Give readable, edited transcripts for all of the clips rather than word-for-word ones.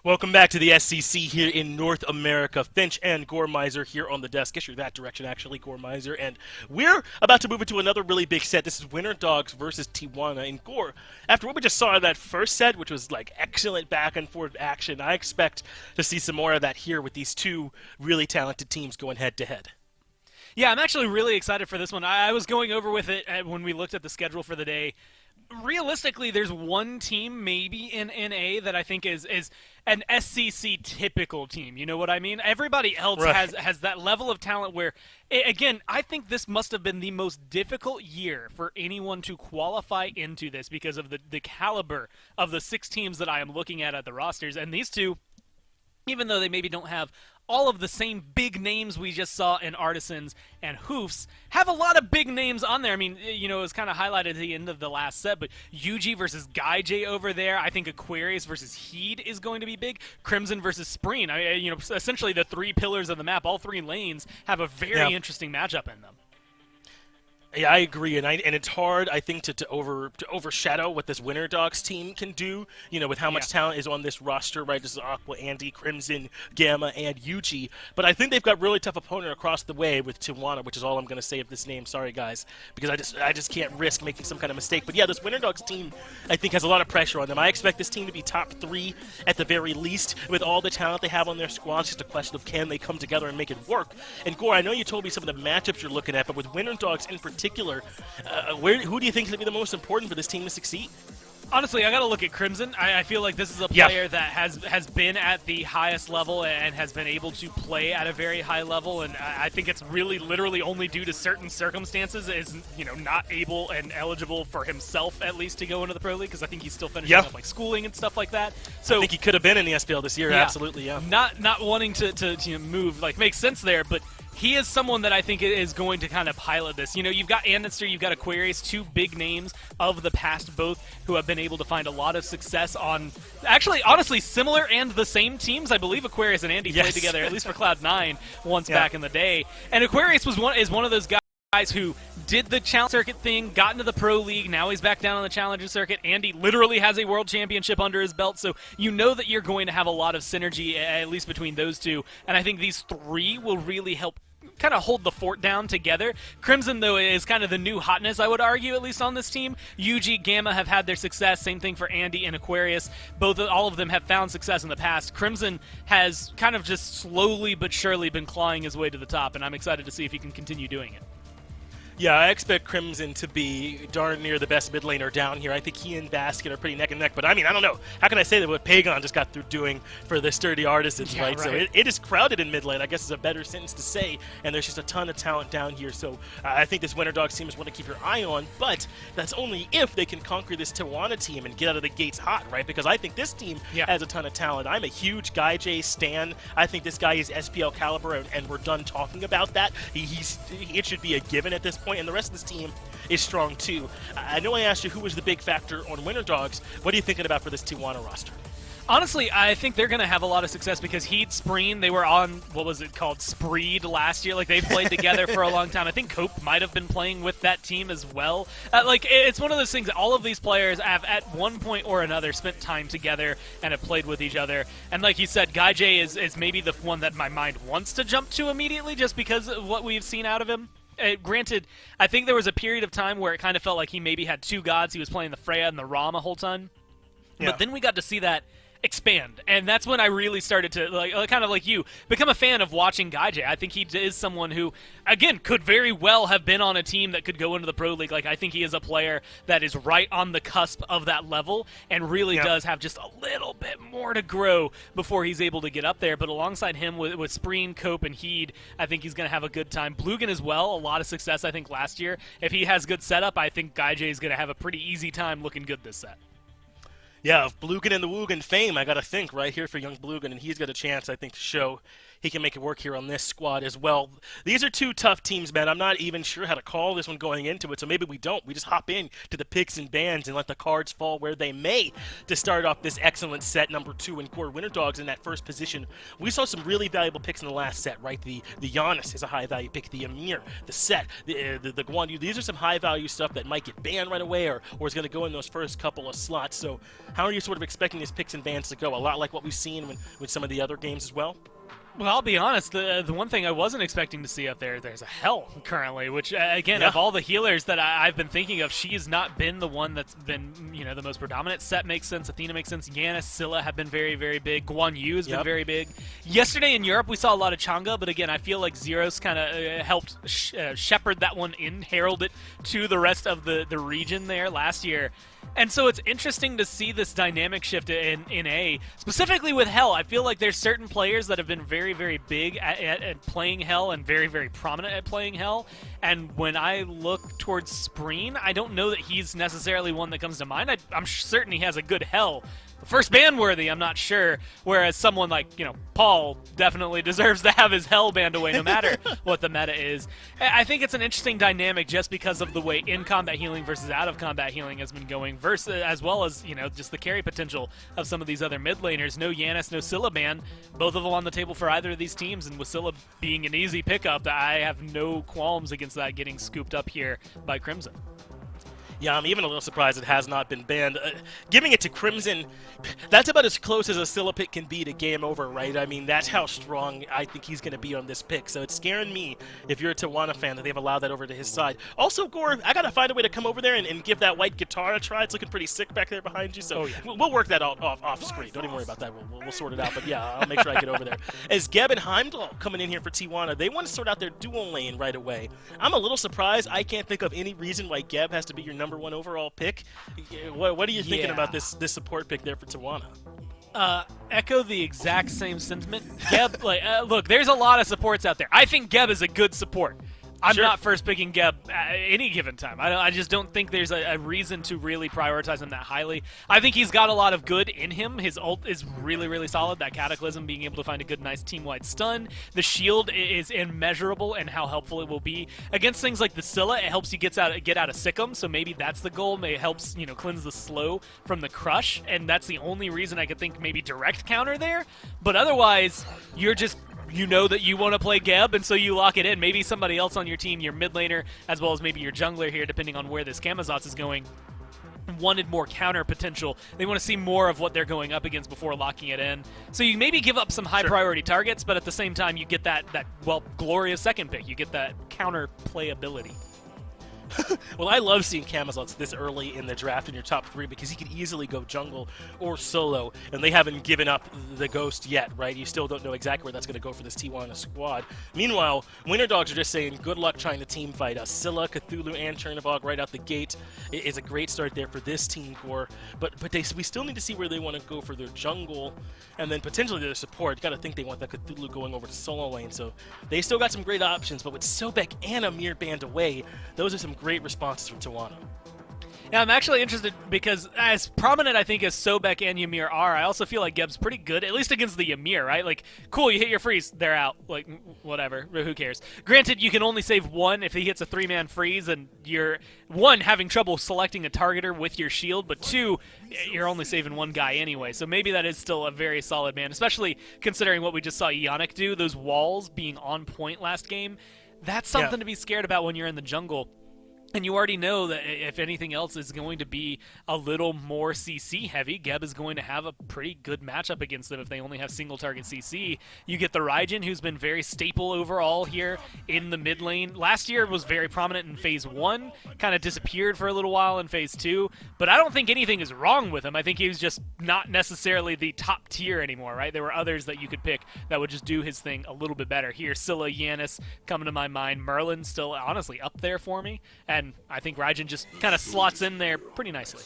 Welcome back to the SCC here in North America. Finch and Gormizer here on the desk. Guess you're that direction, actually, Gormizer. And we're about to move into another really big set. This is Winter Dogs versus Tijuana. And Gore, after what we just saw in that first set, which was like excellent back and forth action, I expect to see some more of that here with these two really talented teams going head to head. Yeah, I'm actually really excited for this one. I was going over with it when we looked at the schedule for the day. Realistically, there's one team maybe in NA that I think is an SCC typical team. You know what I mean? Everybody else has that level of talent where, again, I think this must have been the most difficult year for anyone to qualify into this because of the caliber of the 6 teams that I am looking at the rosters. And these two, even though they maybe don't have all of the same big names we just saw in Artisans and Hoofs, have a lot of big names on there. I mean, you know, it was kind of highlighted at the end of the last set, but Yuji versus Gaijay over there. I think Aquarius versus Heed is going to be big. Crimson versus Spreen. You know, essentially the 3 pillars of the map, all 3 lanes, have a very interesting matchup in them. Yeah, I agree, and it's hard, I think, to overshadow what this Winter Dogs team can do. You know, with how much talent is on this roster, right? This is Aqua, Andy, Crimson, Gamma, and Yuji. But I think they've got really tough opponent across the way with Tijuana, which is all I'm going to say of this name. Sorry, guys, because I just can't risk making some kind of mistake. But yeah, this Winter Dogs team, I think, has a lot of pressure on them. I expect this team to be top 3 at the very least, with all the talent they have on their squad. It's just a question of can they come together and make it work. And Gore, I know you told me some of the matchups you're looking at, but with Winter Dogs in particular, who do you think is going to be the most important for this team to succeed? Honestly, I got to look at Crimson. I feel like this is a player that has been at the highest level and has been able to play at a very high level, and I think it's really literally only due to certain circumstances is, you know, not able and eligible for himself at least to go into the Pro League, because I think he's still finishing up like schooling and stuff like that. So I think he could have been in the SPL this year, absolutely, Not wanting to you know, move, like, makes sense there, but he is someone that I think is going to kind of pilot this. You know, you've got Anister, you've got Aquarius, 2 big names of the past, both who have been able to find a lot of success on, actually, honestly, similar and the same teams. I believe Aquarius and Andy played together, at least for Cloud9, once back in the day. And Aquarius is one of those guys who did the challenge circuit thing, got into the Pro League, now he's back down on the Challenger circuit. Andy literally has a World Championship under his belt, so you know that you're going to have a lot of synergy, at least between those two. And I think these 3 will really help kind of hold the fort down together. Crimson, though, is kind of the new hotness, I would argue, at least on this team. Yuji, Gamma have had their success. Same thing for Andy and Aquarius. All of them have found success in the past. Crimson has kind of just slowly but surely been clawing his way to the top, and I'm excited to see if he can continue doing it. Yeah, I expect Crimson to be darn near the best mid laner down here. I think he and Basket are pretty neck and neck, but I mean, I don't know. How can I say that what Pagon just got through doing for the Sturdy Artisans, right? So it is crowded in mid lane, I guess is a better sentence to say, and there's just a ton of talent down here. So I think this Winter Dogs team is one to keep your eye on, but that's only if they can conquer this Tijuana team and get out of the gates hot, right? Because I think this team has a ton of talent. I'm a huge Gaijay stan. I think this guy is SPL caliber, and we're done talking about that. It should be a given at this point, and the rest of this team is strong too. I know I asked you who was the big factor on Winter Dogs. What are you thinking about for this Tijuana roster? Honestly, I think they're going to have a lot of success because Heed, Spreen, they were on, what was it called, Spreed last year. Like, they played together for a long time. I think Cope might have been playing with that team as well. Like, it's one of those things, all of these players have, at one point or another, spent time together and have played with each other. And like you said, Gaijay is maybe the one that my mind wants to jump to immediately just because of what we've seen out of him. Granted, I think there was a period of time where it kind of felt like he maybe had 2 gods. He was playing the Freya and the Ram a whole ton. But then we got to see that expand, and that's when I really started to, like, kind of like you, become a fan of watching Gaijay. I think he is someone who, again, could very well have been on a team that could go into the Pro League. Like, I think he is a player that is right on the cusp of that level and really does have just a little bit more to grow before he's able to get up there. But alongside him with Spreen, Cope, and Heed, I think he's going to have a good time. Blugan as well, a lot of success, I think, last year. If he has good setup, I think Gaijay is going to have a pretty easy time looking good this set. Yeah, of Blugan and the Woogan fame, I got to think right here for young Blugan, and he's got a chance, I think, to show he can make it work here on this squad as well. These are two tough teams, man. I'm not even sure how to call this one going into it, so maybe we don't. We just hop in to the picks and bans and let the cards fall where they may to start off this excellent set number 2 in Core Winter Dogs in that first position. We saw some really valuable picks in the last set, right? The Giannis is a high-value pick. The Amir, the Set, the Guan Yu. These are some high-value stuff that might get banned right away or is going to go in those first couple of slots. So how are you sort of expecting these picks and bans to go? A lot like what we've seen with some of the other games as well? Well, I'll be honest, the one thing I wasn't expecting to see up there's a Hell currently, which, again, of all the healers that I've been thinking of, she has not been the one that's been, the most predominant. Set makes sense, Athena makes sense, Yanis, Scylla have been very, very big, Guan Yu has been very big. Yesterday in Europe, we saw a lot of Chang'e, but again, I feel like Zeros kind of helped shepherd that one in, herald it to the rest of the region there last year. And so it's interesting to see this dynamic shift in A, specifically with Hell. I feel like there's certain players that have been very, very big at playing Hell and very, very prominent at playing Hell. And when I look towards Spreen, I don't know that he's necessarily one that comes to mind. I'm certain he has a good Hell. First ban worthy, I'm not sure. Whereas someone like, Paul definitely deserves to have his Hell banned away no matter what the meta is. I think it's an interesting dynamic just because of the way in-combat healing versus out-of-combat healing has been going, versus as well as, just the carry potential of some of these other mid laners. No Yanis, no Scylla ban. Both of them on the table for either of these teams, and with Scylla being an easy pickup, I have no qualms against that getting scooped up here by Crimson. Yeah, I'm even a little surprised it has not been banned. Giving it to Crimson, that's about as close as a Scylla pick can be to game over, right? I mean, that's how strong I think he's going to be on this pick. So it's scaring me, if you're a Tijuana fan, that they've allowed that over to his side. Also, Gore, I got to find a way to come over there and give that white guitar a try. It's looking pretty sick back there behind you. So we'll work that out off screen. Don't even worry about that. We'll sort it out. But yeah, I'll make sure I get over there. As Geb and Heimdall coming in here for Tijuana, they want to sort out their dual lane right away. I'm a little surprised. I can't think of any reason why Geb has to be your #1 overall pick. What are you thinking about this support pick there for Tijuana? Echo the exact same sentiment. Geb, look, there's a lot of supports out there. I think Geb is a good support. I'm not first picking Geb at any given time. I just don't think there's a reason to really prioritize him that highly. I think he's got a lot of good in him. His ult is really, really solid. That Cataclysm, being able to find a good, nice team-wide stun. The shield is immeasurable and how helpful it will be. Against things like the Scylla, it helps you get out of Sikkim, so maybe that's the goal. It helps, cleanse the slow from the crush, and that's the only reason I could think maybe direct counter there. But otherwise, you're just... that you want to play Geb, and so you lock it in. Maybe somebody else on your team, your mid laner, as well as maybe your jungler here, depending on where this Camazotz is going, wanted more counter potential. They want to see more of what they're going up against before locking it in. So you maybe give up some high priority targets, but at the same time, you get that glorious second pick. You get that counter playability. Well, I love seeing Camazotz this early in the draft in your top 3 because he could easily go jungle or solo, and they haven't given up the Ghost yet, right? You still don't know exactly where that's going to go for this Tijuana squad. Meanwhile, Winter Dogs are just saying good luck trying to team fight us. Scylla, Cthulhu, and Chernobog right out the gate is a great start there for this team core, but we still need to see where they want to go for their jungle and then potentially their support. Got to think they want that Cthulhu going over to solo lane, so they still got some great options, but with Sobek and Amir banned away, those are some great responses from Tijuana. Yeah, I'm actually interested because as prominent I think as Sobek and Ymir are, I also feel like Geb's pretty good, at least against the Ymir, right? Like, cool, you hit your freeze, they're out. Like, whatever, who cares? Granted, you can only save one if he hits a 3-man freeze, and you're, 1, having trouble selecting a targeter with your shield, but 2, you're only saving one guy anyway. So maybe that is still a very solid man, especially considering what we just saw Yannick do, those walls being on point last game. That's something to be scared about when you're in the jungle. And you already know that if anything else is going to be a little more CC heavy, Geb is going to have a pretty good matchup against them if they only have single target CC. You get the Raijin, who's been very staple overall here in the mid lane. Last year was very prominent in Phase 1, kind of disappeared for a little while in Phase 2, but I don't think anything is wrong with him. I think he was just not necessarily the top tier anymore, right? There were others that you could pick that would just do his thing a little bit better. Here, Scylla, Yanis coming to my mind. Merlin still honestly up there for me, and I think Raijin just kind of slots in there pretty nicely.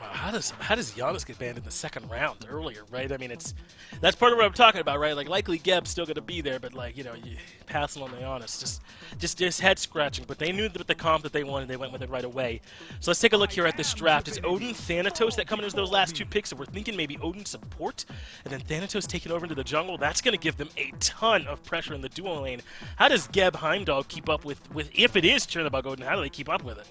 Wow, how does Giannis get banned in the second round earlier, right? I mean, that's part of what I'm talking about, right? Like, likely Geb's still going to be there, but like, you passing on the Giannis, just head scratching. But they knew that the comp that they wanted, they went with it right away. So let's take a look here at this draft. It's Odin, Thanatos that come in as those last two picks, and we're thinking maybe Odin support, and then Thanatos taking over into the jungle. That's going to give them a ton of pressure in the duo lane. How does Geb Heimdall keep up with if it is Chernobog Odin? How do they keep up with it?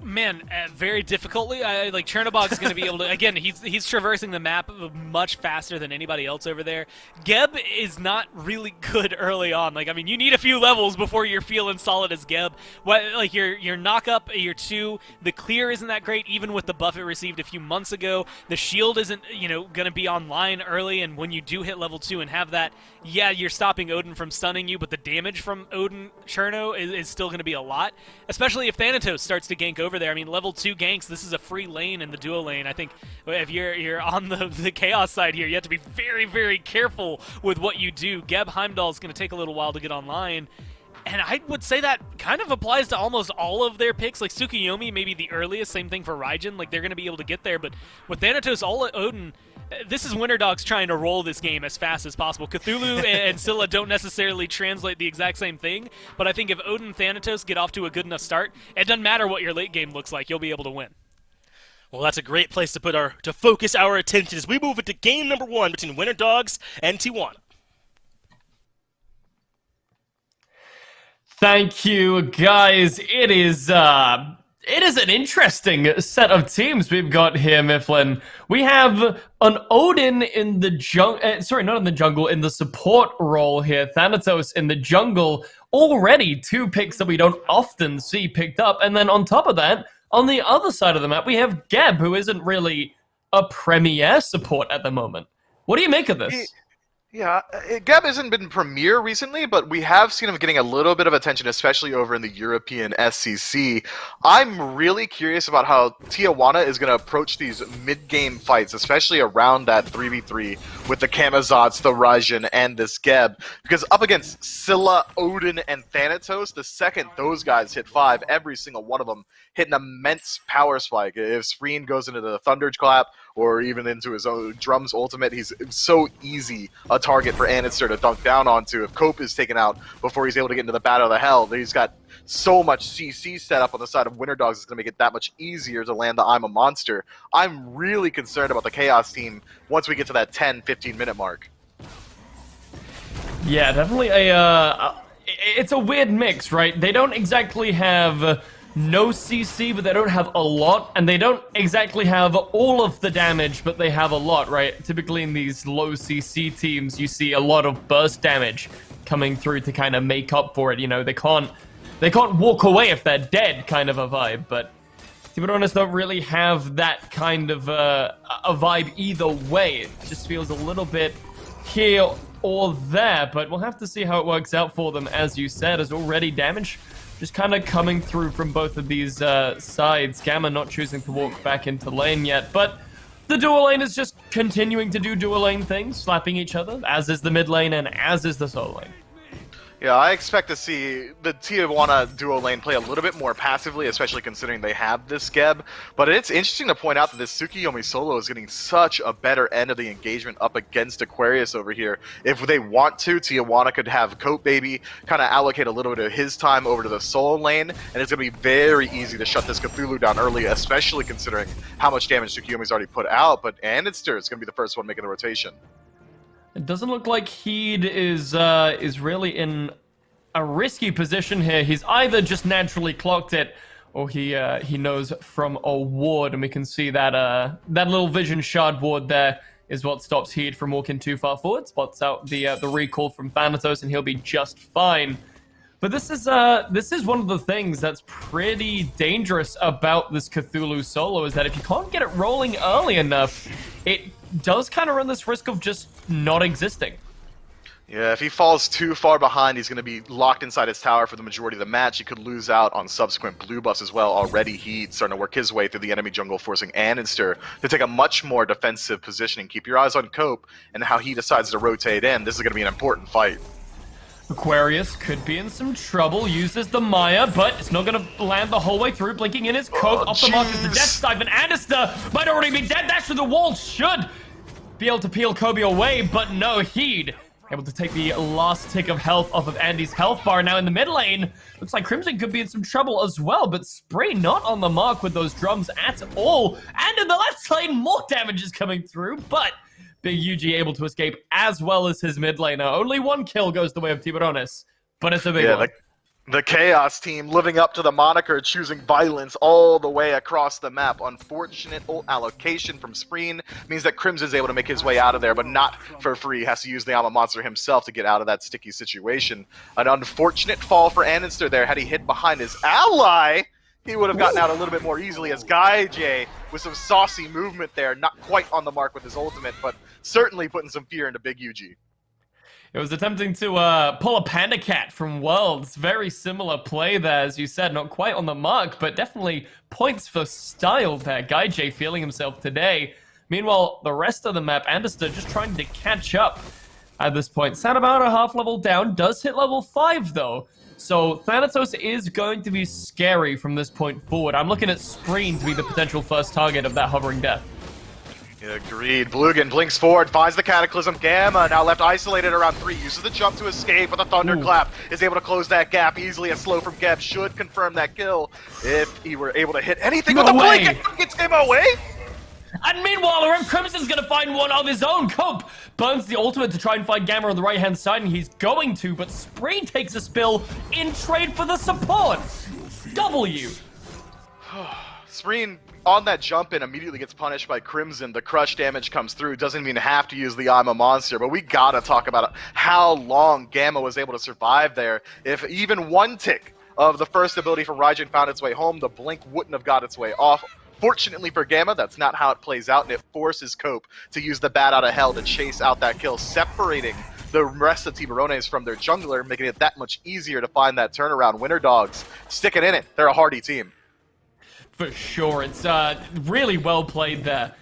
Man, very difficultly. Like Chernobog's going to be able to. Again, he's traversing the map much faster than anybody else over there. Geb is not really good early on. Like, I mean, you need a few levels before you're feeling solid as Geb. Like your knock up, your 2, the clear isn't that great. Even with the buff it received a few months ago, the shield isn't going to be online early. And when you do hit level 2 and have that, yeah, you're stopping Odin from stunning you, but the damage from Odin Cherno is still going to be a lot, especially if Thanatos starts to gank over there. I mean, level 2 ganks, this is a free lane in the duo lane. I think if you're on the Chaos side here, you have to be very, very careful with what you do. Geb Heimdall is going to take a little while to get online. And I would say that kind of applies to almost all of their picks. Like Tsukuyomi, maybe the earliest. Same thing for Raijin. Like, they're going to be able to get there. But with Thanatos, Odin, this is Winter Dogs trying to roll this game as fast as possible. Cthulhu and Scylla don't necessarily translate the exact same thing. But I think if Odin and Thanatos get off to a good enough start, it doesn't matter what your late game looks like. You'll be able to win. Well, that's a great place to focus our attention as we move into game number 1 between Winter Dogs and Tijuana. Thank you, guys. It is an interesting set of teams we've got here, Mifflin. We have an Odin in the not in the jungle, in the support role here. Thanatos in the jungle. Already 2 picks that we don't often see picked up. And then on top of that, on the other side of the map, we have Geb, who isn't really a premier support at the moment. What do you make of this? Yeah, Geb hasn't been premier recently, but we have seen him getting a little bit of attention, especially over in the European SCC. I'm really curious about how Tijuana is going to approach these mid-game fights, especially around that 3v3 with the Kamazots, the Raijin, and this Geb. Because up against Scylla, Odin, and Thanatos, the second those guys hit 5, every single one of them hit an immense power spike. If Spreen goes into the Thunderclap, or even into his own Drum's ultimate, he's so easy a target for Anister to dunk down onto. If Cope is taken out before he's able to get into the Battle of the Hell, he's got so much CC set up on the side of Winter Dogs, it's going to make it that much easier to land the I'm a Monster. I'm really concerned about the Chaos team once we get to that 10-15 minute mark. Yeah, definitely it's a weird mix, right? They don't exactly have no CC, but they don't have a lot, and they don't exactly have all of the damage, but they have a lot, right? Typically in these low CC teams, you see a lot of burst damage coming through to kind of make up for it. They can't walk away if they're dead, kind of a vibe. But Tiburones don't really have that kind of a vibe either way. It just feels a little bit here or there, but we'll have to see how it works out for them. As you said, as already damage just kind of coming through from both of these sides. Gamma not choosing to walk back into lane yet, but the dual lane is just continuing to do dual lane things, slapping each other, as is the mid lane and as is the solo lane. Yeah, I expect to see the Tijuana duo lane play a little bit more passively, especially considering they have this Geb. But it's interesting to point out that this Tsukuyomi solo is getting such a better end of the engagement up against Aquarius over here. If they want to, Tijuana could have Coat Baby kind of allocate a little bit of his time over to the solo lane, and it's going to be very easy to shut this Cthulhu down early, especially considering how much damage Tsukuyomi's already put out. But Anister is going to be the first one making the rotation. It doesn't look like Heed is really in a risky position here. He's either just naturally clocked it, or he knows from a ward, and we can see that that little vision shard ward there is what stops Heed from walking too far forward, spots out the recall from Thanatos, and he'll be just fine. But this is one of the things that's pretty dangerous about this Cthulhu solo, is that if you can't get it rolling early enough, it does kind of run this risk of just not existing. Yeah, if he falls too far behind, he's going to be locked inside his tower for the majority of the match. He could lose out on subsequent blue buffs as well. Already he's starting to work his way through the enemy jungle, forcing Anister to take a much more defensive positioning. Keep your eyes on Cope and how he decides to rotate in. This is going to be an important fight. Aquarius could be in some trouble, uses the Maya, but it's not going to land the whole way through. Blinking in his coat, off the mark is the death siphon. Anister might already be dead. Dash to the wall, should be able to peel Kobe away, but no, Heed able to take the last tick of health off of Andy's health bar. Now in the mid lane, looks like Crimson could be in some trouble as well, but Spree not on the mark with those drums at all. And in the left lane, more damage is coming through, but Big UG able to escape as well as his mid laner. Only one kill goes the way of Tiburones, but it's a big one. The Chaos team living up to the moniker, choosing violence all the way across the map. Unfortunate ult allocation from Spreen means that Crimson's able to make his way out of there, but not for free. Has to use the Alma Monster himself to get out of that sticky situation. An unfortunate fall for Anister there. Had he hit behind his ally, he would have gotten out a little bit more easily, as Guy J with some saucy movement there. Not quite on the mark with his ultimate, but certainly putting some fear into Big UG. It was attempting to pull a Panda Cat from Worlds. Very similar play there, as you said. Not quite on the mark, but definitely points for style there. Guy J feeling himself today. Meanwhile, the rest of the map, Anderson just trying to catch up at this point. Sat about a half level down. Does hit level 5, though. So Thanatos is going to be scary from this point forward. I'm looking at Spreen to be the potential first target of that hovering death. Agreed. Blugan blinks forward, finds the Cataclysm. Gamma now left isolated around 3, uses the jump to escape, but the Thunderclap is able to close that gap easily. A slow from Geb should confirm that kill if he were able to hit anything with the blink. It gets him away. And meanwhile, Rem Crimson's going to find one of his own. Cope burns the ultimate to try and find Gamma on the right-hand side, and he's going to, but Spreen takes a spill in trade for the support. W. Spreen on that jump in immediately gets punished by Crimson. The crush damage comes through. Doesn't even have to use the I'm a Monster, but we gotta talk about how long Gamma was able to survive there. If even one tick of the first ability from Raijin found its way home, the blink wouldn't have got its way off. Fortunately for Gamma, that's not how it plays out, and it forces Cope to use the Bat Out of Hell to chase out that kill, separating the rest of Tiburones from their jungler, making it that much easier to find that turnaround. Winter Dogs sticking in it. They're a hardy team. For sure, it's really well played there.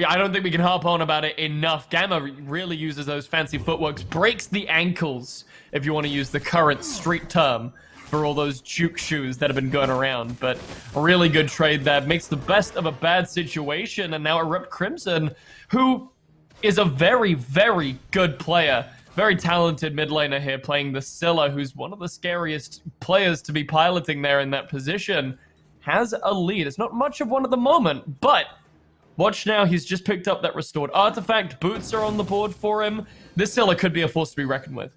I don't think we can harp on about it enough. Gamma really uses those fancy footworks, breaks the ankles, if you want to use the current street term, for all those juke shoes that have been going around. But a really good trade there, makes the best of a bad situation, and now a Rep Crimson, who is a very, very good player. Very talented mid laner here, playing the Scylla, who's one of the scariest players to be piloting there in that position. Has a lead. It's not much of one at the moment, but watch now, he's just picked up that restored artifact. Boots are on the board for him. This Scylla could be a force to be reckoned with.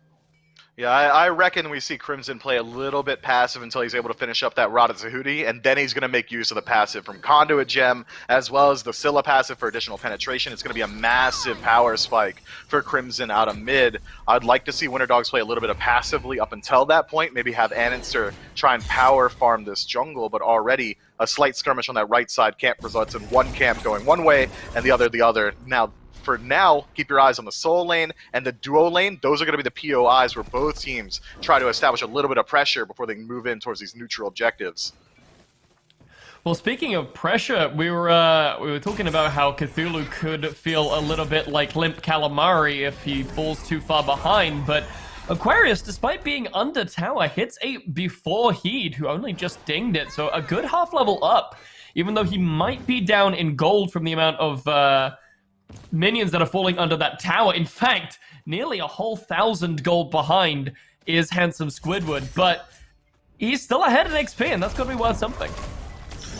Yeah, I reckon we see Crimson play a little bit passive until he's able to finish up that Rada Zahudi, and then he's going to make use of the passive from Conduit Gem, as well as the Scylla passive for additional penetration. It's going to be a massive power spike for Crimson out of mid. I'd like to see Winter Dogs play a little bit of passively up until that point, maybe have Anister try and power farm this jungle, but already a slight skirmish on that right side camp results in one camp going one way and the other. Now, for now, keep your eyes on the Soul lane and the Duo lane. Those are going to be the POIs where both teams try to establish a little bit of pressure before they move in towards these neutral objectives. Well, speaking of pressure, we were talking about how Cthulhu could feel a little bit like Limp Calamari if he falls too far behind, but Aquarius, despite being under tower, hits 8 before Heed, who only just dinged it, so a good half level up, even though he might be down in gold from the amount of minions that are falling under that tower. In fact, nearly a whole 1,000 gold behind is Handsome Squidward, but he's still ahead in XP, and that's going to be worth something.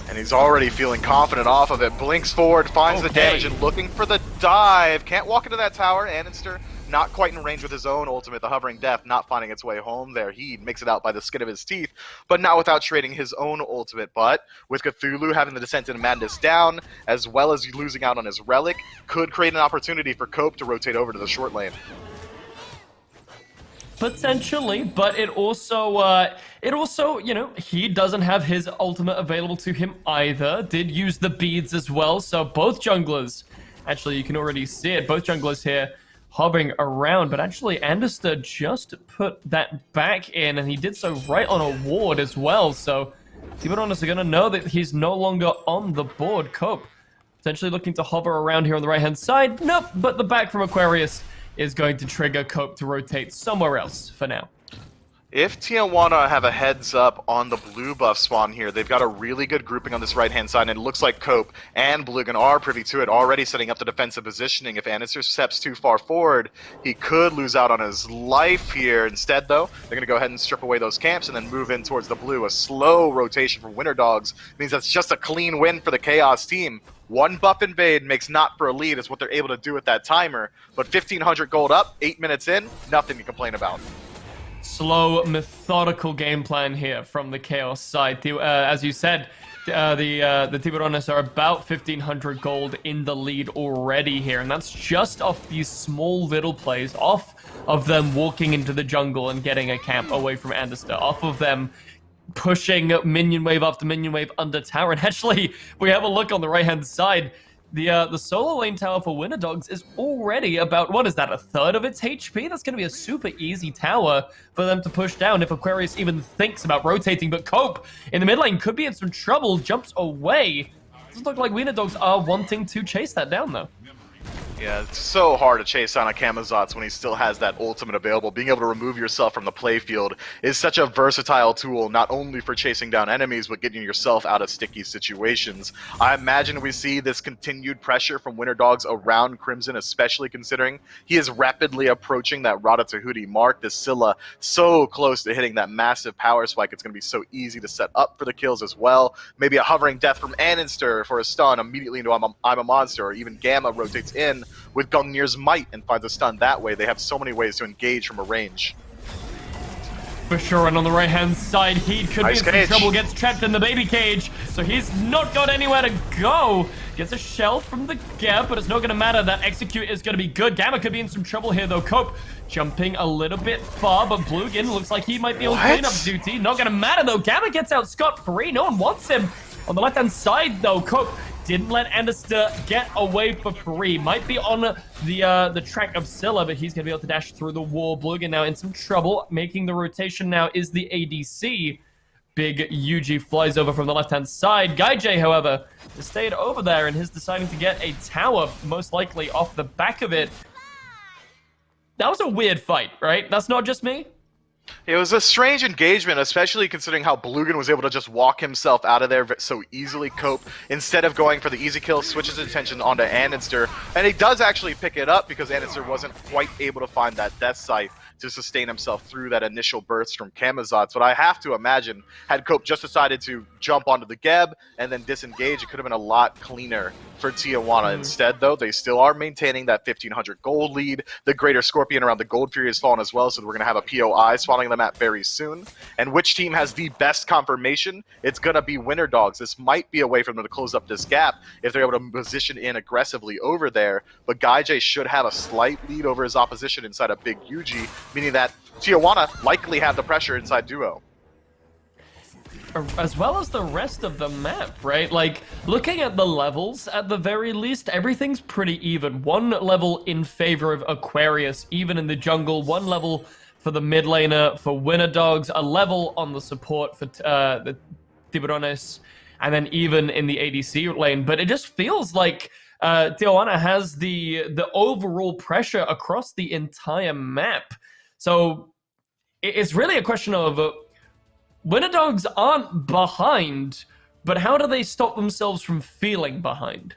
And he's already feeling confident off of it. Blinks forward, finds the damage, and looking for the dive. Can't walk into that tower. Anister not quite in range with his own ultimate, the Hovering Death, not finding its way home there. He makes it out by the skin of his teeth, but not without trading his own ultimate. But with Cthulhu having the Descent into Madness down, as well as losing out on his Relic, could create an opportunity for Cope to rotate over to the short lane. Potentially, but it also, you know, he doesn't have his ultimate available to him either. Did use the beads as well, so both junglers, actually, you can already see it, both junglers here hovering around, but actually Anderster just put that back in, and he did so right on a ward as well, so Tiburones are going to know that he's no longer on the board. Cope potentially looking to hover around here on the right-hand side. Nope, but the back from Aquarius is going to trigger Cope to rotate somewhere else for now. If Tijuana have a heads up on the blue buff spawn here, they've got a really good grouping on this right-hand side, and it looks like Cope and Blugan are privy to it, already setting up the defensive positioning. If Anister steps too far forward, he could lose out on his life here. Instead, though, they're going to go ahead and strip away those camps and then move in towards the blue. A slow rotation for Winter Dogs means that's just a clean win for the Chaos team. One buff invade makes not for a lead is what they're able to do with that timer, but 1,500 gold up, 8 minutes in, nothing to complain about. Slow, methodical game plan here from the Chaos side. As you said, the Tiburones are about 1,500 gold in the lead already here, and that's just off these small little plays, off of them walking into the jungle and getting a camp away from Anister, off of them pushing minion wave after minion wave under tower. And actually, we have a look on the right-hand side. The solo lane tower for Winter Dogs is already about, what is that, a third of its HP? That's going to be a super easy tower for them to push down if Aquarius even thinks about rotating. But Cope in the mid lane could be in some trouble, jumps away. Doesn't look like Winter Dogs are wanting to chase that down, though. Yeah, it's so hard to chase down a Camazotz when he still has that ultimate available. Being able to remove yourself from the playfield is such a versatile tool, not only for chasing down enemies, but getting yourself out of sticky situations. I imagine we see this continued pressure from Winter Dogs around Crimson, especially considering he is rapidly approaching that Ratatouille mark. This Scylla so close to hitting that massive power spike, it's going to be so easy to set up for the kills as well. Maybe a hovering death from Anister for a stun immediately into I'm a Monster, or even Gamma rotates in with Gungnir's Might and finds a stun that way. They have so many ways to engage from a range. For sure, and on the right-hand side, Heat could Nice be in cage. some trouble, gets trapped in the baby cage, so he's not got anywhere to go. Gets a shell from the Gap, but it's not going to matter. That execute is going to be good. Gamma could be in some trouble here, though. Cope jumping a little bit far, but Blugan looks like he might be on cleanup duty. Not going to matter, though. Gamma gets out scot-free. No one wants him. On the left-hand side, though, Cope didn't let Anister get away for free. Might be on the track of Scylla, but he's going to be able to dash through the wall. Blugan now in some trouble. Making the rotation now is the ADC. Big UG flies over from the left-hand side. Guy J, however, has stayed over there and is deciding to get a tower, most likely off the back of it. That was a weird fight, right? That's not just me? It was a strange engagement, especially considering how Blugan was able to just walk himself out of there so easily. Cope, instead of going for the easy kill, switches his attention onto Anister, and he does actually pick it up because Anister wasn't quite able to find that death sight to sustain himself through that initial burst from Camazotz. But I have to imagine, had Cope just decided to jump onto the Geb and then disengage, it could have been a lot cleaner for Tijuana. Instead, though, they still are maintaining that 1,500 gold lead. The Greater Scorpion around the Gold Fury has fallen as well, so we're going to have a POI spawning on the map very soon. And which team has the best confirmation? It's going to be Winter Dogs. This might be a way for them to close up this gap if they're able to position in aggressively over there. But Guy J should have a slight lead over his opposition inside a big UG, meaning that Tijuana likely have the pressure inside duo. As well as the rest of the map, right? Like, looking at the levels, at the very least, everything's pretty even. One level in favor of Aquarius, even in the jungle. One level for the mid laner, for Winter Dogs. A level on the support for the Tiburones. And then even in the ADC lane. But it just feels like Tijuana has the overall pressure across the entire map. So it's really a question of Winter Dogs aren't behind, but how do they stop themselves from feeling behind?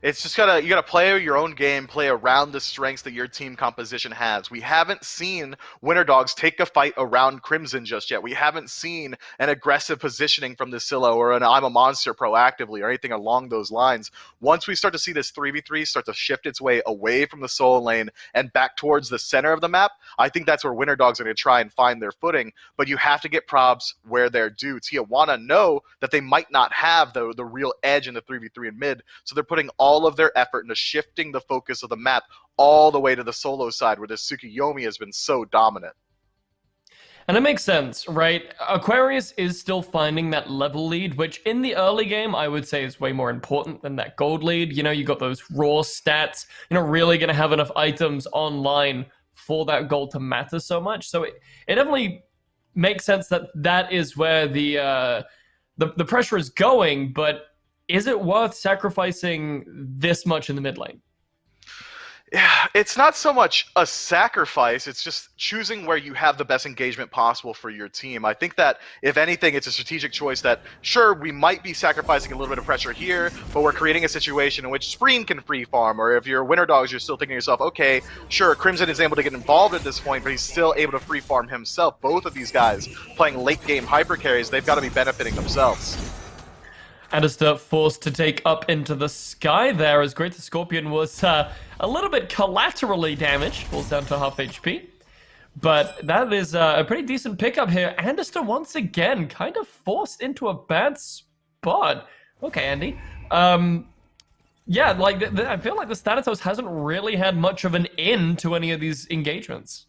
It's just you gotta play your own game, play around the strengths that your team composition has. We haven't seen Winter Dogs take a fight around Crimson just yet. We haven't seen an aggressive positioning from the Scylla or an I'm a Monster proactively or anything along those lines. Once we start to see this 3v3 start to shift its way away from the solo lane and back towards the center of the map, I think that's where Winter Dogs are going to try and find their footing. But you have to get probs where they're due. Tijuana know that they might not have the real edge in the 3v3 in mid, so they're putting all of their effort into shifting the focus of the map all the way to the solo side where the Tsukuyomi has been so dominant. And it makes sense, right? Aquarius is still finding that level lead, which in the early game, I would say is way more important than that gold lead. You know, you got those raw stats. You're not really going to have enough items online for that gold to matter so much. So it definitely makes sense that that is where the pressure is going, but is it worth sacrificing this much in the mid lane? Yeah, it's not so much a sacrifice, it's just choosing where you have the best engagement possible for your team. I think that, if anything, it's a strategic choice that, sure, we might be sacrificing a little bit of pressure here, but we're creating a situation in which Spreen can free farm, or if you're Winter Dogs, you're still thinking to yourself, okay, sure, Crimson is able to get involved at this point, but he's still able to free farm himself. Both of these guys playing late game hyper carries, they've got to be benefiting themselves. Alistair forced to take up into the sky there as Great Scorpion was a little bit collaterally damaged, falls down to half HP. But that is a pretty decent pickup here. Anderson once again kind of forced into a bad spot. Okay, Andy. Yeah, like I feel like the Thanatos hasn't really had much of an in to any of these engagements.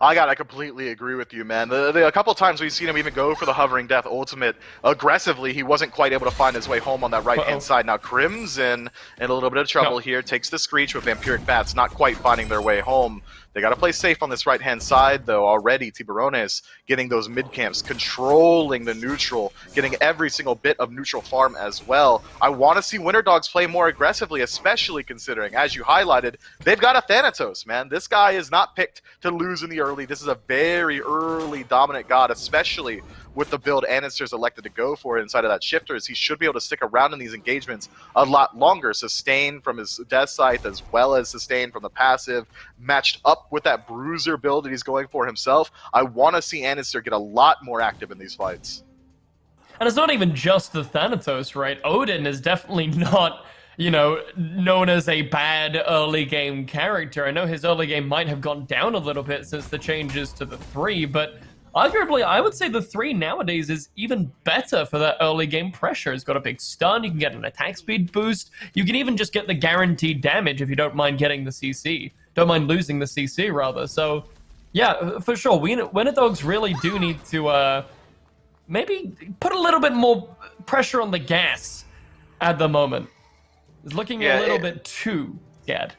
I completely agree with you, man. A couple times we've seen him even go for the Hovering Death ultimate aggressively. He wasn't quite able to find his way home on that right-hand side. Now Crimson in a little bit of trouble here. Takes the Screech with Vampiric Bats, not quite finding their way home. They got to play safe on this right-hand side, though. Already, Tiburones getting those mid-camps, controlling the neutral, getting every single bit of neutral farm as well. I want to see Winter Dogs play more aggressively, especially considering, as you highlighted, they've got a Thanatos, man. This guy is not picked to lose in the early. This is a very early dominant god, especially with the build Anister's elected to go for inside of that Shifters. He should be able to stick around in these engagements a lot longer. Sustain from his Death Scythe as well as sustain from the passive, matched up with that Bruiser build that he's going for himself. I want to see Anister get a lot more active in these fights. And it's not even just the Thanatos, right? Odin is definitely not, you know, known as a bad early game character. I know his early game might have gone down a little bit since the changes to the 3, but arguably, I would say the 3 nowadays is even better for that early game pressure. It's got a big stun, you can get an attack speed boost, you can even just get the guaranteed damage if you don't mind getting the CC. Don't mind losing the CC, rather. So, yeah, for sure, Winter Dogs really do need to maybe put a little bit more pressure on the gas at the moment. It's looking a little bit too scared.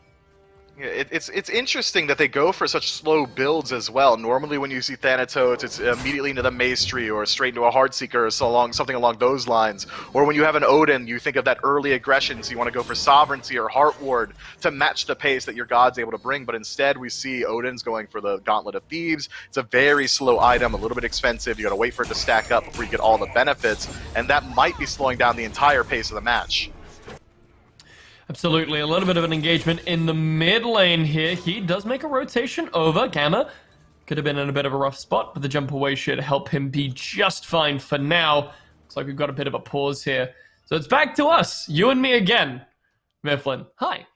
Yeah, it's interesting that they go for such slow builds as well. Normally when you see Thanatos, it's immediately into the Maze Tree or straight into a Heartseeker or something along those lines. Or when you have an Odin, you think of that early aggression, so you want to go for Sovereignty or Heart Ward to match the pace that your god's able to bring. But instead we see Odin's going for the Gauntlet of Thieves. It's a very slow item, a little bit expensive. You got to wait for it to stack up before you get all the benefits, and that might be slowing down the entire pace of the match. Absolutely, a little bit of an engagement in the mid lane here. He does make a rotation over. Gamma could have been in a bit of a rough spot, but the jump away should help him be just fine for now. Looks like we've got a bit of a pause here. So it's back to us, you and me again. Mifflin, hi.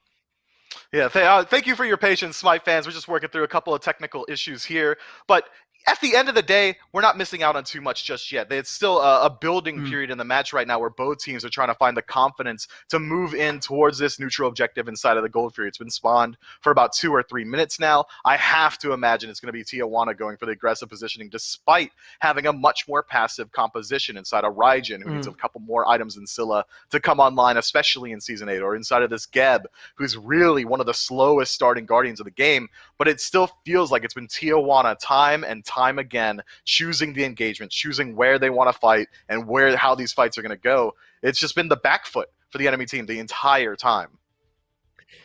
Yeah, thank you for your patience, Smite fans. We're just working through a couple of technical issues here, but at the end of the day, we're not missing out on too much just yet. It's still a building period in the match right now where both teams are trying to find the confidence to move in towards this neutral objective inside of the Gold Fury. It's been spawned for about 2 or 3 minutes now. I have to imagine it's going to be Tijuana going for the aggressive positioning despite having a much more passive composition inside of Raijin, who needs a couple more items in Scylla to come online, especially in Season 8, or inside of this Geb, who's really one of the slowest starting Guardians of the game, but it still feels like it's been Tijuana time and time again choosing the engagement, choosing where they want to fight and how these fights are going to go. It's just been the back foot for the enemy team the entire time.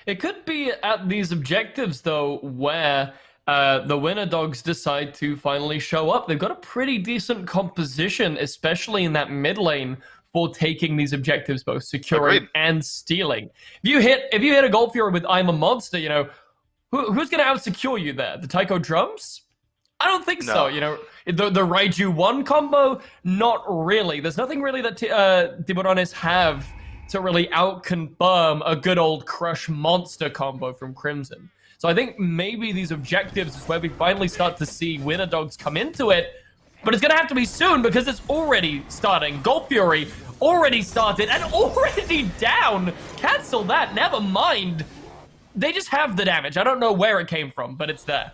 It could be at these objectives, though, where the Winter Dogs decide to finally show up. They've got a pretty decent composition, especially in that mid lane, for taking these objectives, both securing and stealing. If you hit a Gold Fury with I'm a Monster, you know, who's going to out-secure you there? The Taiko Drums? I don't think so. You know, the Raiju 1 combo, not really. There's nothing really that Tiburones have to really out-confirm a good old Crush Monster combo from Crimson. So I think maybe these objectives is where we finally start to see Winter Dogs come into it, but it's going to have to be soon because it's already starting. Gold Fury already started and already down. Cancel that, never mind. They just have the damage. I don't know where it came from, but it's there.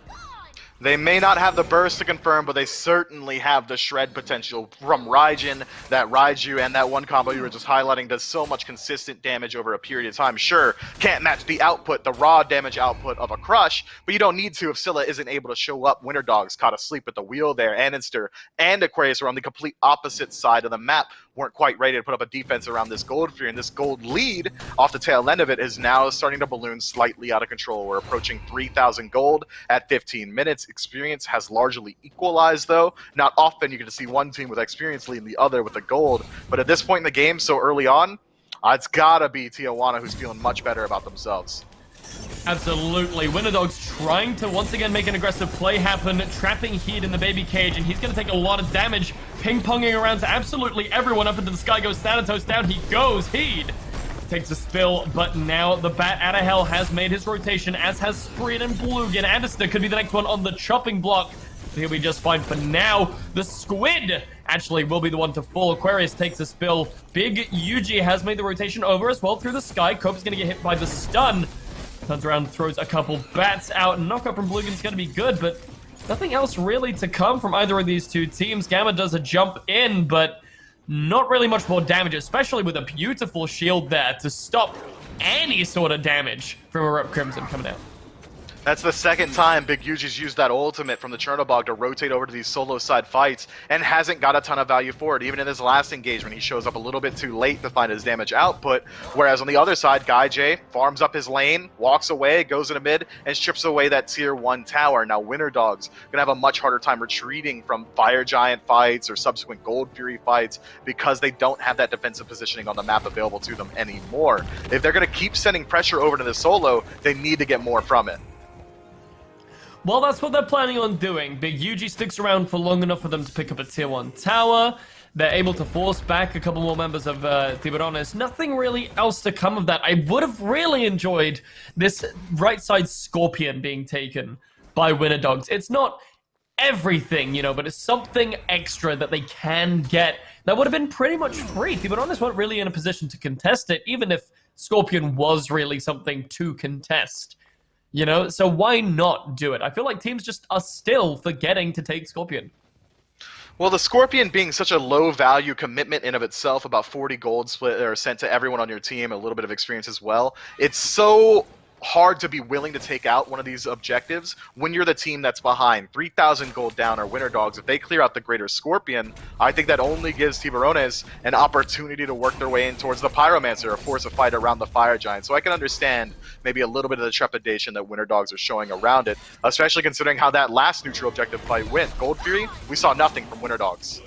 They may not have the burst to confirm, but they certainly have the shred potential from Raijin. That Raiju and that one combo you were just highlighting does so much consistent damage over a period of time. Sure, can't match the output, the raw damage output of a Crush, but you don't need to if Scylla isn't able to show up. Winter Dogs caught asleep at the wheel there. Anister and Aquarius are on the complete opposite side of the map. weren't quite ready to put up a defense around this Gold Fury, and this gold lead off the tail end of it is now starting to balloon slightly out of control. We're approaching 3,000 gold at 15 minutes. Experience has largely equalized, though. Not often you get to see one team with experience leading the other with the gold, but at this point in the game, so early on, it's gotta be Tijuana who's feeling much better about themselves. Absolutely. Winterdogs trying to once again make an aggressive play happen, trapping Heed in the baby cage, and he's going to take a lot of damage, ping-ponging around to absolutely everyone. Up into the sky goes Thanatos, down he goes. Heed takes a spill, but now the Bat out of Hell has made his rotation, as has Spreed and Blugan. Anderson could be the next one on the chopping block. He'll be just fine for now. The Squid actually will be the one to fall. Aquarius takes a spill. Big Yuji has made the rotation over as well through the sky. Cope's going to get hit by the stun. Turns around, throws a couple bats out. Knockup from Blugan's going to be good, but nothing else really to come from either of these two teams. Gamma does a jump in, but not really much more damage, especially with a beautiful shield there to stop any sort of damage from Erupt Crimson coming out. That's the second time Big Yuji's used that ultimate from the Chernobog to rotate over to these solo side fights and hasn't got a ton of value for it. Even in his last engagement, he shows up a little bit too late to find his damage output, whereas on the other side, Guy J farms up his lane, walks away, goes into mid, and strips away that tier 1 tower. Now Winter Dogs gonna have a much harder time retreating from Fire Giant fights or subsequent Gold Fury fights because they don't have that defensive positioning on the map available to them anymore. If they're gonna keep sending pressure over to the solo, they need to get more from it. Well, that's what they're planning on doing. Big Yuji sticks around for long enough for them to pick up a tier 1 tower. They're able to force back a couple more members of Tiburones. Nothing really else to come of that. I would have really enjoyed this right side Scorpion being taken by Winter Dogs. It's not everything, you know, but it's something extra that they can get that would have been pretty much free. Tiburones weren't really in a position to contest it, even if Scorpion was really something to contest. You know, so why not do it? I feel like teams just are still forgetting to take Scorpion. Well, the Scorpion being such a low-value commitment in of itself, about 40 gold split or sent to everyone on your team, a little bit of experience as well, it's so hard to be willing to take out one of these objectives when you're the team that's behind. 3,000 gold down are Winter Dogs. If they clear out the greater Scorpion, I think that only gives Tiburones an opportunity to work their way in towards the Pyromancer or force a fight around the Fire Giant. So I can understand maybe a little bit of the trepidation that Winter Dogs are showing around it, especially considering how that last neutral objective fight went. Gold Fury, we saw nothing from Winter Dogs.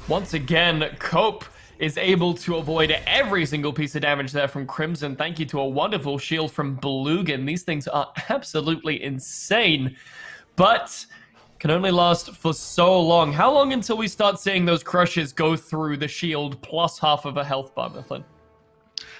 Once again, Cope is able to avoid every single piece of damage there from Crimson. Thank you to a wonderful shield from Blugan. These things are absolutely insane, but can only last for so long. How long until we start seeing those crushes go through the shield plus half of a health bar, Mifflin?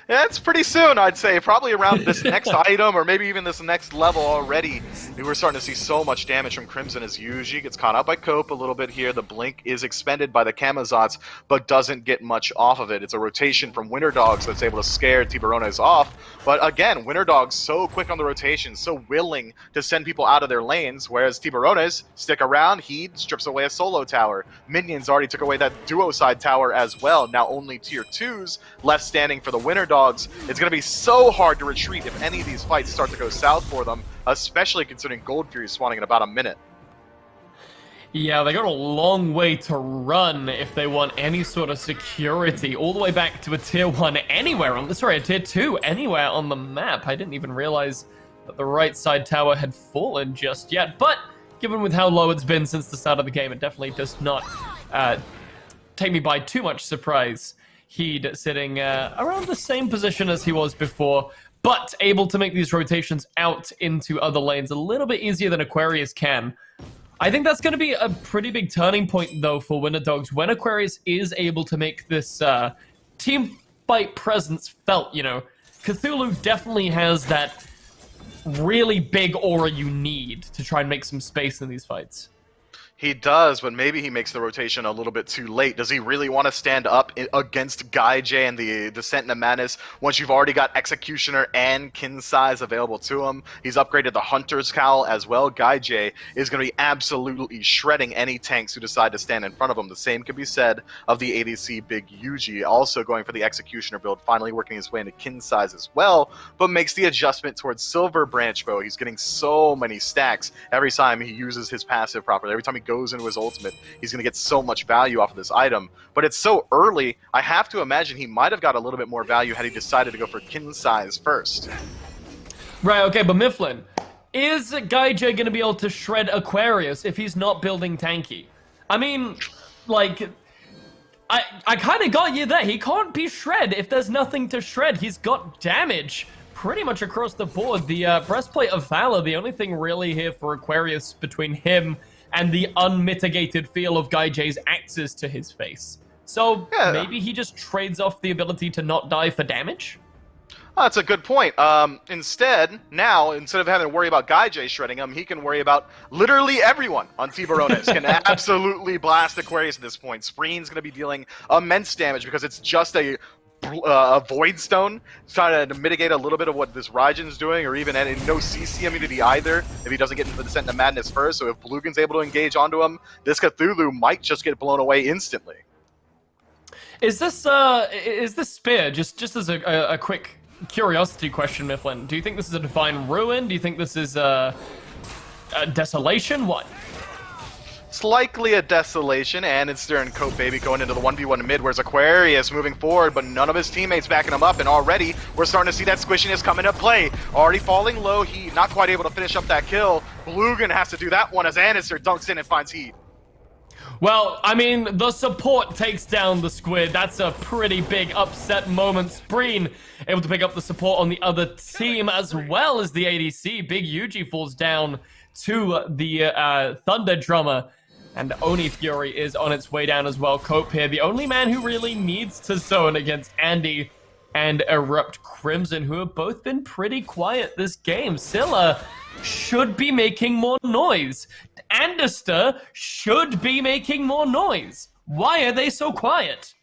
Yeah, it's pretty soon, I'd say. Probably around this next item, or maybe even this next level already. We were starting to see so much damage from Crimson as Yuji gets caught out by Cope a little bit here. The Blink is expended by the Kamazots, but doesn't get much off of it. It's a rotation from Winter Dogs that's able to scare Tiburones off. But again, Winter Dogs so quick on the rotation, so willing to send people out of their lanes, whereas Tiburones stick around. He strips away a solo tower. Minions already took away that duo side tower as well. Now only tier 2s left standing for the Winter Dogs. It's going to be so hard to retreat if any of these fights start to go south for them, especially considering Gold Fury is spawning in about a minute. Yeah, they got a long way to run if they want any sort of security, all the way back to a tier 1 anywhere on a tier 2 anywhere on the map. I didn't even realize that the right side tower had fallen just yet, but given with how low it's been since the start of the game, it definitely does not take me by too much surprise. Heed sitting around the same position as he was before, but able to make these rotations out into other lanes a little bit easier than Aquarius can. I think that's going to be a pretty big turning point, though, for Winter Dogs, when Aquarius is able to make this team fight presence felt, you know. Cthulhu definitely has that really big aura you need to try and make some space in these fights. He does, but maybe he makes the rotation a little bit too late. Does he really want to stand up against Guy J and the Descent into Madness once you've already got Executioner and Kin Size available to him? He's upgraded the Hunter's Cowl as well. Guy J is going to be absolutely shredding any tanks who decide to stand in front of him. The same could be said of the ADC Big Yuji, also going for the Executioner build, finally working his way into Kin Size as well, but makes the adjustment towards Silver Branch Bow. He's getting so many stacks every time he uses his passive properly. Every time he goes into his ultimate, he's going to get so much value off of this item. But it's so early, I have to imagine he might have got a little bit more value had he decided to go for kin size first. Right, okay, but Mifflin, is Gaijay going to be able to shred Aquarius if he's not building tanky? I mean, like, I kind of got you there. He can't be shred if there's nothing to shred. He's got damage pretty much across the board. The Breastplate of Valor, the only thing really here for Aquarius between him and the unmitigated feel of Gaijay's axes to his face. So maybe he just trades off the ability to not die for damage? Oh, that's a good point. Instead of having to worry about Gaijay shredding him, he can worry about literally everyone on Tiburones. Can absolutely blast Aquarius at this point. Spreen's going to be dealing immense damage because it's just a Void Stone, trying to mitigate a little bit of what this Raijin's doing, or even no CC immunity either if he doesn't get into the Descent into Madness first. So if Bluegin's able to engage onto him, this Cthulhu might just get blown away instantly. Is this spear, just as a quick curiosity question, Mifflin, do you think this is a Divine Ruin? Do you think this is a Desolation? What? It's likely a Desolation, and it's during Cope Baby going into the 1v1 mid, whereas Aquarius moving forward, but none of his teammates backing him up, and already we're starting to see that squishiness come into play. Already falling low, Heat not quite able to finish up that kill. Bluegin has to do that one as Anister dunks in and finds Heat. Well, I mean, the support takes down the Squid. That's a pretty big upset moment. Spreen able to pick up the support on the other team as well as the ADC. Big Yuji falls down to the Thunder Drummer. And Oni Fury is on its way down as well. Cope here, the only man who really needs to zone against Andy and Erupt Crimson, who have both been pretty quiet this game. Scylla should be making more noise. Anderster should be making more noise. Why are they so quiet?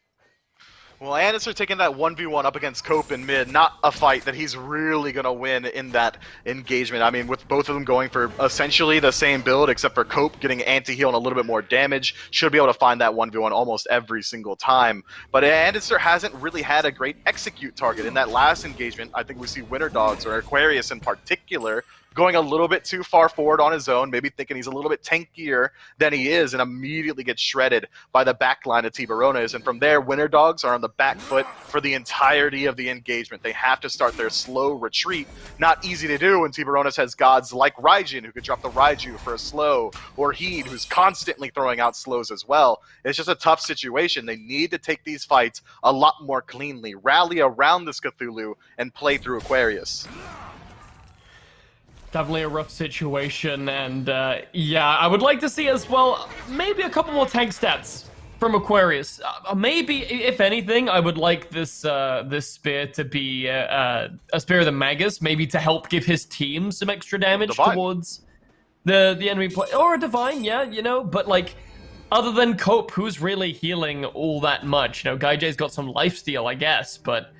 Well, Anister taking that 1v1 up against Cope in mid, not a fight that he's really going to win in that engagement. I mean, with both of them going for essentially the same build, except for Cope getting anti-heal and a little bit more damage, should be able to find that 1v1 almost every single time. But Anister hasn't really had a great execute target. In that last engagement, I think we see Winter Dogs, or Aquarius in particular, going a little bit too far forward on his own, maybe thinking he's a little bit tankier than he is, and immediately gets shredded by the back line of Tiburones. And from there, Winter Dogs are on the back foot for the entirety of the engagement. They have to start their slow retreat. Not easy to do when Tiburones has gods like Raijin, who could drop the Raiju for a slow, or Heed, who's constantly throwing out slows as well. It's just a tough situation. They need to take these fights a lot more cleanly, rally around this Cthulhu, and play through Aquarius. Definitely a rough situation, and yeah, I would like to see as well maybe a couple more tank stats from Aquarius. Maybe, if anything, I would like this this spear to be a Spear of the Magus, maybe to help give his team some extra damage towards the enemy play, or a Divine, yeah, you know. But like, other than Cope, who's really healing all that much? You know, Gaijay's got some lifesteal, I guess, but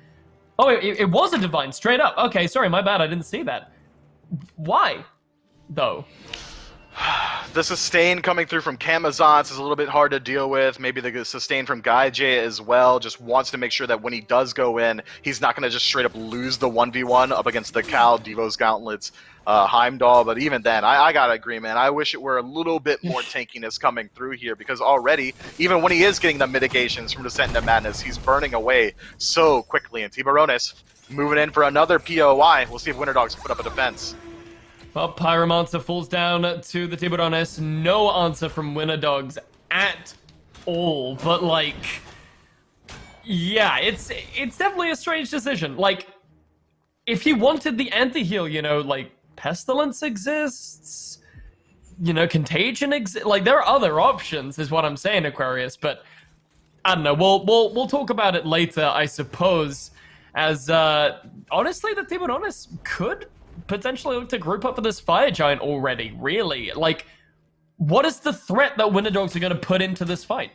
oh, it was a Divine straight up. Okay, sorry, my bad, I didn't see that. Why, though? The sustain coming through from Camazotz is a little bit hard to deal with. Maybe the sustain from Gaijay as well. Just wants to make sure that when he does go in, he's not going to just straight up lose the 1v1 up against the Cal, Devo's Gauntlets, Heimdall. But even then, I gotta agree, man. I wish it were a little bit more tankiness coming through here, because already, even when he is getting the mitigations from Descent into Madness, he's burning away so quickly. And Tiburones moving in for another POI. We'll see if Winter Dogs put up a defense. Well, Pyromancer falls down to the Tiburones. No answer from Winter Dogs at all. But like, yeah, it's definitely a strange decision. Like, if he wanted the anti-heal, you know, like Pestilence exists, you know, Contagion exists. Like, there are other options, is what I'm saying, Aquarius. But I don't know. We'll talk about it later, I suppose. As honestly, the Tiburones could potentially look to group up for this Fire Giant already, really. Like, what is the threat that Winter Dogs are going to put into this fight?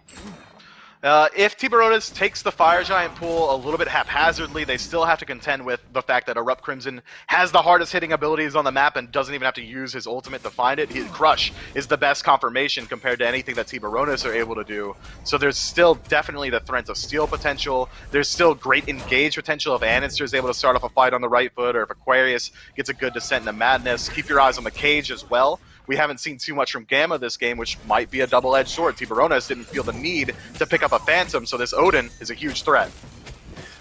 If Tiburones takes the Fire Giant pool a little bit haphazardly, they still have to contend with the fact that Erupt Crimson has the hardest hitting abilities on the map and doesn't even have to use his ultimate to find it. His Crush is the best confirmation compared to anything that Tiburones are able to do. So there's still definitely the threat of steal potential. There's still great engage potential if Anister is able to start off a fight on the right foot, or if Aquarius gets a good Descent into Madness. Keep your eyes on the cage as well, We haven't seen too much from Gamma this game, which might be a double-edged sword. Tiburones didn't feel the need to pick up a Phantom, so this Odin is a huge threat.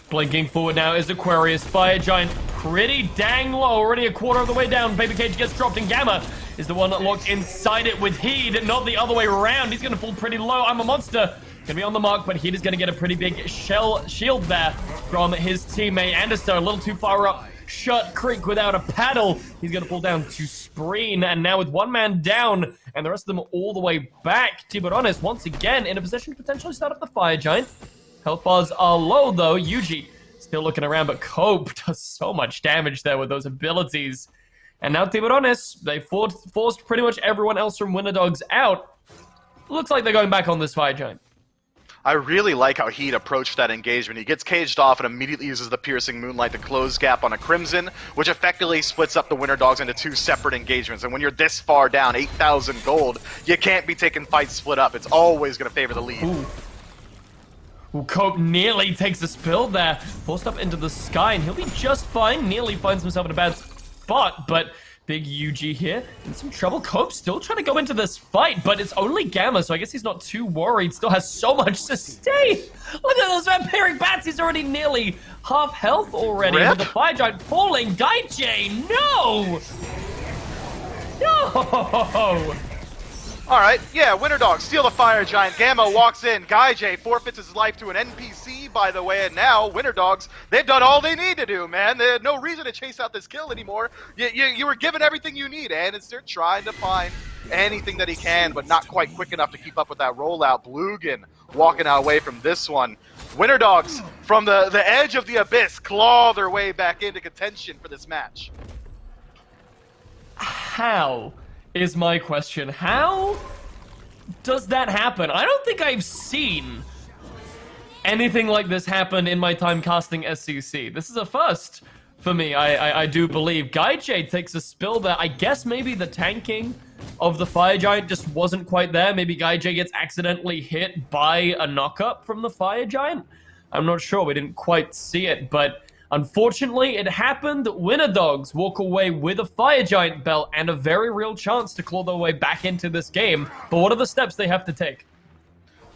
Blinking forward now is Aquarius. Fire Giant pretty dang low, already a quarter of the way down. Baby Cage gets dropped, and Gamma is the one that locked inside it with Heed, not the other way around. He's going to fall pretty low. I'm a monster. Gonna be on the mark, but Heed is gonna get a pretty big shield there from his teammate. Anderson a little too far up. Shut Creek without a paddle. He's gonna fall down to Spreen, and now with one man down, and the rest of them all the way back, Tiburones once again in a position to potentially start up the Fire Giant. Health bars are low though. Yuji still looking around, but Cope does so much damage there with those abilities. And now Tiburones, they forced pretty much everyone else from Winter Dogs out. Looks like they're going back on this Fire Giant. I really like how Heat approached that engagement. He gets caged off and immediately uses the Piercing Moonlight to close gap on a Crimson, which effectively splits up the Winter Dogs into 2 separate engagements. And when you're this far down, 8,000 gold, you can't be taking fights split up. It's always going to favor the lead. Ooh, Cope nearly takes a spill there. Forced up into the sky, and he'll be just fine. Nearly finds himself in a bad spot, but big UG here in some trouble. Cope still trying to go into this fight, but it's only Gamma, so I guess he's not too worried. Still has so much sustain. Look at those vampiric bats. He's already nearly half health already. Rip. With the Fire Giant falling. Gaijay, no! No! Alright, yeah, Winter Dogs steal the Fire Giant. Gamma walks in. Gaijay forfeits his life to an NPC, by the way, and now Winter Dogs, they've done all they need to do, man. They had no reason to chase out this kill anymore. You were given everything you need, and they're trying to find anything that he can, but not quite quick enough to keep up with that rollout. Blugan walking away from this one. Winter Dogs, from the edge of the abyss, claw their way back into contention for this match. How is my question. How does that happen? I don't think I've seen anything like this happen in my time casting SCC. This is a first for me, I do believe. Gaijay takes a spill there. I guess maybe the tanking of the Fire Giant just wasn't quite there. Maybe Gaijay gets accidentally hit by a knock-up from the Fire Giant. I'm not sure. We didn't quite see it, but unfortunately, it happened. Winter Dogs walk away with a Fire Giant belt and a very real chance to claw their way back into this game. But what are the steps they have to take?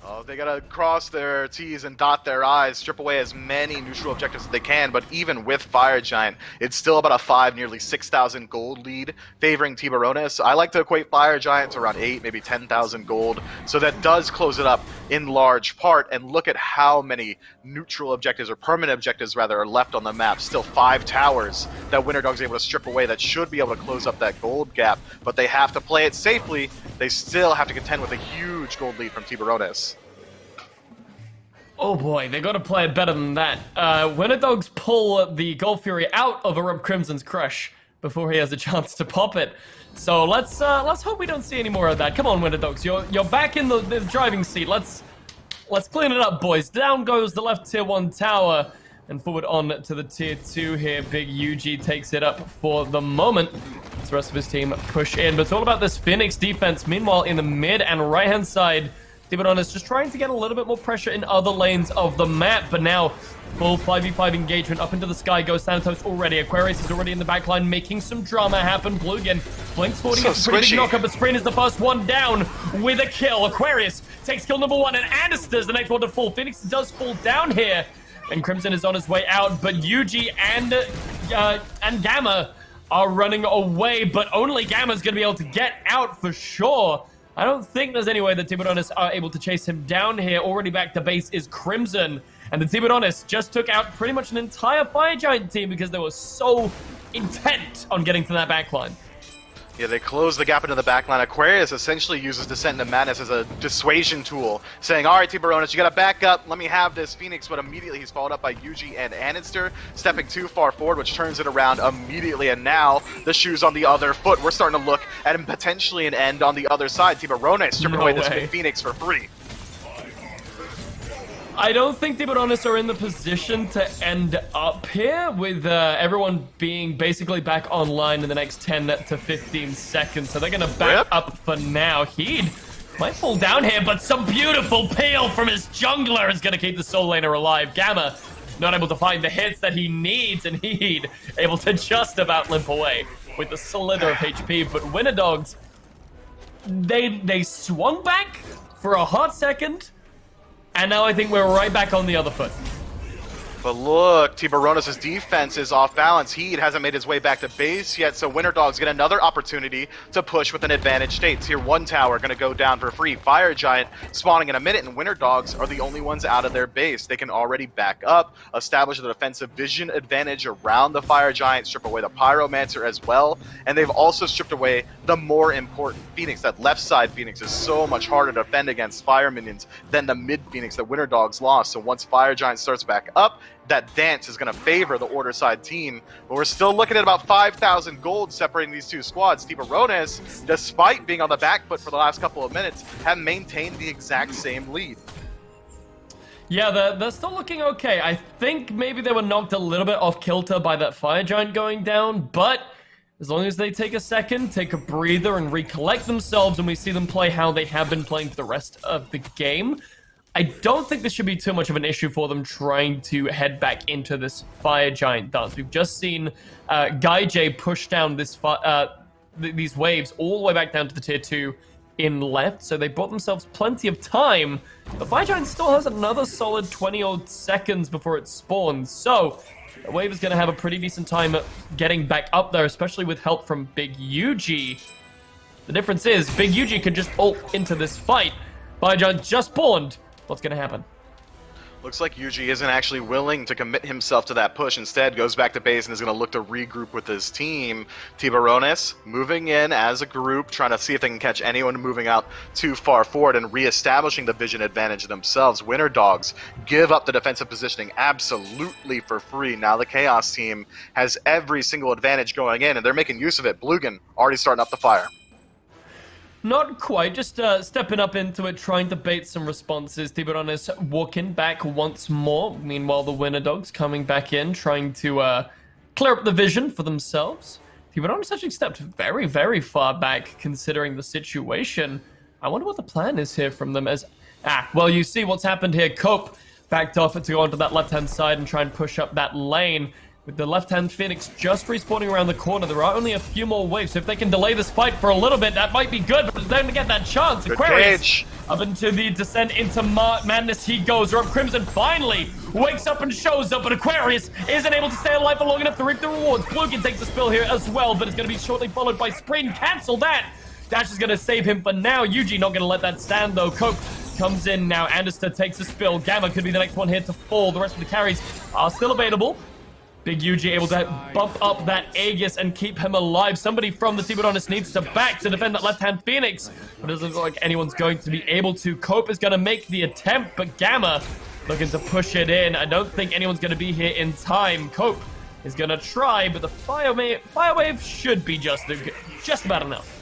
Oh, they gotta cross their T's and dot their I's, strip away as many neutral objectives as they can, but even with Fire Giant, it's still about a 5, nearly 6,000 gold lead favoring Tiburones. I like to equate Fire Giant to around 8, maybe 10,000 gold, so that does close it up in large part, and look at how many neutral objectives, or permanent objectives rather, are left on the map. Still 5 towers that Winter Dog's able to strip away that should be able to close up that gold gap, but they have to play it safely. They still have to contend with a huge gold lead from Tiburones. Oh boy, they gotta play it better than that. Winter Dogs pull the Gold Fury out of Arup Crimson's crush before he has a chance to pop it. So let's hope we don't see any more of that. Come on, Winter Dogs, you're back in the driving seat. Let's clean it up, boys. Down goes the left tier 1 tower, and forward on to the tier 2 here. Big UG takes it up for the moment. The rest of his team push in, but it's all about this Phoenix defense. Meanwhile, in the mid and right-hand side, Tiburones just trying to get a little bit more pressure in other lanes of the map, but now full 5v5 engagement up into the sky goes Thanatos already. Aquarius is already in the backline making some drama happen. Blugan blinks forward, gets a pretty big knockup, but Spreen is the first one down with a kill. Aquarius takes kill number 1, and Anderster's the next one to fall. Phoenix does fall down here, and Crimson is on his way out, but Yuji and Gamma are running away, but only Gamma's going to be able to get out for sure. I don't think there's any way that Tiburones are able to chase him down here. Already back to base is Crimson. And the Tiburones just took out pretty much an entire Fire Giant team because they were so intent on getting to that backline. Yeah, they close the gap into the backline. Aquarius essentially uses Descent into Madness as a dissuasion tool, saying, alright, Tiburones, you gotta back up, let me have this Phoenix, but immediately he's followed up by Yuji and Anister, stepping too far forward, which turns it around immediately, and now the shoe's on the other foot. We're starting to look at potentially an end on the other side. Tiburones stripping away this big Phoenix for free. I don't think Tiburones are in the position to end up here with everyone being basically back online in the next 10 to 15 seconds. So they're going to back up for now. Heed might fall down here, but some beautiful peel from his jungler is going to keep the Soul Laner alive. Gamma not able to find the hits that he needs, and Heed able to just about limp away with the slither of HP. But Winter Dogs they swung back for a hot second, and now I think we're right back on the other foot. But look, Tiburones' defense is off balance. Heat hasn't made his way back to base yet, so Winter Dogs get another opportunity to push with an advantage state. Tier 1 tower going to go down for free. Fire Giant spawning in a minute, and Winter Dogs are the only ones out of their base. They can already back up, establish the defensive vision advantage around the Fire Giant, strip away the Pyromancer as well, and they've also stripped away the more important Phoenix. That left side Phoenix is so much harder to defend against Fire Minions than the mid Phoenix that Winter Dogs lost. So once Fire Giant starts back up, that dance is going to favor the Order side team. But we're still looking at about 5,000 gold separating these two squads. Tiburones, despite being on the back foot for the last couple of minutes, have maintained the exact same lead. Yeah, they're still looking okay. I think maybe they were knocked a little bit off kilter by that Fire Giant going down, but as long as they take a second, take a breather, and recollect themselves, and we see them play how they have been playing for the rest of the game, I don't think this should be too much of an issue for them trying to head back into this Fire Giant dance. We've just seen Guy J push down this these waves all the way back down to the tier 2 in left, so they bought themselves plenty of time. The Fire Giant still has another solid 20-odd seconds before it spawns, so the wave is going to have a pretty decent time getting back up there, especially with help from Big UG. The difference is, Big UG can just ult into this fight. Fire Giant just spawned. What's going to happen? Looks like Yuji isn't actually willing to commit himself to that push. Instead, goes back to base and is going to look to regroup with his team. Tiburones moving in as a group, trying to see if they can catch anyone moving out too far forward and reestablishing the vision advantage themselves. Winter Dogs give up the defensive positioning absolutely for free. Now the Chaos team has every single advantage going in, and they're making use of it. Blugan already starting up the fire. Not quite, just stepping up into it, trying to bait some responses. Tiburones walking back once more. Meanwhile, the Winter Dogs coming back in, trying to clear up the vision for themselves. Tiburones actually stepped very, very far back, considering the situation. I wonder what the plan is here from them as... well, you see what's happened here. Cope backed off to go onto that left-hand side and try and push up that lane. With the left-hand Phoenix just respawning around the corner, there are only a few more waves, so if they can delay this fight for a little bit, that might be good, but they're going to get that chance. Good Aquarius cage. Up into the descent into madness he goes. Rob Crimson finally wakes up and shows up, but Aquarius isn't able to stay alive for long enough to reap the rewards. Blugan takes the spill here as well, but it's going to be shortly followed by Spring. Cancel that! Dash is going to save him for now. Yuji not going to let that stand, though. Coke comes in now. Anderster takes a spill. Gamma could be the next one here to fall. The rest of the carries are still available. Big UG able to bump up that Aegis and keep him alive. Somebody from the Tiburones needs to back to defend that left-hand Phoenix. But it doesn't look like anyone's going to be able to. Cope is going to make the attempt, but Gamma looking to push it in. I don't think anyone's going to be here in time. Cope is going to try, but the Fire Wave should be just about enough.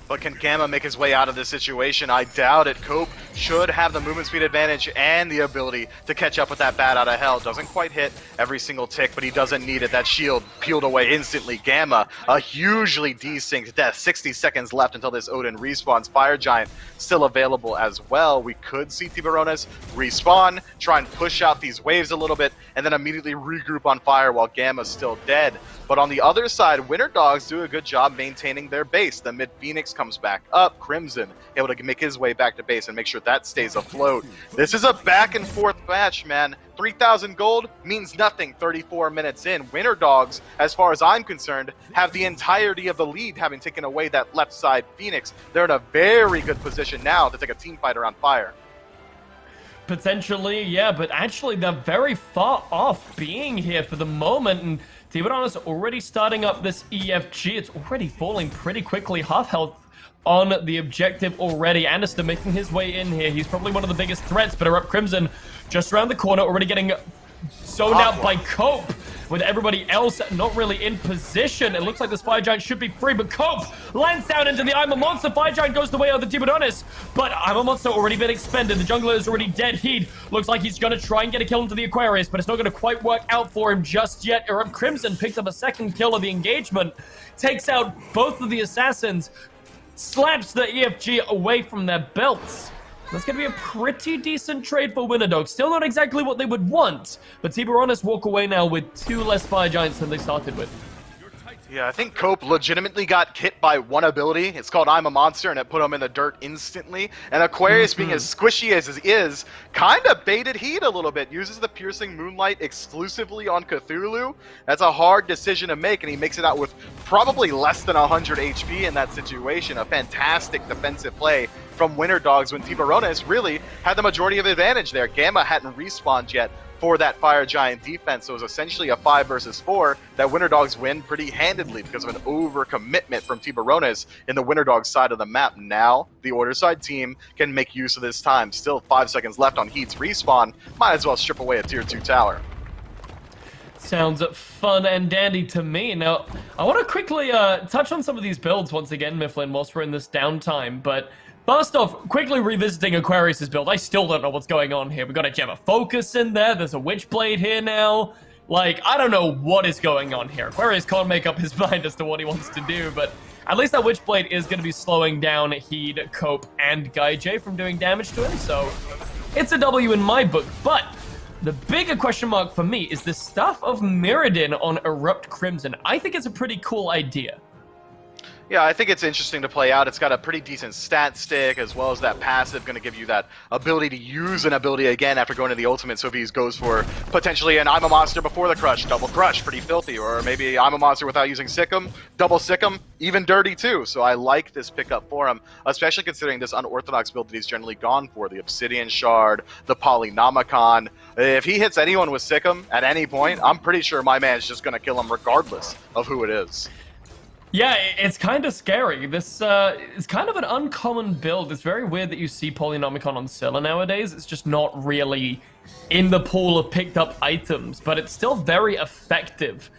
But can Gamma make his way out of this situation? I doubt it. Cope should have the movement speed advantage and the ability to catch up with that bat out of hell. Doesn't quite hit every single tick, but he doesn't need it. That shield peeled away instantly. Gamma, a hugely desynced death. 60 seconds left until this Odin respawns. Fire Giant still available as well. We could see Tiburones respawn, try and push out these waves a little bit, and then immediately regroup on fire while Gamma's still dead. But on the other side, Winter Dogs do a good job maintaining their base. The mid Phoenix comes back up. Crimson able to make his way back to base and make sure that stays afloat. This is a back and forth match, man. 3,000 gold means nothing 34 minutes in. Winter Dogs, as far as I'm concerned, have the entirety of the lead, having taken away that left side Phoenix. They're in a very good position now to take a team fight around fire. Potentially, yeah, but actually they're very far off being here for the moment, and Tiburones already starting up this EFG. It's already falling pretty quickly. Half health on the objective already. Anderson making his way in here. He's probably one of the biggest threats, but Erupt Crimson just around the corner, already getting zoned out by Cope. With everybody else not really in position. It looks like this Fire Giant should be free, but Cope lands down into the I'm a Monster. Fire Giant goes the way of the Tiburones, but I'm a Monster already been expended. The jungler is already dead. Heed looks like he's going to try and get a kill into the Aquarius, but it's not going to quite work out for him just yet. Erupt Crimson picks up a second kill of the engagement, takes out both of the assassins, slaps the EFG away from their belts. That's going to be a pretty decent trade for Winter Dogs. Still not exactly what they would want, but Tiburones walk away now with 2 less Fire Giants than they started with. Yeah, I think Cope legitimately got hit by one ability. It's called I'm a Monster, and it put him in the dirt instantly. And Aquarius, being as squishy as he is, kind of baited Heat a little bit. Uses the Piercing Moonlight exclusively on Cthulhu. That's a hard decision to make, and he makes it out with probably less than 100 HP in that situation. A fantastic defensive play from Winter Dogs when Tiburones really had the majority of advantage there. Gamma hadn't respawned yet for that Fire Giant defense, so it was essentially a 5 versus 4 that Winter Dogs win pretty handedly because of an overcommitment from Tiburones in the Winter Dogs side of the map. Now, the Order side team can make use of this time. Still 5 seconds left on Heat's respawn. Might as well strip away a tier 2 tower. Sounds fun and dandy to me. Now, I want to quickly touch on some of these builds once again, Mifflin, whilst we're in this downtime, but first off, quickly revisiting Aquarius' build, I still don't know what's going on here. We got a Gem of Focus in there, there's a Witchblade here now. Like, I don't know what is going on here. Aquarius can't make up his mind as to what he wants to do, but at least that Witchblade is going to be slowing down Heed, Cope, and Gaijay from doing damage to him, so it's a W in my book. But the bigger question mark for me is the stuff of Mirrodin on Erupt Crimson. I think it's a pretty cool idea. Yeah, I think it's interesting to play out. It's got a pretty decent stat stick, as well as that passive going to give you that ability to use an ability again after going to the ultimate. So if he goes for potentially an I'm a Monster before the crush, double crush, pretty filthy. Or maybe I'm a Monster without using Sick 'em, double Sick 'em, even dirty too. So I like this pickup for him, especially considering this unorthodox build that he's generally gone for. The Obsidian Shard, the Polynomicon. If he hits anyone with Sick 'em at any point, I'm pretty sure my man's just going to kill him regardless of who it is. Yeah, it's kind of scary. This is kind of an uncommon build. It's very weird that you see Polynomicon on Scylla nowadays. It's just not really in the pool of picked up items, but it's still very effective.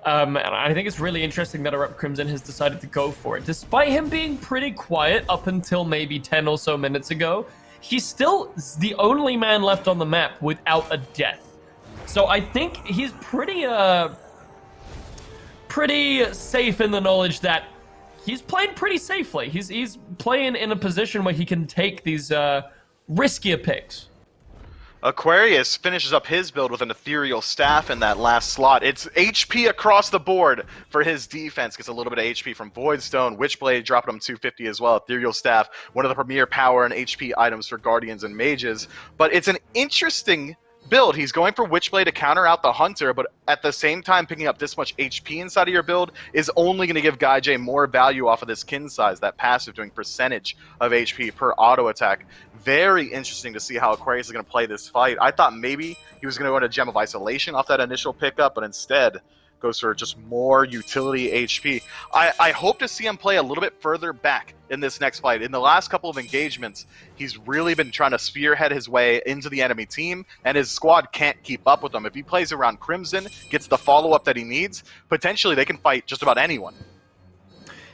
And I think it's really interesting that Erupt Crimson has decided to go for it. Despite him being pretty quiet up until maybe 10 or so minutes ago, he's still the only man left on the map without a death. So I think he's pretty safe in the knowledge that he's playing pretty safely. He's playing in a position where he can take these riskier picks. Aquarius finishes up his build with an Ethereal Staff in that last slot. It's HP across the board for his defense. Gets a little bit of HP from Voidstone. Witchblade dropping him 250 as well. Ethereal Staff, one of the premier power and HP items for Guardians and Mages. But it's an interesting build. He's going for Witchblade to counter out the Hunter, but at the same time picking up this much HP inside of your build is only going to give Gaijay more value off of this kin size, that passive doing percentage of HP per auto attack. Very interesting to see how Aquarius is going to play this fight. I thought maybe he was going to go into Gem of Isolation off that initial pickup, but instead goes for just more utility HP. I hope to see him play a little bit further back in this next fight. In the last couple of engagements, he's really been trying to spearhead his way into the enemy team, and his squad can't keep up with him. If he plays around Crimson, gets the follow-up that he needs, potentially they can fight just about anyone.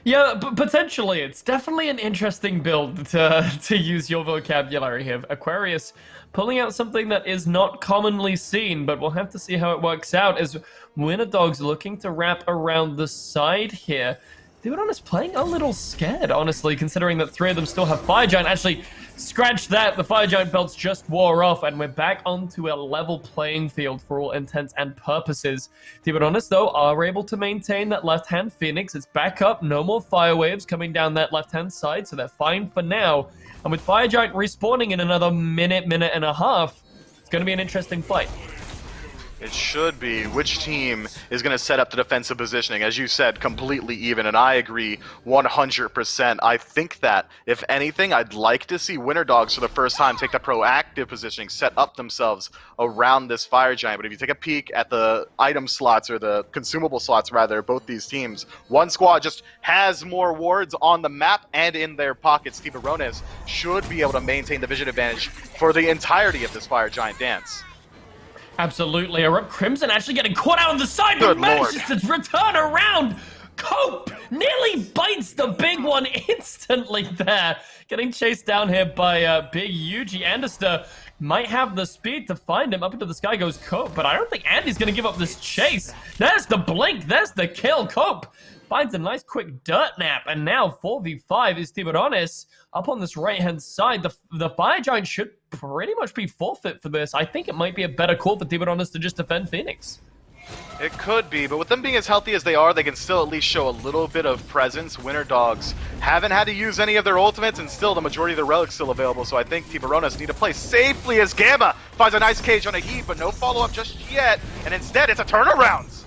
Yeah, but potentially. It's definitely an interesting build to use your vocabulary here. Aquarius pulling out something that is not commonly seen, but we'll have to see how it works out as Winter Dogs looking to wrap around the side here. Tiburones playing a little scared, honestly, considering that 3 of them still have Fire Giant. Actually, scratch that, the Fire Giant belts just wore off, and we're back onto a level playing field for all intents and purposes. Tiburones, though, are able to maintain that left-hand Phoenix. It's back up, no more Fire Waves coming down that left-hand side, so they're fine for now. And with Fire Giant respawning in another minute and a half, it's going to be an interesting fight. It should be. Which team is going to set up the defensive positioning? As you said, completely even, and I agree 100%. I think that, if anything, I'd like to see Winter Dogs for the first time take the proactive positioning, set up themselves around this Fire Giant. But if you take a peek at the item slots, or the consumable slots, rather, both these teams, one squad just has more wards on the map and in their pockets. Tiburones should be able to maintain the vision advantage for the entirety of this Fire Giant dance. Absolutely. Erupt Crimson actually getting caught out on the side, but manages to return around. Cope nearly bites the big one instantly there. Getting chased down here by Big Yuji. Anderster might have the speed to find him. Up into the sky goes Cope, but I don't think Andy's going to give up this chase. There's the blink. There's the kill. Cope finds a nice quick dirt nap, and now 4v5 is Tiburones up on this right-hand side. The Fire Giant should pretty much be forfeit for this. I think it might be a better call for Tiburones to just defend Phoenix. It could be, but with them being as healthy as they are, they can still at least show a little bit of presence. Winter Dogs haven't had to use any of their ultimates, and still the majority of the relics still available, so I think Tiburones need to play safely as Gamma finds a nice cage on a heat, but no follow-up just yet, and instead it's a turnaround.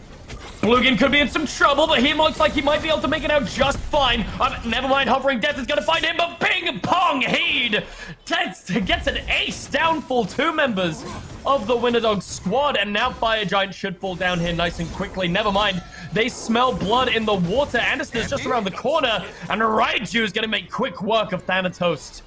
Bluegan could be in some trouble, but he looks like he might be able to make it out just fine. Never mind, Hovering Death is going to find him, but ping pong Heed gets an ace down for 2 members of the Winter Dogs squad, and now Fire Giant should fall down here nice and quickly. Never mind, they smell blood in the water. Anderson is just around the corner, and Raiju is going to make quick work of Thanatos.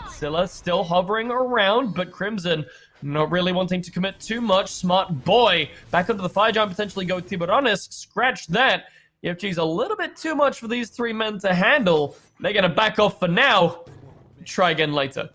Scylla still hovering around, but Crimson not really wanting to commit too much. Smart boy. Back onto the Fire Giant, potentially go with Tiburones. Scratch that. EFG's a little bit too much for these 3 men to handle. They're going to back off for now. Try again later.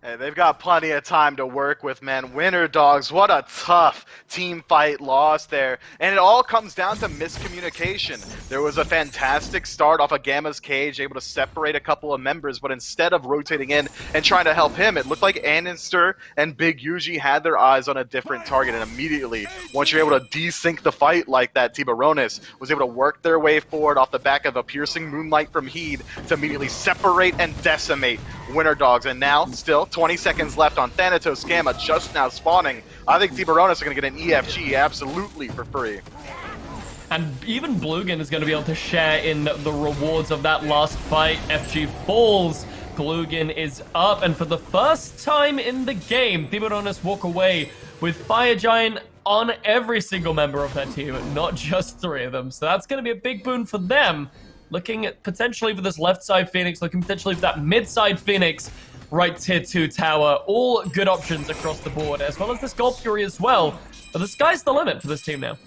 Hey, they've got plenty of time to work with, man. Winter Dogs, what a tough team fight loss there. And it all comes down to miscommunication. There was a fantastic start off of Gamma's cage, able to separate a couple of members, but instead of rotating in and trying to help him, it looked like Anister and Big Yuji had their eyes on a different target, and immediately, once you're able to desync the fight like that, Tiburones was able to work their way forward off the back of a piercing moonlight from Heed to immediately separate and decimate Winter Dogs. And now, still 20 seconds left on Thanatos. Gamma just now spawning. I think Tiburones are going to get an EFG absolutely for free. And even Blugan is going to be able to share in the rewards of that last fight. FG falls. Blugan is up. And for the first time in the game, Tiburones walk away with Fire Giant on every single member of their team, not just 3 of them. So that's going to be a big boon for them. Looking at potentially for this left side Phoenix, looking potentially for that mid side Phoenix, right tier 2 tower. All good options across the board, as well as this Gold Fury as well. But the sky's the limit for this team now.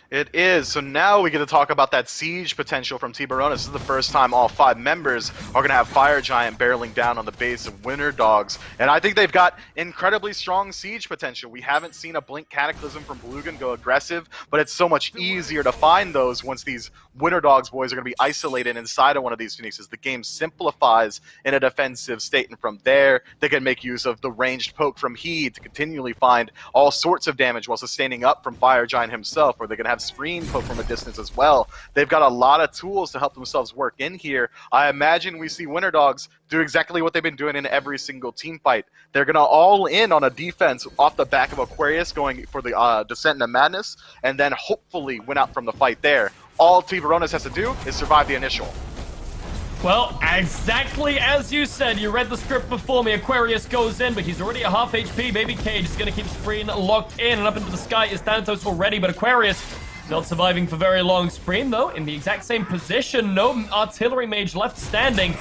It is. So now we get to talk about that siege potential from Tiburones. This is the first time all 5 members are going to have Fire Giant barreling down on the base of Winter Dogs. And I think they've got incredibly strong siege potential. We haven't seen a Blink Cataclysm from Blugan go aggressive, but it's so much easier to find those once these Winter Dogs boys are going to be isolated inside of one of these Phoenixes. The game simplifies in a defensive state, and from there, they can make use of the ranged poke from Heed to continually find all sorts of damage while sustaining up from Fire Giant himself, or they're going to have screen poke from a distance as well. They've got a lot of tools to help themselves work in here. I imagine we see Winter Dogs do exactly what they've been doing in every single team fight. They're going to all in on a defense off the back of Aquarius going for the Descent into Madness, and then hopefully win out from the fight there. All Tiburones has to do is survive the initial. Well, exactly as you said, you read the script before me. Aquarius goes in, but he's already at half HP. Baby Cage is going to keep Spreen locked in, and up into the sky is Thanatos already, but Aquarius not surviving for very long. Spreen, though, in the exact same position. No artillery mage left standing.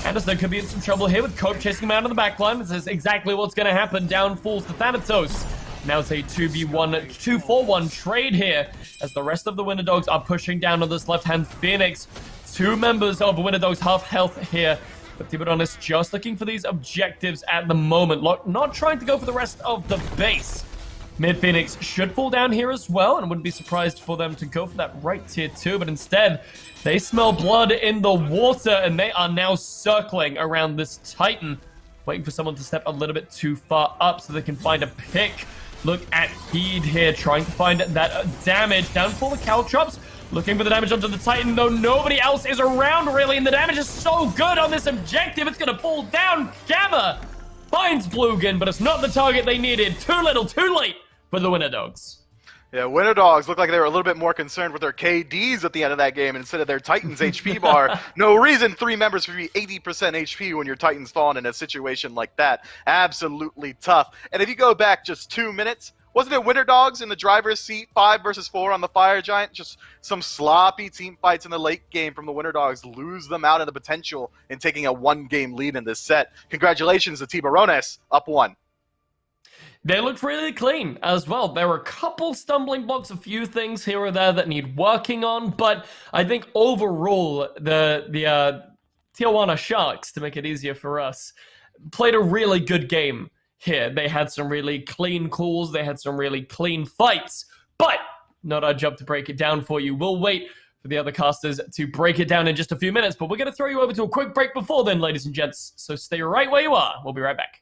Anderson could be in some trouble here with Cope chasing him out of the backline. This is exactly what's going to happen. Down falls the Thanatos. Now it's a 2v1, 2-4-1 trade here, as the rest of the Winter Dogs are pushing down on this left-hand Phoenix. 2 members of Winter Dogs half health here, but Tiburones just looking for these objectives at the moment, not trying to go for the rest of the base. Mid Phoenix should fall down here as well, and wouldn't be surprised for them to go for that right tier 2, but instead, they smell blood in the water, and they are now circling around this Titan, waiting for someone to step a little bit too far up so they can find a pick. Look at Heed here, trying to find that damage. Down for the Caltrops, looking for the damage onto the Titan, though nobody else is around, really, and the damage is so good on this objective, it's going to fall down. Gamma finds Blugan, but it's not the target they needed. Too little, too late for the Winter Dogs. Yeah, Winter Dogs look like they were a little bit more concerned with their KDs at the end of that game instead of their Titans HP bar. No reason 3 members would be 80% HP when your Titans falling in a situation like that. Absolutely tough. And if you go back just 2 minutes, wasn't it Winter Dogs in the driver's seat, 5 versus 4 on the Fire Giant? Just some sloppy team fights in the late game from the Winter Dogs lose them out of the potential in taking a 1-game lead in this set. Congratulations to Tiburones, up 1. They looked really clean as well. There were a couple stumbling blocks, a few things here or there that need working on, but I think overall, the Tijuana Sharks, to make it easier for us, played a really good game here. They had some really clean calls, they had some really clean fights, but not our job to break it down for you. We'll wait for the other casters to break it down in just a few minutes, but we're going to throw you over to a quick break before then, ladies and gents, so stay right where you are. We'll be right back.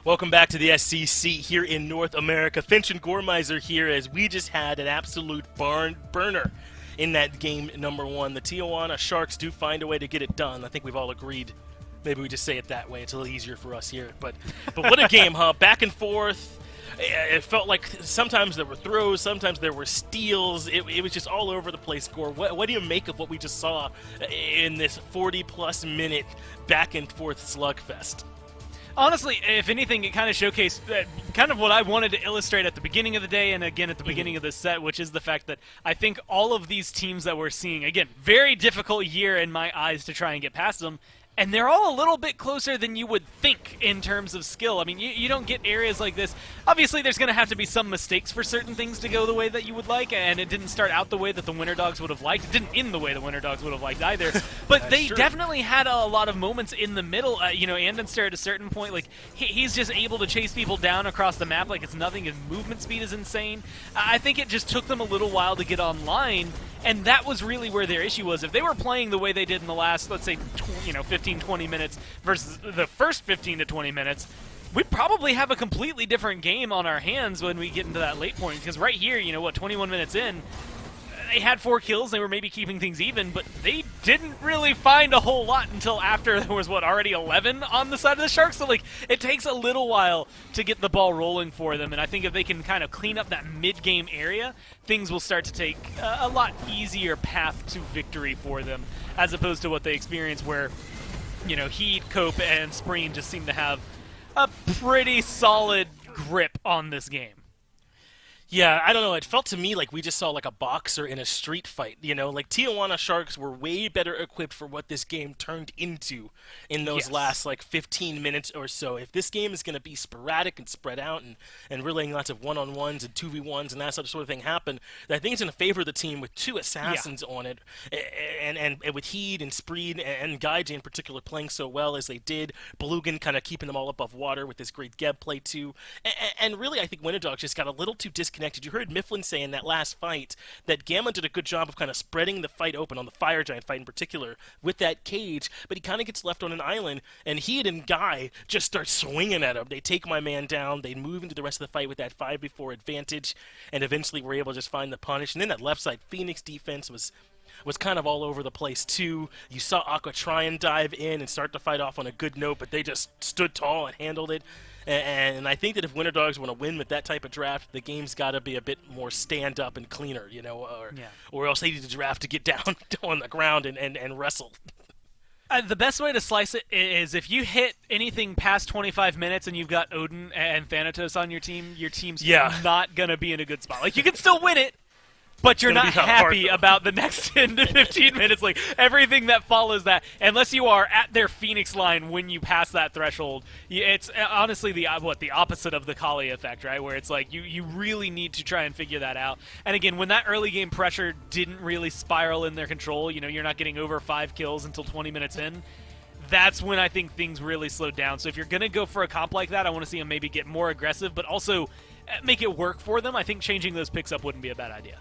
Welcome back to the SCC here in North America. Finch and Gormizer here as we just had an absolute barn burner in that game number 1. The Tijuana Sharks do find a way to get it done. I think we've all agreed. Maybe we just say it that way. It's a little easier for us here. But what a game, huh? Back and forth. It felt like sometimes there were throws, sometimes there were steals. It was just all over the place. Gore, what do you make of what we just saw in this 40-plus minute back and forth slugfest? Honestly, if anything, it kind of showcased kind of what I wanted to illustrate at the beginning of the day and again at the beginning of the set, which is the fact that I think all of these teams that we're seeing, again, very difficult year in my eyes to try and get past them, and they're all a little bit closer than you would think in terms of skill. I mean, you don't get areas like this. Obviously, there's going to have to be some mistakes for certain things to go the way that you would like, and it didn't start out the way that the Winter Dogs would have liked. It didn't end the way the Winter Dogs would have liked either. But they definitely had a lot of moments in the middle. Andenster at a certain point, like, he's just able to chase people down across the map like it's nothing. His movement speed is insane. I think it just took them a little while to get online, and that was really where their issue was. If they were playing the way they did in the last, let's say, 15-20 minutes versus the first 15 to 20 minutes, we'd probably have a completely different game on our hands when we get into that late point. Because right here, 21 minutes in, they had 4 kills. They were maybe keeping things even, but they didn't really find a whole lot until after there was, already 11 on the side of the Sharks. So, it takes a little while to get the ball rolling for them. And I think if they can kind of clean up that mid-game area, things will start to take a lot easier path to victory for them, as opposed to what they experienced where, Heat, Cope, and Spreen just seem to have a pretty solid grip on this game. Yeah, I don't know. It felt to me like we just saw like a boxer in a street fight. Like Tijuana Sharks were way better equipped for what this game turned into in those last 15 minutes or so. If this game is going to be sporadic and spread out and really lots of one-on-ones and 2v1s and that sort of thing happen, I think it's going to favor the team with 2 assassins on it, and with Heed and Spreed and Gaiji in particular playing so well as they did. Belugan kind of keeping them all above water with this great Geb play too. And really, I think Winter Dogs just got a little too disconnected. You heard Mifflin say in that last fight that Gamma did a good job of kind of spreading the fight open on the Fire Giant fight in particular with that cage, but he kind of gets left on an island, and Heed and Guy just start swinging at him. They take my man down, they move into the rest of the fight with that 5v4 advantage, and eventually were able to just find the punish. And then that left side Phoenix defense was kind of all over the place too. You saw Aqua try and dive in and start to fight off on a good note, but they just stood tall and handled it. And I think that if Winter Dogs want to win with that type of draft, the game's got to be a bit more stand-up and cleaner, or else they need to draft to get down on the ground and wrestle. The best way to slice it is if you hit anything past 25 minutes and you've got Odin and Thanatos on your team's not going to be in a good spot. You can still win it, but you're not happy about the next 10 to 15 minutes, everything that follows that, unless you are at their Phoenix line when you pass that threshold. It's honestly the opposite of the Kali effect, right? Where it's you really need to try and figure that out. And again, when that early game pressure didn't really spiral in their control, you're not getting over 5 kills until 20 minutes in. That's when I think things really slowed down. So if you're going to go for a comp like that, I want to see them maybe get more aggressive, but also make it work for them. I think changing those picks up wouldn't be a bad idea.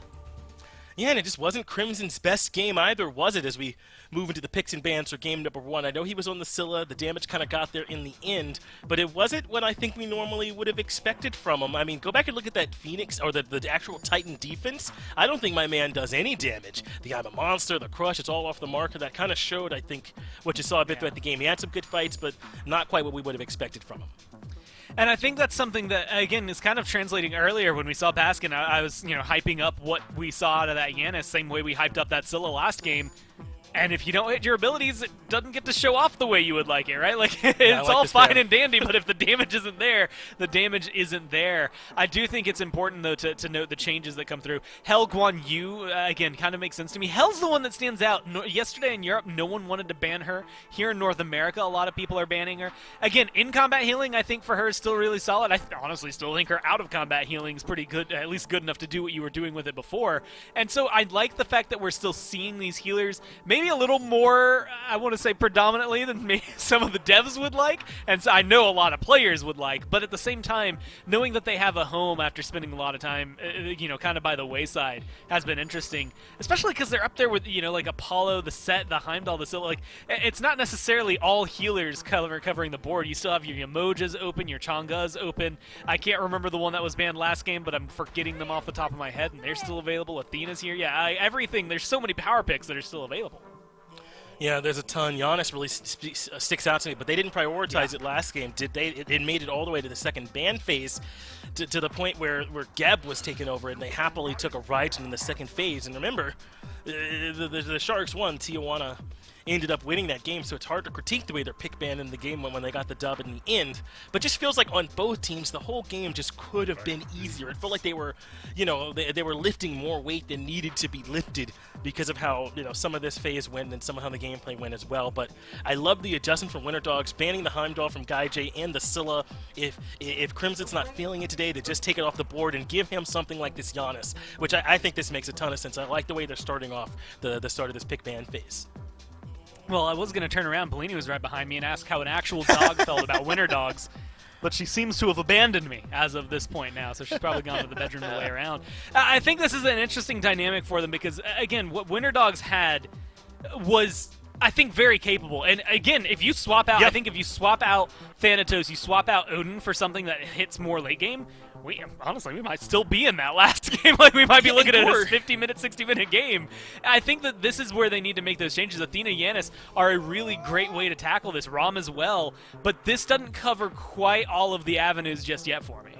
Yeah, and it just wasn't Crimson's best game either, was it, as we move into the picks and bans for game number 1. I know he was on the Scylla, the damage kind of got there in the end, but it wasn't what I think we normally would have expected from him. I mean, go back and look at that Phoenix, or the actual Titan defense. I don't think my man does any damage. The I'm a Monster, the Crush, it's all off the marker. That kind of showed, I think, what you saw a bit throughout the game. He had some good fights, but not quite what we would have expected from him. And I think that's something that, again, is kind of translating earlier when we saw Baskin. I was, hyping up what we saw out of that Yanis, same way we hyped up that Scylla last game. And if you don't hit your abilities, it doesn't get to show off the way you would like it, right? It's all fine and dandy, but if the damage isn't there, the damage isn't there. I do think it's important, though, to note the changes that come through. Hell Guan Yu, again, kind of makes sense to me. Hell's the one that stands out. Yesterday in Europe, no one wanted to ban her. Here in North America, a lot of people are banning her. Again, in-combat healing, I think for her is still really solid. I honestly still think her out-of-combat healing is pretty good, at least good enough to do what you were doing with it before. And so I like the fact that we're still seeing these healers. Maybe maybe a little more, I want to say predominantly, than maybe some of the devs would like, and so I know a lot of players would like, but at the same time, knowing that they have a home after spending a lot of time, kind of by the wayside, has been interesting, especially because they're up there with, like Apollo, the Set, the Heimdall, the Scylla. Like, it's not necessarily all healers covering the board. You still have your Yamojas open, your Changas open. I can't remember the one that was banned last game, but I'm forgetting them off the top of my head, and they're still available. Athena's here. Yeah, everything. There's so many power picks that are still available. Yeah, there's a ton. Giannis really sticks out to me, but they didn't prioritize it last game. Did they? It made it all the way to the second ban phase, to the point where Geb was taken over, and they happily took a Raijin in the second phase. And remember, the Sharks won. Tijuana ended up winning that game, so it's hard to critique the way their pick banned in the game when they got the dub in the end. But just feels like on both teams, the whole game just could have been easier. It felt like they were, they were lifting more weight than needed to be lifted because of how, some of this phase went and some of how the gameplay went as well. But I love the adjustment from Winter Dogs, banning the Heimdall from Guy J and the Scylla. If Crimson's not feeling it today, to just take it off the board and give him something like this Giannis, which I think this makes a ton of sense. I like the way they're starting off the start of this pick ban phase. Well, I was going to turn around. Bellini was right behind me and ask how an actual dog felt about Winter Dogs, but she seems to have abandoned me as of this point now, so she's probably gone to the bedroom to lay around. I think this is an interesting dynamic for them because, again, what Winter Dogs had was, I think, very capable. And, again, if you swap out, I think if you swap out Thanatos, you swap out Odin for something that hits more late game, we might still be in that last game. Like, we might be looking at a 50-minute, 60-minute game. I think that this is where they need to make those changes. Athena, Giannis are a really great way to tackle this. Rom as well. But this doesn't cover quite all of the avenues just yet for me.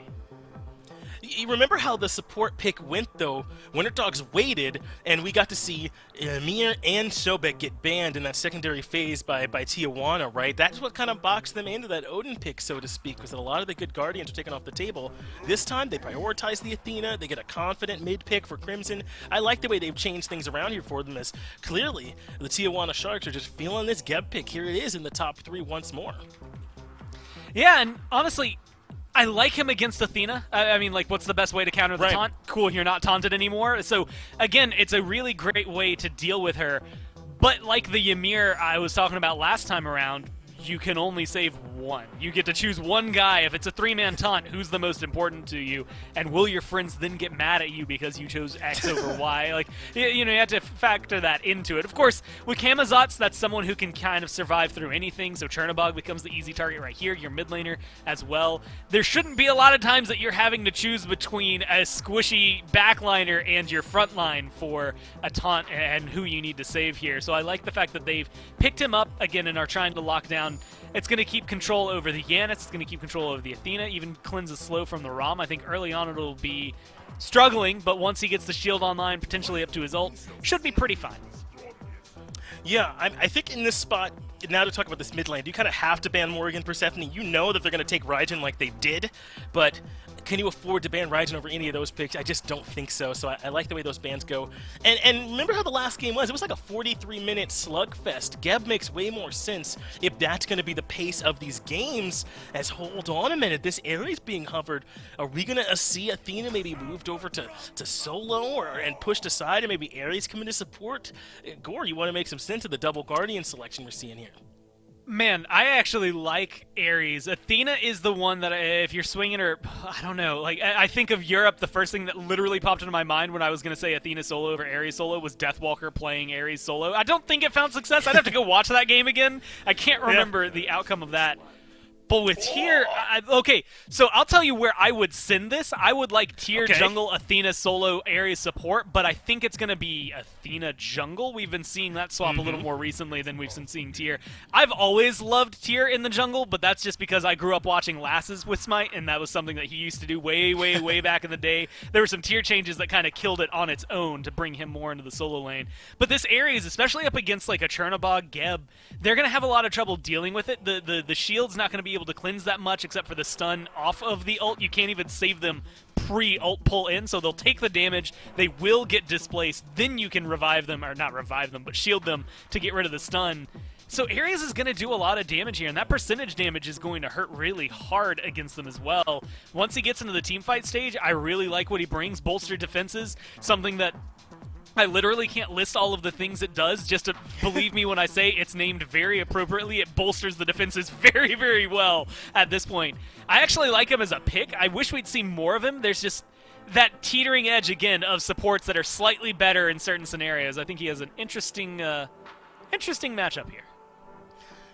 You remember how the support pick went, though? Winter Dogs waited, and we got to see Mir and Sobek get banned in that secondary phase by Tijuana, right? That's what kind of boxed them into that Odin pick, so to speak, because a lot of the good Guardians are taken off the table. This time, they prioritize the Athena. They get a confident mid-pick for Crimson. I like the way they've changed things around here for them, as clearly the Tijuana Sharks are just feeling this Geb pick. Here it is in the top 3 once more. Yeah, and honestly, I like him against Athena. I mean, like, what's the best way to counter the taunt? Cool, you're not taunted anymore. So, again, it's a really great way to deal with her. But like the Ymir I was talking about last time around, you can only save one. You get to choose one guy. If it's a 3-man taunt, who's the most important to you? And will your friends then get mad at you because you chose X over Y? Like, you have to factor that into it. Of course, with Camazotz, that's someone who can kind of survive through anything, so Chernobog becomes the easy target right here, your mid laner as well. There shouldn't be a lot of times that you're having to choose between a squishy backliner and your front line for a taunt and who you need to save here. So I like the fact that they've picked him up again and are trying to lock down. It's going to keep control over the Giannis. It's going to keep control over the Athena. Even cleanses slow from the Rom. I think early on it'll be struggling, but once he gets the shield online, potentially up to his ult, should be pretty fine. Yeah, I think in this spot, now to talk about this mid lane, you kind of have to ban Morrigan Persephone. You know that they're going to take Raijin like they did, but can you afford to ban Raijin over any of those picks? I just don't think so. So I like the way those bans go. And remember how the last game was? It was like a 43-minute slugfest. Geb makes way more sense if that's going to be the pace of these games. As hold on a minute, this area's being hovered. Are we going to see Athena maybe moved over to solo and pushed aside, and maybe Ares come into support? Gore, you want to make some sense of the double Guardian selection we're seeing here? Man, I actually like Ares. Athena is the one that, if you're swinging her, I don't know. Like, I think of Europe, the first thing that literally popped into my mind when I was going to say Athena solo over Ares solo was Deathwalker playing Ares solo. I don't think it found success. I'd have to go watch that game again. I can't remember the outcome of that. But with Tier, okay, so I'll tell you where I would send this. I would like Tier jungle, Athena solo, Ares support, but I think it's going to be Athena jungle. We've been seeing that swap a little more recently than we've been seeing Tier. I've always loved Tier in the jungle, but that's just because I grew up watching Lasses with Smite, and that was something that he used to do way back in the day. There were some Tier changes that kind of killed it on its own to bring him more into the solo lane. But this Ares, especially up against like a Chernobog, Geb, they're going to have a lot of trouble dealing with it. The shield's not going to be able to cleanse that much except for the stun off of the ult. You can't even save them pre-ult pull in, so they'll take the damage. They will get displaced. Then you can revive them, or not revive them, but shield them to get rid of the stun. So Ares is going to do a lot of damage here, and that percentage damage is going to hurt really hard against them as well. Once he gets into the teamfight stage, I really like what he brings. Bolstered defenses, something that I literally can't list all of the things it does, just to believe me when I say it's named very appropriately. It bolsters the defenses very, very well at this point. I actually like him as a pick. I wish we'd see more of him. There's just that teetering edge, again, of supports that are slightly better in certain scenarios. I think he has an interesting matchup here.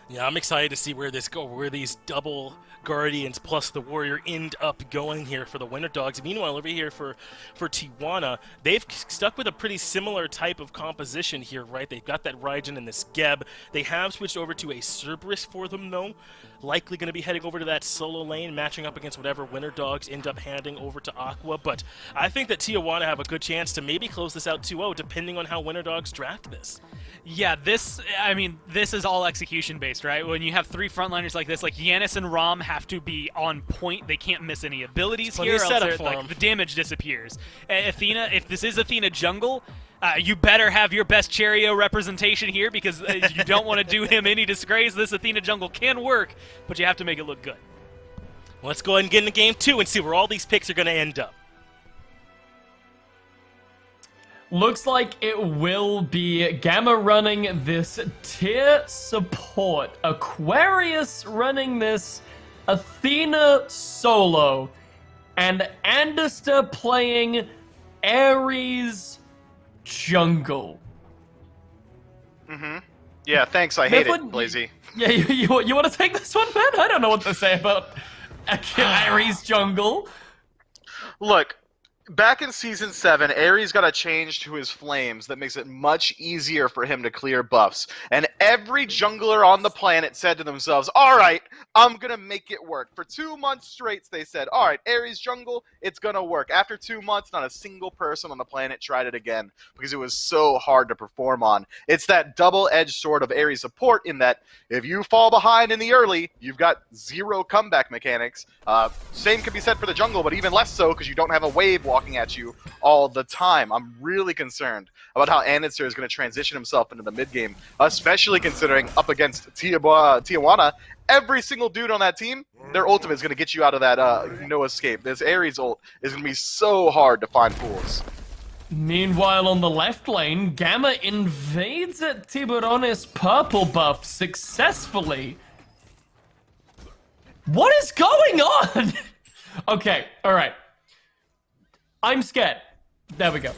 Yeah, I'm excited to see where these double Guardians plus the Warrior end up going here for the Winter Dogs. Meanwhile, over here for Tijuana, they've stuck with a pretty similar type of composition here, right? They've got that Raijin and this Geb. They have switched over to a Cerberus for them, though. Likely going to be heading over to that solo lane, matching up against whatever Winter Dogs end up handing over to Aqua. But I think that Tijuana have a good chance to maybe close this out 2-0, depending on how Winter Dogs draft this. Yeah, this is all execution-based, right? When you have three frontliners like this, like Yanis and Rom have to be on point. They can't miss any abilities here, or else the damage disappears. Athena, if this is Athena jungle, you better have your best Cherio representation here, because you don't want to do him any disgrace. This Athena jungle can work, but you have to make it look good. Let's go ahead and get into game 2 and see where all these picks are going to end up. Looks like it will be Gamma running this tier support, Aquarius running this Athena solo, and Anderster playing Ares jungle. Yeah, thanks. I hate it, Blazy. Yeah, you want to take this one, man? I don't know what to say about Ares jungle. Look, back in Season 7, Ares got a change to his flames that makes it much easier for him to clear buffs. And every jungler on the planet said to themselves, alright, I'm gonna make it work. For 2 months straight, they said, alright, Ares jungle, it's gonna work. After 2 months, not a single person on the planet tried it again, because it was so hard to perform on. It's that double-edged sword of Ares support in that if you fall behind in the early, you've got zero comeback mechanics. Same could be said for the jungle, but even less so because you don't have a wave walking at you all the time. I'm really concerned about how Anderster is going to transition himself into the mid game, especially considering up against Tijuana. Every single dude on that team, their ultimate is going to get you out of that no escape. This Ares ult is going to be so hard to find fools. Meanwhile, on the left lane, Gamma invades at Tiburones purple buff successfully. What is going on? Okay, alright. I'm scared. There we go.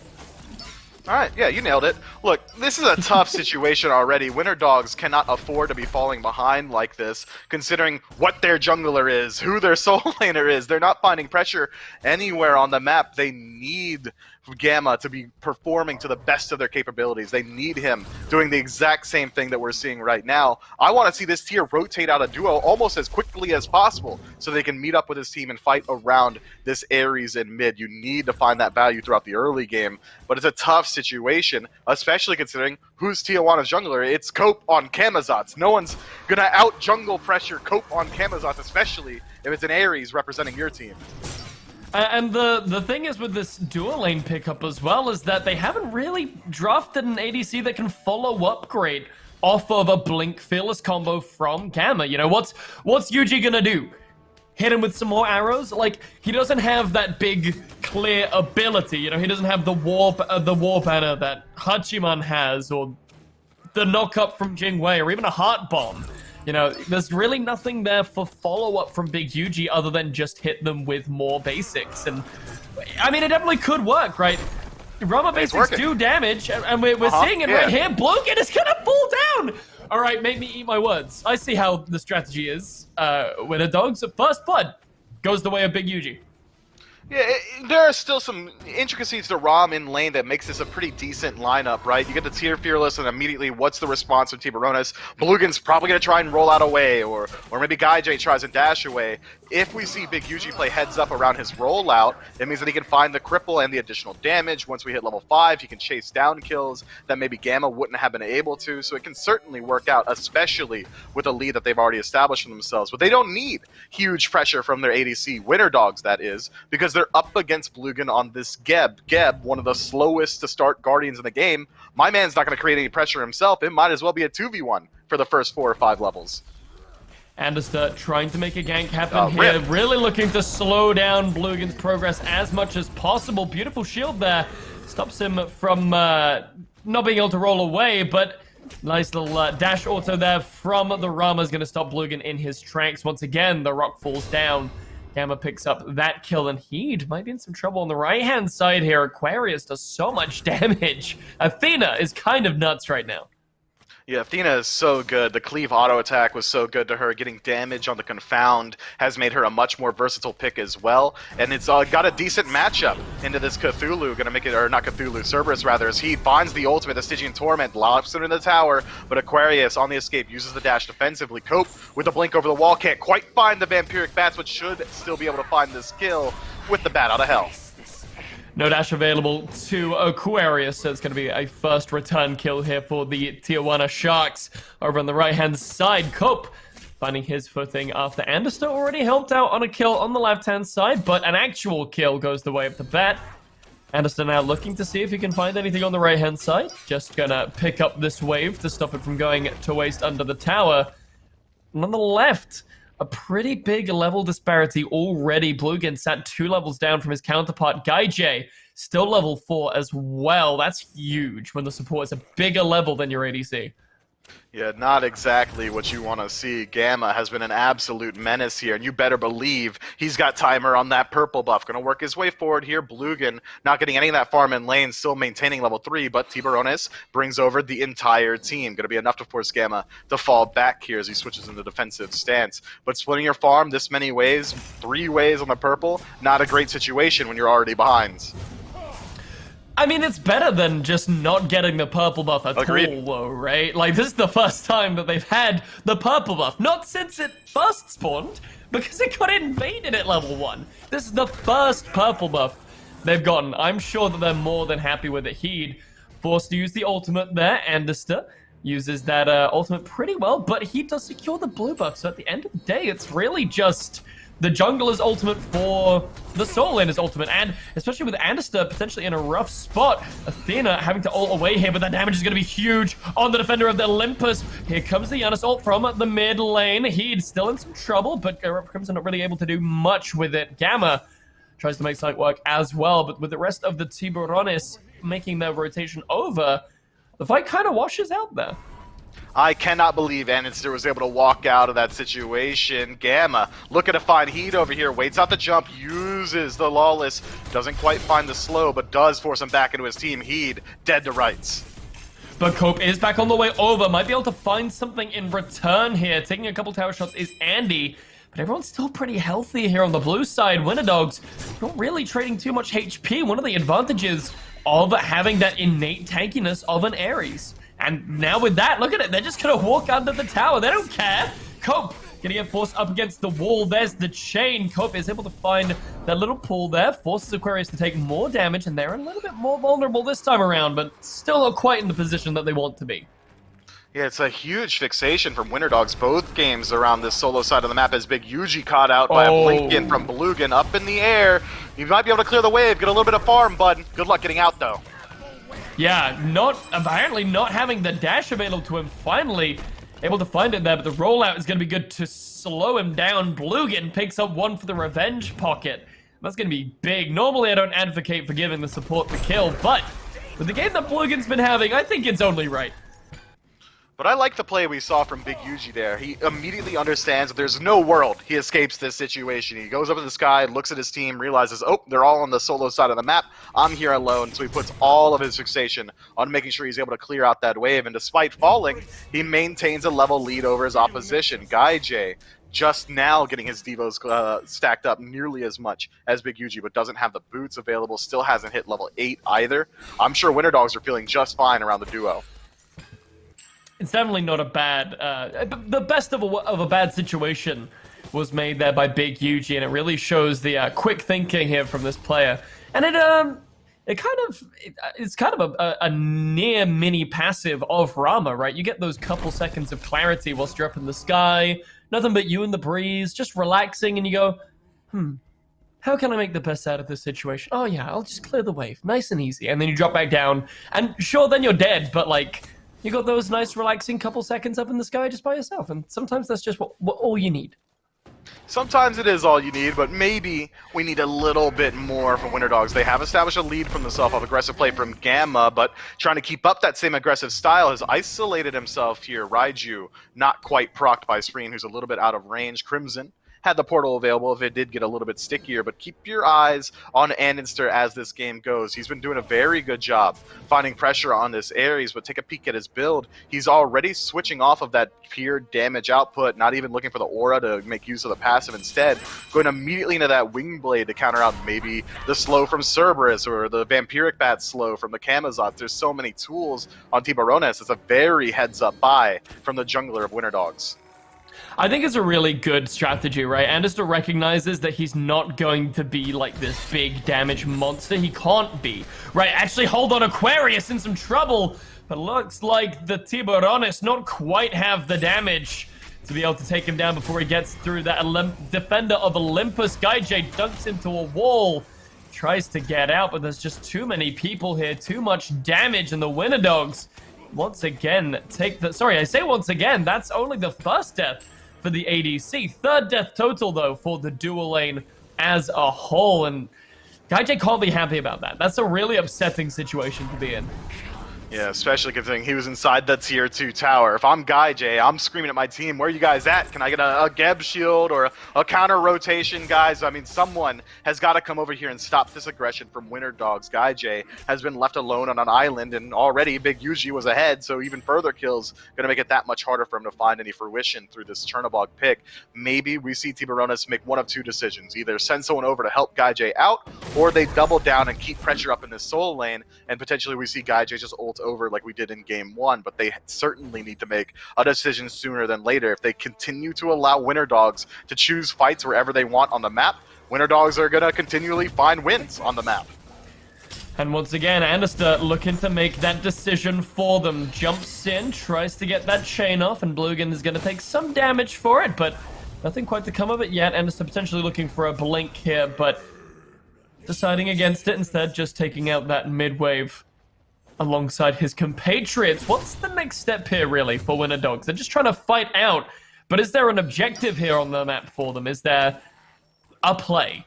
Alright, yeah, you nailed it. Look, this is a tough situation already. Winter Dogs cannot afford to be falling behind like this, considering what their jungler is, who their soul laner is. They're not finding pressure anywhere on the map. They need Gamma to be performing to the best of their capabilities. They need him doing the exact same thing that we're seeing right now. I want to see this tier rotate out a duo almost as quickly as possible so they can meet up with his team and fight around this Ares in mid. You need to find that value throughout the early game, but it's a tough situation, especially considering who's Tijuana's jungler. It's Cope on Camazotz. No one's going to out-jungle pressure Cope on Camazotz, especially if it's an Ares representing your team. And the thing is with this dual lane pickup as well is that they haven't really drafted an ADC that can follow upgrade off of a Blink Fearless combo from Gamma. You know, what's Yuji gonna do? Hit him with some more arrows? Like, he doesn't have that big, clear ability. You know, he doesn't have the warp banner that Hachiman has, or the knock-up from Jingwei, or even a heart bomb. You know, there's really nothing there for follow-up from Big Yuji other than just hit them with more basics. And, I mean, it definitely could work, right? Rama basics do damage, and we're seeing it right here. Blukin is gonna fall down! Alright, make me eat my words. I see how the strategy is. Winter Dogs, first blood goes the way of Big Yuji. Yeah, there are still some intricacies to ROM in lane that makes this a pretty decent lineup, right? You get the tier Fearless, and immediately, what's the response from Tiburones? Blugin's probably going to try and roll out away, or maybe Gaijay tries and dash away. If we see Big Yuji play heads up around his rollout, it means that he can find the cripple and the additional damage. Once we hit level 5, he can chase down kills that maybe Gamma wouldn't have been able to, so it can certainly work out, especially with a lead that they've already established for themselves. But they don't need huge pressure from their ADC, Winter Dogs that is, because they're up against Blugin on this Geb. Geb, one of the slowest to start Guardians in the game. My man's not going to create any pressure himself. It might as well be a 2v1 for the first 4 or 5 levels. Anderster trying to make a gank happen here, really looking to slow down Blugin's progress as much as possible. Beautiful shield there, stops him from not being able to roll away, but nice little dash auto there from the Rama is going to stop Blugan in his tracks. Once again, the rock falls down. Gamma picks up that kill, and Heed might be in some trouble on the right-hand side here. Aquarius does so much damage. Athena is kind of nuts right now. Yeah, Athena is so good. The cleave auto attack was so good to her. Getting damage on the confound has made her a much more versatile pick as well. And it's got a decent matchup into this Cthulhu. Gonna make it, or not Cthulhu, Cerberus rather, as he finds the ultimate, the Stygian Torment, locks it in the tower. But Aquarius on the escape uses the dash defensively. Cope with the blink over the wall, can't quite find the vampiric bats, but should still be able to find this kill with the bat out of hell. No dash available to Aquarius, so it's going to be a first return kill here for the Tijuana Sharks. Over on the right-hand side, Cope finding his footing after Anderson already helped out on a kill on the left-hand side, but an actual kill goes the way of the bat. Anderson now looking to see if he can find anything on the right-hand side. Just gonna pick up this wave to stop it from going to waste under the tower. And on the left, a pretty big level disparity already. Blugan sat 2 levels down from his counterpart. Guy J, still level 4 as well. That's huge when the support is a bigger level than your ADC. Yeah, not exactly what you want to see. Gamma has been an absolute menace here, and you better believe he's got timer on that purple buff. Going to work his way forward here. Blugan not getting any of that farm in lane, still maintaining level 3, but Tiburones brings over the entire team. Going to be enough to force Gamma to fall back here as he switches into defensive stance. But splitting your farm this many ways, 3 ways on the purple, not a great situation when you're already behind. I mean, it's better than just not getting the purple buff at all, though, right? Like, this is the first time that they've had the purple buff. Not since it first spawned, because it got invaded at level 1. This is the first purple buff they've gotten. I'm sure that they're more than happy with it. Heed forced to use the ultimate there. Anderster uses that ultimate pretty well, but he does secure the blue buff. So at the end of the day, it's really just the jungler's ultimate for the solo laner's ultimate, and especially with Anderster potentially in a rough spot, Athena having to ult away here, but that damage is going to be huge on the defender of the Olympus. Here comes the Giannis ult from the mid lane. He's still in some trouble, but Crimson not really able to do much with it. Gamma tries to make something work as well, but with the rest of the Tiburones making their rotation over, the fight kind of washes out there. I cannot believe Anderster was able to walk out of that situation. Gamma looking to find Heat over here, waits out the jump, uses the Lawless, doesn't quite find the slow, but does force him back into his team. Heed dead to rights. But Cope is back on the way over, might be able to find something in return here. Taking a couple tower shots is Andy, but everyone's still pretty healthy here on the blue side. Winter Dogs not really trading too much HP. One of the advantages of having that innate tankiness of an Ares. And now with that, look at it. They're just going to walk under the tower. They don't care. Cope going to get forced up against the wall. There's the chain. Cope is able to find that little pool there. Forces Aquarius to take more damage. And they're a little bit more vulnerable this time around. But still not quite in the position that they want to be. Yeah, it's a huge fixation from Winter Dogs. Both games around this solo side of the map as Big Yuji caught out by a Blinken from Blugan up in the air. You might be able to clear the wave, get a little bit of farm, bud. Good luck getting out, though. Yeah, apparently not having the dash available to him. Finally able to find it there, but the rollout is going to be good to slow him down. Blugan picks up one for the revenge pocket. That's going to be big. Normally, I don't advocate for giving the support the kill, but with the game that Blugan's been having, I think it's only right. But I like the play we saw from Big Yuji there. He immediately understands that there's no world he escapes this situation. He goes up in the sky, looks at his team, realizes, oh, they're all on the solo side of the map. I'm here alone. So he puts all of his fixation on making sure he's able to clear out that wave. And despite falling, he maintains a level lead over his opposition. Guy J just now getting his Devos stacked up nearly as much as Big Yuji, but doesn't have the boots available, still hasn't hit level 8 either. I'm sure Winter Dogs are feeling just fine around the duo. It's definitely not a bad, the best of a bad situation was made there by Big Yuji, and it really shows the quick thinking here from this player. And it's kind of a near mini passive of Rama, right? You get those couple seconds of clarity whilst you're up in the sky, nothing but you and the breeze, just relaxing, and you go, how can I make the best out of this situation? Oh yeah, I'll just clear the wave, nice and easy. And then you drop back down, and sure, then you're dead, but like, you got those nice relaxing couple seconds up in the sky just by yourself, and sometimes that's just what all you need. Sometimes it is all you need, but maybe we need a little bit more from Winter Dogs. They have established a lead from the self-off aggressive play from Gamma, but trying to keep up that same aggressive style has isolated himself here. Raiju not quite procced by Spreen, who's a little bit out of range. Crimson had the portal available if it did get a little bit stickier, but keep your eyes on Andenster as this game goes. He's been doing a very good job finding pressure on this Ares, but take a peek at his build. He's already switching off of that pure damage output, not even looking for the aura to make use of the passive. Instead, going immediately into that wing blade to counter out maybe the slow from Cerberus or the Vampiric Bat slow from the Camazotz. There's so many tools on Tiburones. It's a very heads-up buy from the jungler of Winter Dogs. I think it's a really good strategy, right? Anderson recognizes that he's not going to be like this big damage monster. He can't be, right? Actually, hold on, Aquarius in some trouble, but looks like the Tiburones not quite have the damage to be able to take him down before he gets through that defender of Olympus. GuyJ dunks into a wall, tries to get out, but there's just too many people here, too much damage, and the Winter Dogs once again take the... Sorry, I say once again, that's only the first death for the ADC. Third death total, though, for the dual lane as a whole, and GuyJ can't be happy about that. That's a really upsetting situation to be in. Yeah, especially considering he was inside the tier 2 tower. If I'm GuyJ, I'm screaming at my team, where are you guys at? Can I get a Geb shield or a counter rotation, guys? I mean, someone has got to come over here and stop this aggression from Winter Dogs. GuyJ has been left alone on an island, and already Big Yuji was ahead, so even further kills going to make it that much harder for him to find any fruition through this Chernobog pick. Maybe we see Tiburones make one of two decisions. Either send someone over to help GuyJ out, or they double down and keep pressure up in this soul lane, and potentially we see GuyJ just ult over like we did in game 1, but they certainly need to make a decision sooner than later. If they continue to allow Winter Dogs to choose fights wherever they want on the map, Winter Dogs are going to continually find wins on the map. And once again, Annister looking to make that decision for them. Jumps in, tries to get that chain off, and Blugan is going to take some damage for it, but nothing quite to come of it yet. Annister potentially looking for a blink here, but deciding against it instead, just taking out that mid-wave alongside his compatriots. What's the next step here, really, for Winter Dogs? They're just trying to fight out, but is there an objective here on the map for them? Is there a play?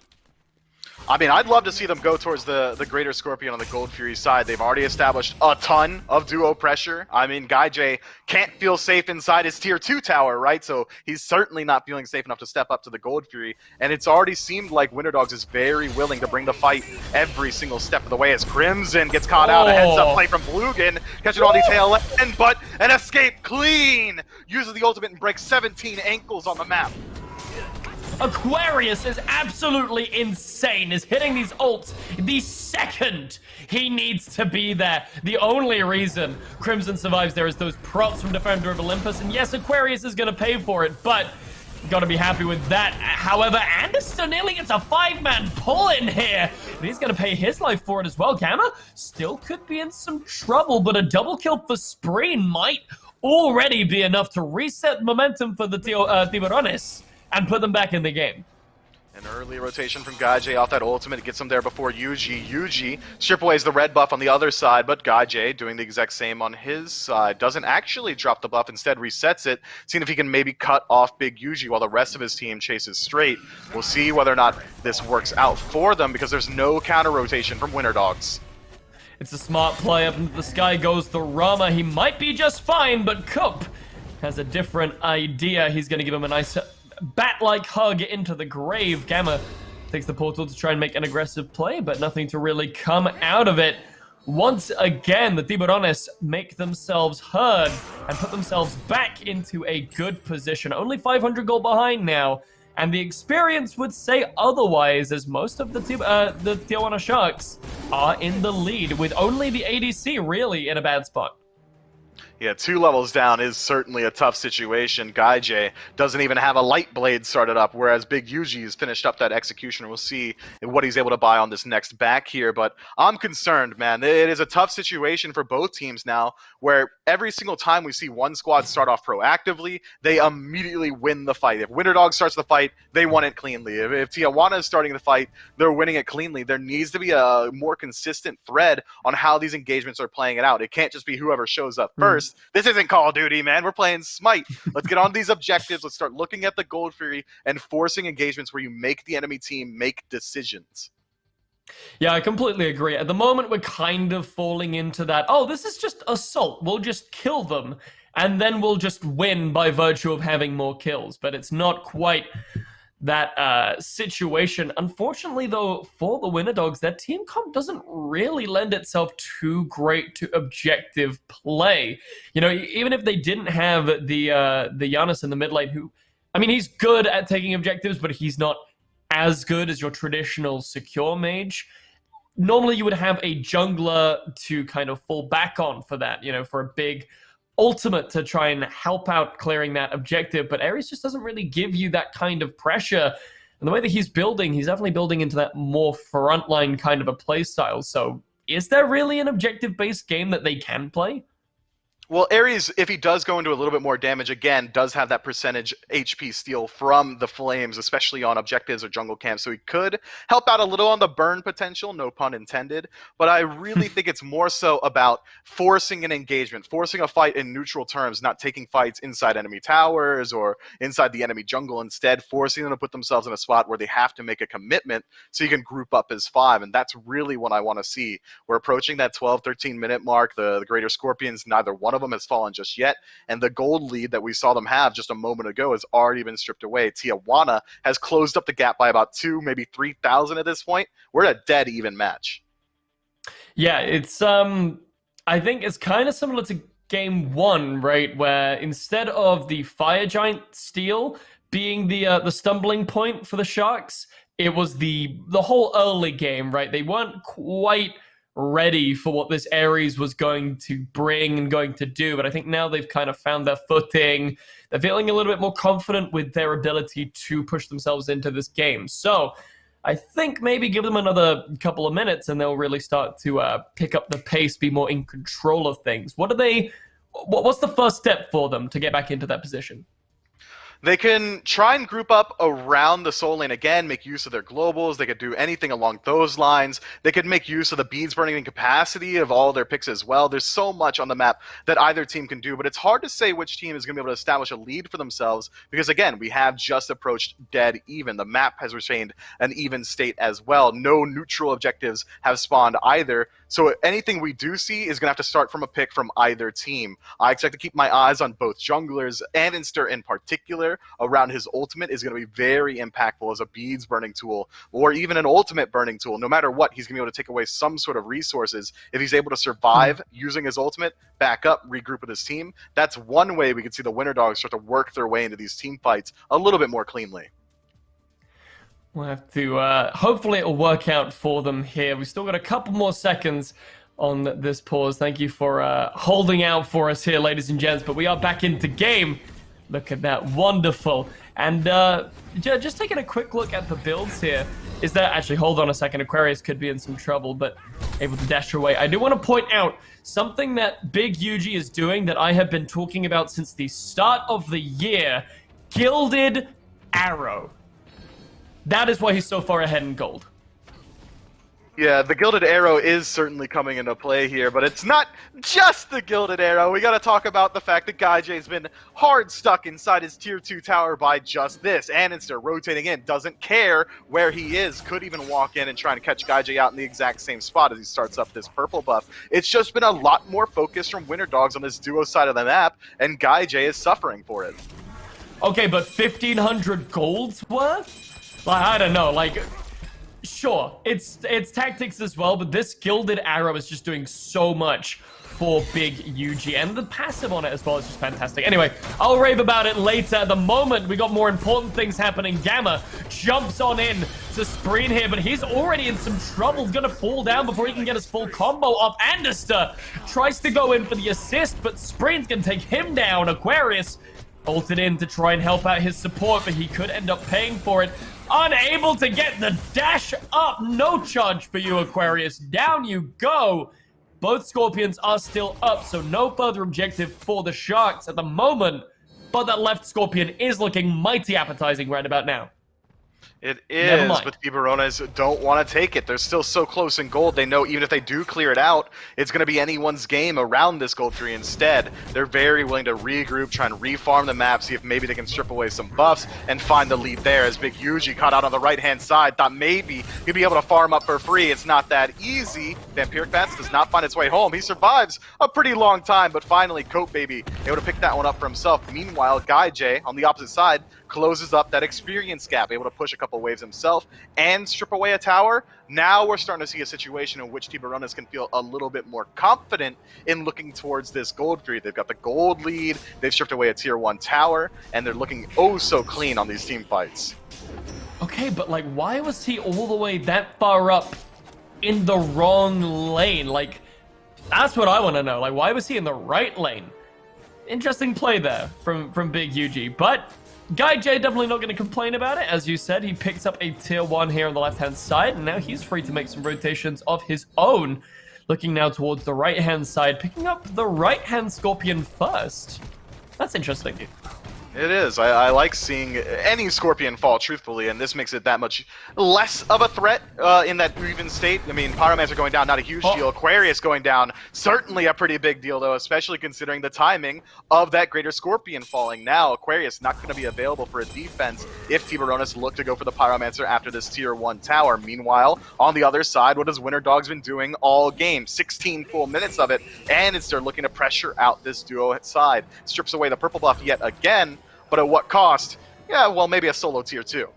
I mean, I'd love to see them go towards the Greater Scorpion on the Gold Fury side. They've already established a ton of duo pressure. I mean, GuyJ can't feel safe inside his tier 2 tower, right? So he's certainly not feeling safe enough to step up to the Gold Fury. And it's already seemed like Winter Dogs is very willing to bring the fight every single step of the way as Crimson gets caught out. A heads-up play from Blugan, catching all these tail end, but an escape clean! Uses the ultimate and breaks 17 ankles on the map. Aquarius is absolutely insane, is hitting these ults the second he needs to be there. The only reason Crimson survives there is those procs from Defender of Olympus, and yes, Aquarius is going to pay for it, but you got to be happy with that. However, Anderson nearly gets a 5-man pull in here, and he's going to pay his life for it as well. Gamma still could be in some trouble, but a double kill for Spreen might already be enough to reset momentum for the Tiburones and put them back in the game. An early rotation from GuyJ off that ultimate gets him there before Yuji. Yuji strip aways the red buff on the other side, but GuyJ doing the exact same on his side. Doesn't actually drop the buff, instead resets it, seeing if he can maybe cut off Big Yuji while the rest of his team chases straight. We'll see whether or not this works out for them, because there's no counter rotation from Winter Dogs. It's a smart play. Up into the sky goes the Rama. He might be just fine, but Kup has a different idea. He's going to give him a nice bat-like hug into the grave. Gamma takes the portal to try and make an aggressive play, but nothing to really come out of it. Once again, the Tiburones make themselves heard and put themselves back into a good position. Only 500 gold behind now, and the experience would say otherwise, as most of the Tijuana Sharks are in the lead, with only the ADC really in a bad spot. Yeah, 2 levels down is certainly a tough situation. GuyJ doesn't even have a light blade started up, whereas Big Yuji has finished up that executioner. We'll see what he's able to buy on this next back here, but I'm concerned, man. It is a tough situation for both teams now, where every single time we see one squad start off proactively, they immediately win the fight. If Winter Dog starts the fight, they won it cleanly. If Tijuana is starting the fight, they're winning it cleanly. There needs to be a more consistent thread on how these engagements are playing it out. It can't just be whoever shows up first. first. This isn't Call of Duty, man. We're playing Smite. Let's get on these objectives. Let's start looking at the Gold Fury and forcing engagements where you make the enemy team make decisions. Yeah, I completely agree. At the moment, we're kind of falling into that, oh, this is just assault. We'll just kill them, and then we'll just win by virtue of having more kills. But it's not quite that situation. Unfortunately, though, for the Winter Dogs, their team comp doesn't really lend itself too great to objective play. You know, even if they didn't have the Giannis in the mid lane, who, I mean, he's good at taking objectives, but he's not as good as your traditional secure mage. Normally, you would have a jungler to kind of fall back on for that, you know, for a big ultimate to try and help out clearing that objective, but Ares just doesn't really give you that kind of pressure. And the way that he's definitely building into that more frontline kind of a play style. So is there really an objective-based game that they can play? Well, Ares, if he does go into a little bit more damage, again, does have that percentage HP steal from the Flames, especially on objectives or jungle camps, so he could help out a little on the burn potential, no pun intended, but I really think it's more so about forcing an engagement, forcing a fight in neutral terms, not taking fights inside enemy towers or inside the enemy jungle, instead forcing them to put themselves in a spot where they have to make a commitment so you can group up as 5, and that's really what I want to see. We're approaching that 12-13 minute mark. The Greater Scorpions, neither one of them has fallen just yet, and the gold lead that we saw them have just a moment ago has already been stripped away. Tijuana has closed up the gap by about 2, maybe 3,000 at this point. We're at a dead even match. Yeah, it's I think it's kind of similar to game 1, right, where instead of the Fire Giant steal being the stumbling point for the Sharks, it was the whole early game, right? They weren't quite ready for what this Ares was going to bring and going to do, but I think now they've kind of found their footing. They're feeling a little bit more confident with their ability to push themselves into this game. So I think maybe give them another couple of minutes and they'll really start to pick up the pace, be more in control of things. What's the first step for them to get back into that position? They can try and group up around the soul lane again, make use of their globals. They could do anything along those lines. They could make use of the beads burning capacity of all their picks as well. There's so much on the map that either team can do, but it's hard to say which team is going to be able to establish a lead for themselves because, again, we have just approached dead even. The map has retained an even state as well. No neutral objectives have spawned either. So anything we do see is going to have to start from a pick from either team. I expect to keep my eyes on both junglers, and Inster in particular, around his ultimate is going to be very impactful as a beads burning tool or even an ultimate burning tool. No matter what, he's going to be able to take away some sort of resources. If he's able to survive using his ultimate, back up, regroup with his team, that's one way we could see the Winter Dogs start to work their way into these team fights a little bit more cleanly. We'll have to, hopefully it'll work out for them here. We've still got a couple more seconds on this pause. Thank you for holding out for us here, ladies and gents, but we are back into game. Look at that, wonderful. And just taking a quick look at the builds here, is that, actually, hold on a second, Aquarius could be in some trouble, but able to dash away. I do want to point out something that Big Yuji is doing that I have been talking about since the start of the year, Gilded Arrow. That is why he's so far ahead in gold. Yeah, the Gilded Arrow is certainly coming into play here, but it's not just the Gilded Arrow. We got to talk about the fact that GuyJ's been hard stuck inside his tier 2 tower by just this. Anister rotating in, doesn't care where he is, could even walk in and try and catch GuyJ out in the exact same spot as he starts up this purple buff. It's just been a lot more focus from Winter Dogs on this duo side of the map, and GuyJ is suffering for it. Okay, but 1,500 gold's worth? Like, I don't know, like... Sure, it's tactics as well, but this Gilded Arrow is just doing so much for Big Yuji, and the passive on it as well is just fantastic. Anyway, I'll rave about it later. At the moment, we got more important things happening. Gamma jumps on in to Spreen here, but he's already in some trouble. He's gonna fall down before he can get his full combo off. Anderster tries to go in for the assist, but Spreen's gonna take him down. Aquarius ulted in to try and help out his support, but he could end up paying for it. Unable to get the dash up. No charge for you, Aquarius. Down you go. Both Scorpions are still up, so no further objective for the Sharks at the moment. But that left Scorpion is looking mighty appetizing right about now. It Never is, mind. but Tiburones don't want to take it. They're still so close in gold. They know even if they do clear it out, it's going to be anyone's game around this gold tree instead. They're very willing to regroup, try and refarm the map, see if maybe they can strip away some buffs and find the lead there. As Big Yuji caught out on the right-hand side, thought maybe he'd be able to farm up for free. It's not that easy. Vampiric Bats does not find its way home. He survives a pretty long time, but finally, Coat Baby able to pick that one up for himself. Meanwhile, Guy J on the opposite side closes up that experience gap, able to push a couple waves himself and strip away a tower. Now we're starting to see a situation in which Tiburones can feel a little bit more confident in looking towards this gold tree. They've got the gold lead, they've stripped away a tier 1 tower, and they're looking oh so clean on these team fights. Okay, but like, why was he all the way that far up in the wrong lane? Like, that's what I want to know. Like, why was he in the right lane? Interesting play there from Big Yuji, but Guy J definitely not going to complain about it. As you said, he picks up a tier 1 here on the left-hand side, and now he's free to make some rotations of his own. Looking now towards the right-hand side, picking up the right-hand Scorpion first. That's interesting. It is. I like seeing any Scorpion fall, truthfully, and this makes it that much less of a threat in that even state. I mean, Pyromancer going down, not a huge deal. Aquarius going down, certainly a pretty big deal, though, especially considering the timing of that Greater Scorpion falling. Now, Aquarius not going to be available for a defense if Tiburones look to go for the Pyromancer after this tier 1 tower. Meanwhile, on the other side, what has Winter Dogs been doing all game? 16 full minutes of it, and they're looking to pressure out this duo side. Strips away the purple buff yet again. But at what cost? Yeah, well, maybe a solo tier 2.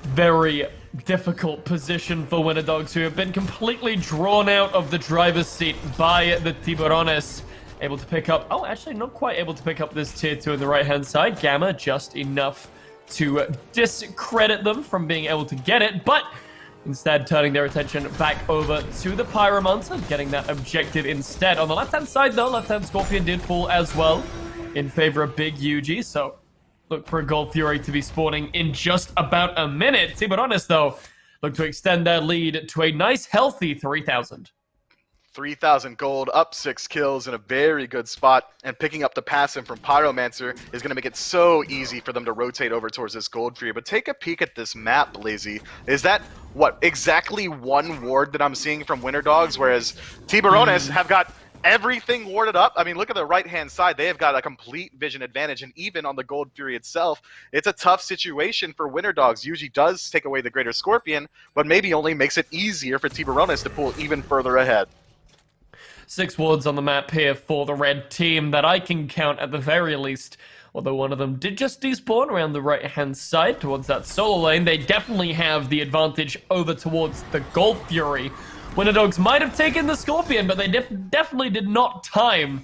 Very difficult position for Winter Dogs, who have been completely drawn out of the driver's seat by the Tiburones. Able to pick up... Oh, actually, not quite able to pick up this tier 2 on the right-hand side. Gamma, just enough to discredit them from being able to get it, but instead turning their attention back over to the Pyromancer, getting that objective instead. On the left-hand side, though, left-hand Scorpion did fall as well in favor of Big Yuji, so look for a Gold Fury to be spawning in just about a minute. Tiburones, though, look to extend their lead to a nice, healthy 3,000. 3,000 gold, up 6 kills in a very good spot, and picking up the passive from Pyromancer is going to make it so easy for them to rotate over towards this gold tree. But take a peek at this map, Blazy. Is that, what, exactly one ward that I'm seeing from Winter Dogs, whereas Tiburones have got everything warded up? I mean, look at the right-hand side. They have got a complete vision advantage, and even on the Gold Fury itself, it's a tough situation for Winter Dogs. Yuji does take away the Greater Scorpion, but maybe only makes it easier for Tiburones to pull even further ahead. 6 wards on the map here for the red team that I can count at the very least. Although one of them did just despawn around the right-hand side towards that solo lane, they definitely have the advantage over towards the Gold Fury. Winter Dogs might have taken the Scorpion, but they definitely did not time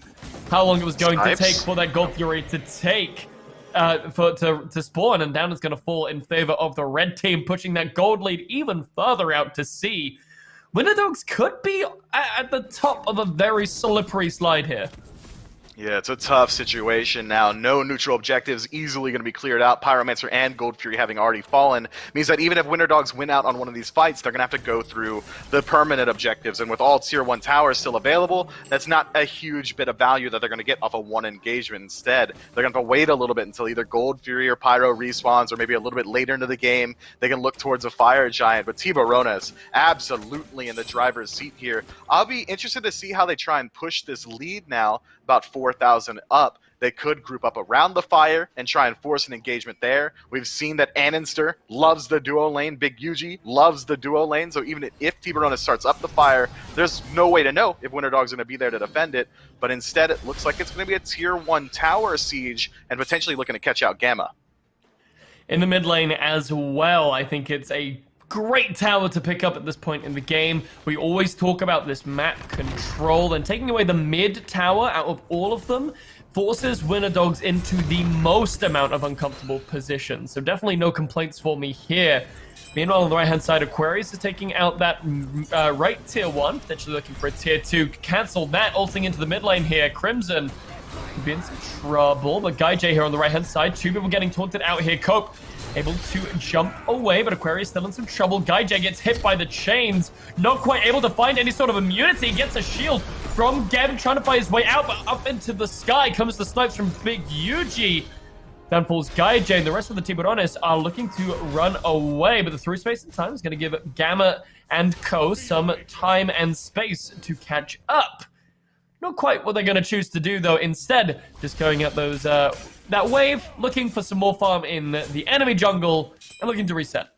how long it was going to take for that Gold Fury to take, to spawn, and down is going to fall in favor of the red team, pushing that gold lead even further out to sea. Winter Dogs could be at the top of a very slippery slide here. Yeah, it's a tough situation now. No neutral objectives easily going to be cleared out. Pyromancer and Gold Fury having already fallen means that even if Winter Dogs win out on one of these fights, they're going to have to go through the permanent objectives. And with all Tier 1 towers still available, that's not a huge bit of value that they're going to get off of one engagement. Instead, they're going to have to wait a little bit until either Gold Fury or Pyro respawns, or maybe a little bit later into the game, they can look towards a Fire Giant. But Tiburones absolutely in the driver's seat here. I'll be interested to see how they try and push this lead now, about 4,000 up. They could group up around the fire and try and force an engagement there. We've seen that Annenster loves the duo lane. Big Yuji loves the duo lane. So even if Tiburones starts up the fire, there's no way to know if Winter Dog's going to be there to defend it. But instead, it looks like it's going to be a Tier 1 tower siege and potentially looking to catch out Gamma. In the mid lane as well, I think it's a great tower to pick up at this point in the game. We always talk about this map control, and taking away the mid tower out of all of them forces Winter Dogs into the most amount of uncomfortable positions. So definitely no complaints for me here. Meanwhile, on the right-hand side, Aquarius is taking out that right tier 1, potentially looking for a tier 2. Cancel that, ulting into the mid lane here. Crimson could be in some trouble, but Guy J here on the right-hand side. 2 people getting taunted out here. Cope able to jump away, but Aquarius still in some trouble. Guy J gets hit by the chains, not quite able to find any sort of immunity. Gets a shield from Gavin, trying to find his way out, but up into the sky comes the snipes from Big Yuji. Down falls Gaijay, and the rest of the Tiburones are looking to run away, but the through space and time is going to give Gamma and Co some time and space to catch up. Not quite what they're going to choose to do, though. Instead, just going at those that wave, looking for some more farm in the enemy jungle, and looking to reset.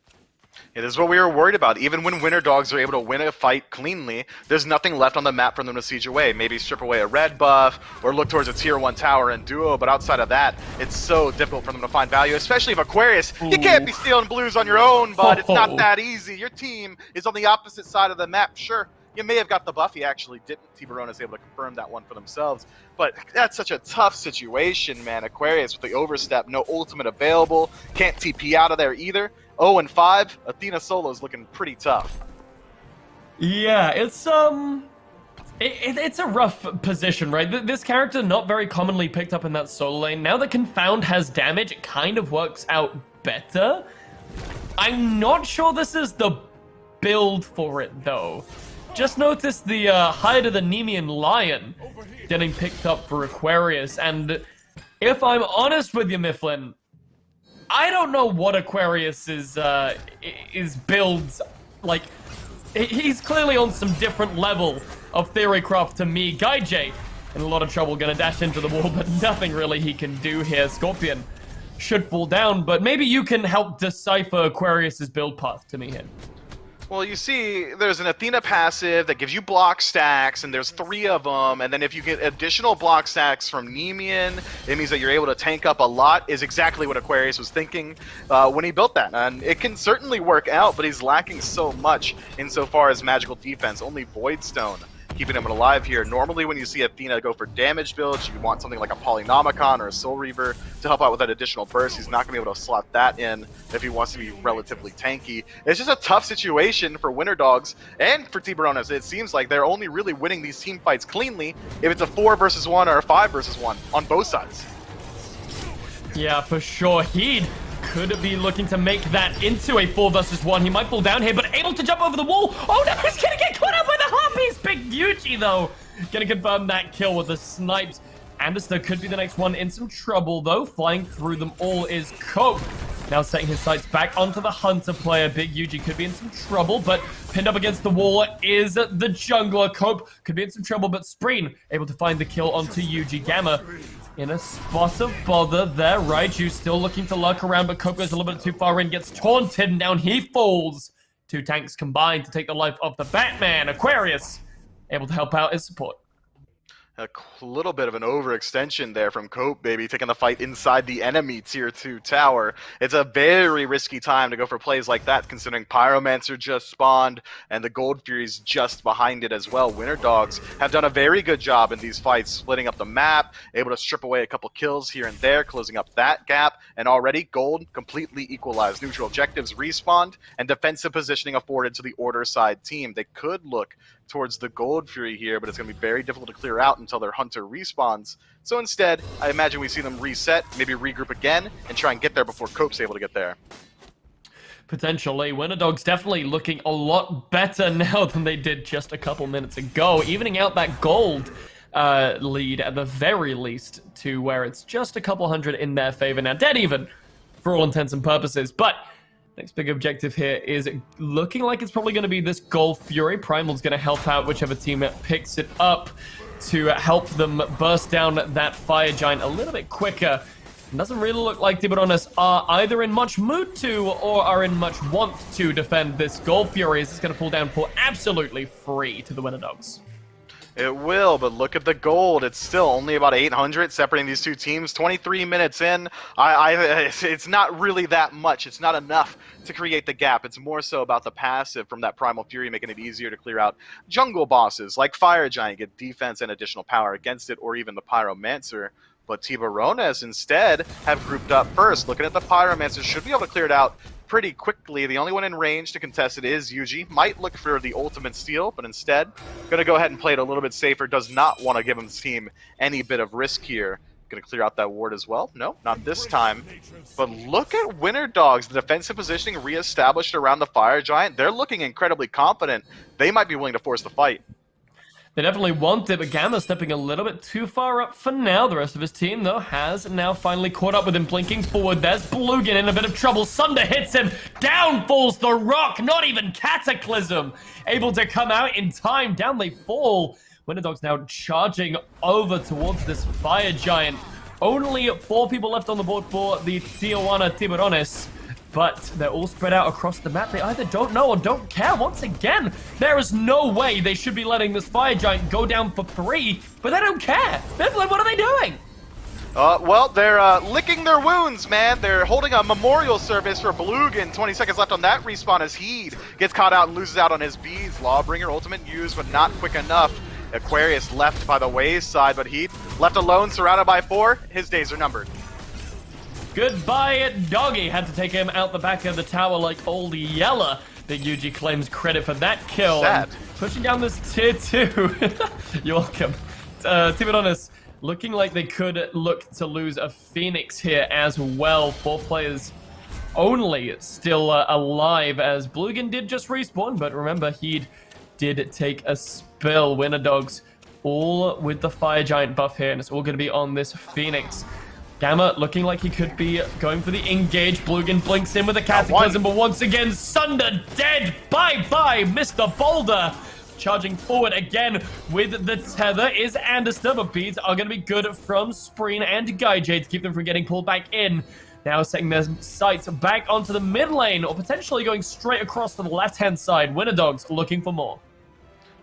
Yeah, this is what we were worried about. Even when Winter Dogs are able to win a fight cleanly, there's nothing left on the map for them to siege away. Maybe strip away a red buff, or look towards a tier 1 tower and duo, but outside of that, it's so difficult for them to find value, especially if Aquarius, you can't be stealing blues on your own, but it's not that easy. Your team is on the opposite side of the map, sure. You may have got the buff, he actually didn't. Tiburones able to confirm that one for themselves. But that's such a tough situation, man. Aquarius with the overstep, no ultimate available, can't TP out of there either. 0-5, Athena solo's looking pretty tough. Yeah, it's it's a rough position, right? This character not very commonly picked up in that solo lane. Now that Confound has damage, it kind of works out better. I'm not sure this is the build for it, though. Just notice the hide of the Nemean Lion getting picked up for Aquarius, and if I'm honest with you, Mifflin, I don't know what Aquarius is builds like. He's clearly on some different level of theorycraft to me. Gaijay in a lot of trouble, gonna dash into the wall, but nothing really he can do here. Scorpion should fall down, but maybe you can help decipher Aquarius's build path to me here. Well, you see, there's an Athena passive that gives you block stacks, and there's 3 of them, and then if you get additional block stacks from Nemean, it means that you're able to tank up a lot, is exactly what Aquarius was thinking when he built that. And it can certainly work out, but he's lacking so much insofar as magical defense. Only Voidstone keeping him alive here. Normally when you see Athena go for damage builds, you want something like a Polynomicon or a Soul Reaver to help out with that additional burst. He's not going to be able to slot that in if he wants to be relatively tanky. It's just a tough situation for Winter Dogs and for Tiburones. It seems like they're only really winning these team fights cleanly if it's a 4 versus 1 or a 5 versus 1 on both sides. Yeah, for sure. He'd could be looking to make that into a 4 versus 1. He might fall down here, but able to jump over the wall. Oh no, he's gonna get caught up by the harpies. Big Yuji, though, gonna confirm that kill with the snipes. Anderson could be the next one in some trouble, though. Flying through them all is Cope. Now setting his sights back onto the Hunter player. Big Yuji could be in some trouble, but pinned up against the wall is the jungler. Cope could be in some trouble, but Spreen able to find the kill onto Yuji. Gamma in a spot of bother there. Raiju still looking to lurk around, but Cope goes a little bit too far in, gets taunted, and down he falls. 2 tanks combined to take the life of the Batman. Aquarius able to help out his support. A little bit of an overextension there from Cope, baby, taking the fight inside the enemy tier 2 tower. It's a very risky time to go for plays like that, considering Pyromancer just spawned and the Gold Fury's just behind it as well. Winter Dogs have done a very good job in these fights, splitting up the map, able to strip away a couple kills here and there, closing up that gap, and already Gold completely equalized. Neutral objectives respawned, and defensive positioning afforded to the Order side team. They could look towards the Gold Fury here, but it's going to be very difficult to clear out until their Hunter respawns. So instead, I imagine we see them reset, maybe regroup again, and try and get there before Cope's able to get there. Potentially. Winter Dogs definitely looking a lot better now than they did just a couple minutes ago, evening out that gold lead at the very least to where it's just a couple hundred in their favor now. Dead even, for all intents and purposes, but next big objective here is looking like it's probably going to be this Gold Fury. Primal's going to help out whichever team picks it up to help them burst down that Fire Giant a little bit quicker. It doesn't really look like Tiburones are either in much mood to or are in much want to defend this Gold Fury, as it's going to fall down for absolutely free to the Winter Dogs. It will, but look at the gold. It's still only about 800 separating these two teams. 23 minutes in, it's not really that much. It's not enough to create the gap. It's more so about the passive from that Primal Fury, making it easier to clear out jungle bosses like Fire Giant, get defense and additional power against it, or even the Pyromancer. But Tiburones instead have grouped up first. Looking at the Pyromancer, should be able to clear it out pretty quickly. The only one in range to contest it is Yuji. Might look for the ultimate steal, but instead going to go ahead and play it a little bit safer. Does not want to give his team any bit of risk here. Going to clear out that ward as well. No, not this time. But look at Winter Dogs. The defensive positioning reestablished around the Fire Giant. They're looking incredibly confident. They might be willing to force the fight. They definitely want it, but Gamma stepping a little bit too far up for now. The rest of his team, though, has now finally caught up with him, blinking forward. There's Blugan in a bit of trouble. Sunder hits him. Down falls the Rock. Not even Cataclysm able to come out in time. Down they fall. Winterdogs now charging over towards this Fire Giant. Only 4 people left on the board for the Tijuana Tiburones. But they're all spread out across the map. They either don't know or don't care. Once again, there is no way they should be letting this Fire Giant go down for free, but they don't care. Mifflin, what are they doing? Well, they're licking their wounds, man. They're holding a memorial service for Blugan. 20 seconds left on that respawn as Heed gets caught out and loses out on his beads. Lawbringer ultimate used, but not quick enough. Aquarius left by the wayside, but Heed left alone, surrounded by 4. His days are numbered. Goodbye, Doggy. Had to take him out the back of the tower like old Yella. Big UG claims credit for that kill. Sad. Pushing down this tier 2. You're welcome. Tiburones looking like they could look to lose a Phoenix here as well. 4 players only still alive as Blugan did just respawn, but remember, he did take a spill. Winterdogs all with the Fire Giant buff here, and it's all going to be on this Phoenix. Gamma looking like he could be going for the engage. Blugan blinks in with a Cataclysm, but once again, Sunder dead. Bye-bye, Mr. Boulder. Charging forward again with the tether is Anderster, but beads are going to be good from Spreen and Gaijay to keep them from getting pulled back in. Now setting their sights back onto the mid lane, or potentially going straight across to the left-hand side. Winterdogs looking for more.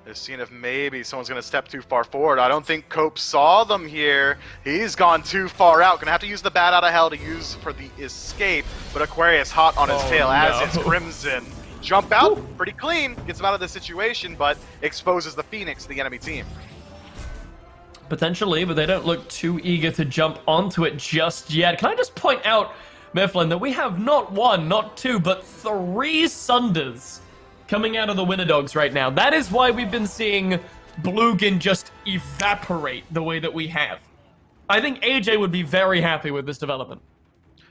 They're seeing if maybe someone's going to step too far forward. I don't think Cope saw them here. He's gone too far out. Going to have to use the Bat Out of Hell to use for the escape. But Aquarius hot on his tail as it's Crimson. Jump out, pretty clean. Gets him out of the situation, but exposes the Phoenix to the enemy team. Potentially, but they don't look too eager to jump onto it just yet. Can I just point out, Mifflin, that we have not 1, not 2, but 3 Sunders coming out of the Winterdogs right now. That is why we've been seeing Blugan just evaporate the way that we have. I think AJ would be very happy with this development.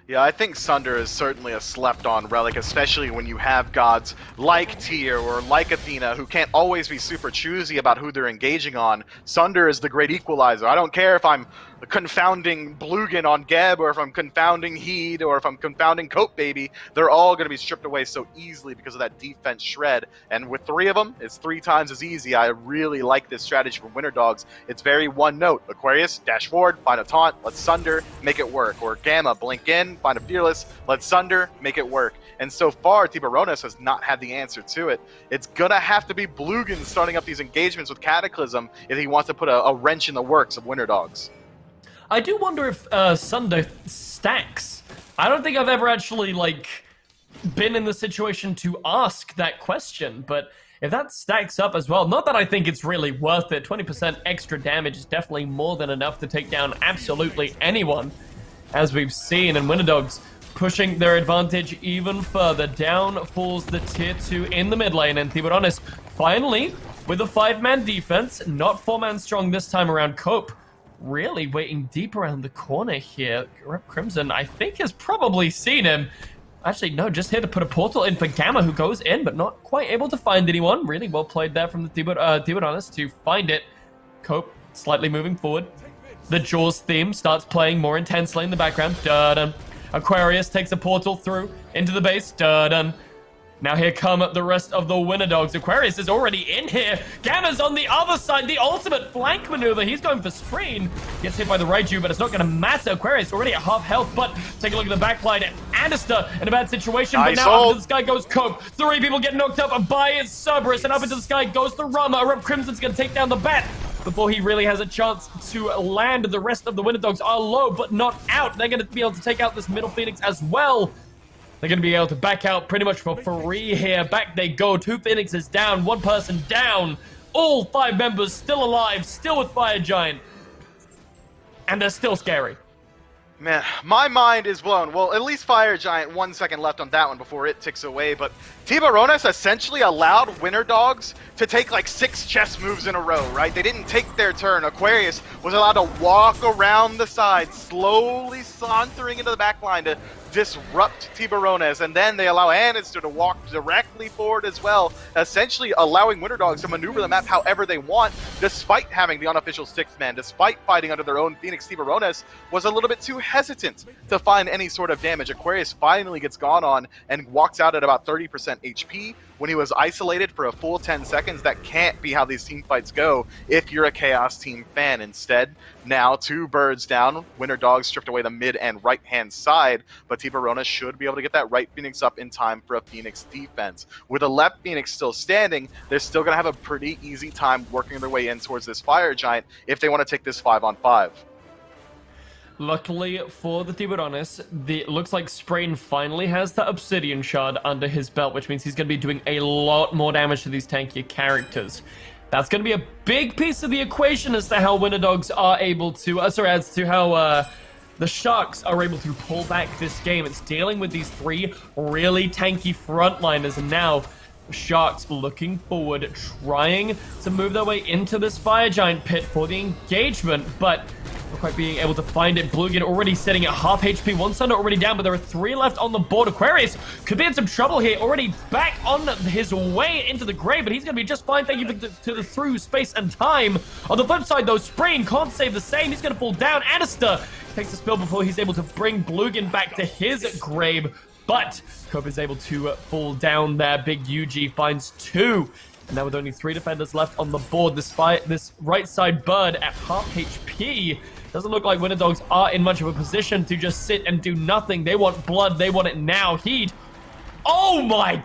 Yeah, I think Sunder is certainly a slept-on relic, especially when you have gods like Tyr or like Athena who can't always be super choosy about who they're engaging on. Sunder is the great equalizer. I don't care if I'm confounding Blugan on Geb, or if I'm confounding Heed, or if I'm confounding Cope Baby. They're all going to be stripped away so easily because of that defense shred. And with 3 of them, it's 3 times as easy. I really like this strategy from Winterdogs. It's very one note. Aquarius, dash forward, find a taunt, let Sunder, make it work. Or Gamma, blink in, find a Fearless, let Sunder, make it work. And so far, Tiburones has not had the answer to it. It's going to have to be Blugan starting up these engagements with Cataclysm if he wants to put a wrench in the works of Winterdogs. I do wonder if Sunder stacks. I don't think I've ever actually, been in the situation to ask that question, but if that stacks up as well, not that I think it's really worth it. 20% extra damage is definitely more than enough to take down absolutely anyone, as we've seen, and Winterdogs pushing their advantage even further. Down falls the tier 2 in the mid lane, and Tiburones finally, with a 5-man defense, not 4-man strong this time around. Cope really waiting deep around the corner here. Crimson, I think, has probably seen him. Actually, no, just here to put a portal in for Gamma, who goes in, but not quite able to find anyone. Really well played there from the Tiburones to find it. Cope slightly moving forward. The Jaws theme starts playing more intensely in the background. Dun-dun. Aquarius takes a portal through into the base. Dun-dun. Now here come the rest of the Winterdogs. Aquarius is already in here. Gamma's on the other side. The ultimate flank maneuver. He's going for Spreen. Gets hit by the Raiju, but it's not going to matter. Aquarius already at half health, but take a look at the backline. Anderster in a bad situation, nice, but now up into the sky goes Cope. 3 people get knocked up by Cerberus, and up into the sky goes the Rama. Erupt Crimson's going to take down the Bat before he really has a chance to land. The rest of the Winterdogs are low, but not out. They're going to be able to take out this middle Phoenix as well. They're going to be able to back out pretty much for free here. Back they go. 2 Phoenixes down. 1 person down. All 5 members still alive. Still with Fire Giant. And they're still scary. Man, my mind is blown. Well, at least Fire Giant, 1 second left on that one before it ticks away, but Tiburones essentially allowed Winterdogs to take 6 chess moves in a row, right? They didn't take their turn. Aquarius was allowed to walk around the side, slowly sauntering into the back line to disrupt Tiburones, and then they allow Anister to walk directly forward as well, essentially allowing Winter Dogs to maneuver the map however they want, despite having the unofficial sixth man, despite fighting under their own Phoenix. Tiburones was a little bit too hesitant to find any sort of damage. Aquarius finally gets gone on and walks out at about 30% HP when he was isolated for a full 10 seconds. That can't be how these team fights go if you're a Chaos Team fan. Instead, now 2 birds down. Winter Dogs stripped away the mid and right-hand side, but Tiburones should be able to get that right Phoenix up in time for a Phoenix defense. With the left Phoenix still standing, they're still going to have a pretty easy time working their way in towards this Fire Giant if they want to take this 5-on-5. Luckily for the Tiburones, it looks like Sprain finally has the Obsidian Shard under his belt, which means he's going to be doing a lot more damage to these tankier characters. That's going to be a big piece of the equation as to how Winter Dogs are able to, as to how the Sharks are able to pull back this game. It's dealing with these 3 really tanky frontliners, and now Sharks looking forward, trying to move their way into this Fire Giant pit for the engagement, but not quite being able to find it. Bluegan already sitting at half HP, 1 Sunder already down, but there are 3 left on the board. Aquarius could be in some trouble here, already back on his way into the grave, but he's going to be just fine, thank you to the through space and time. On the flip side, though, Sprain can't save the same. He's going to fall down. Anister takes a spill before he's able to bring Bluegan back to his grave, but Cope is able to fall down there. Big UG finds 2. And now with only 3 defenders left on the board, this right side bird at half HP. Doesn't look like Winter Dogs are in much of a position to just sit and do nothing. They want blood. They want it now. Oh my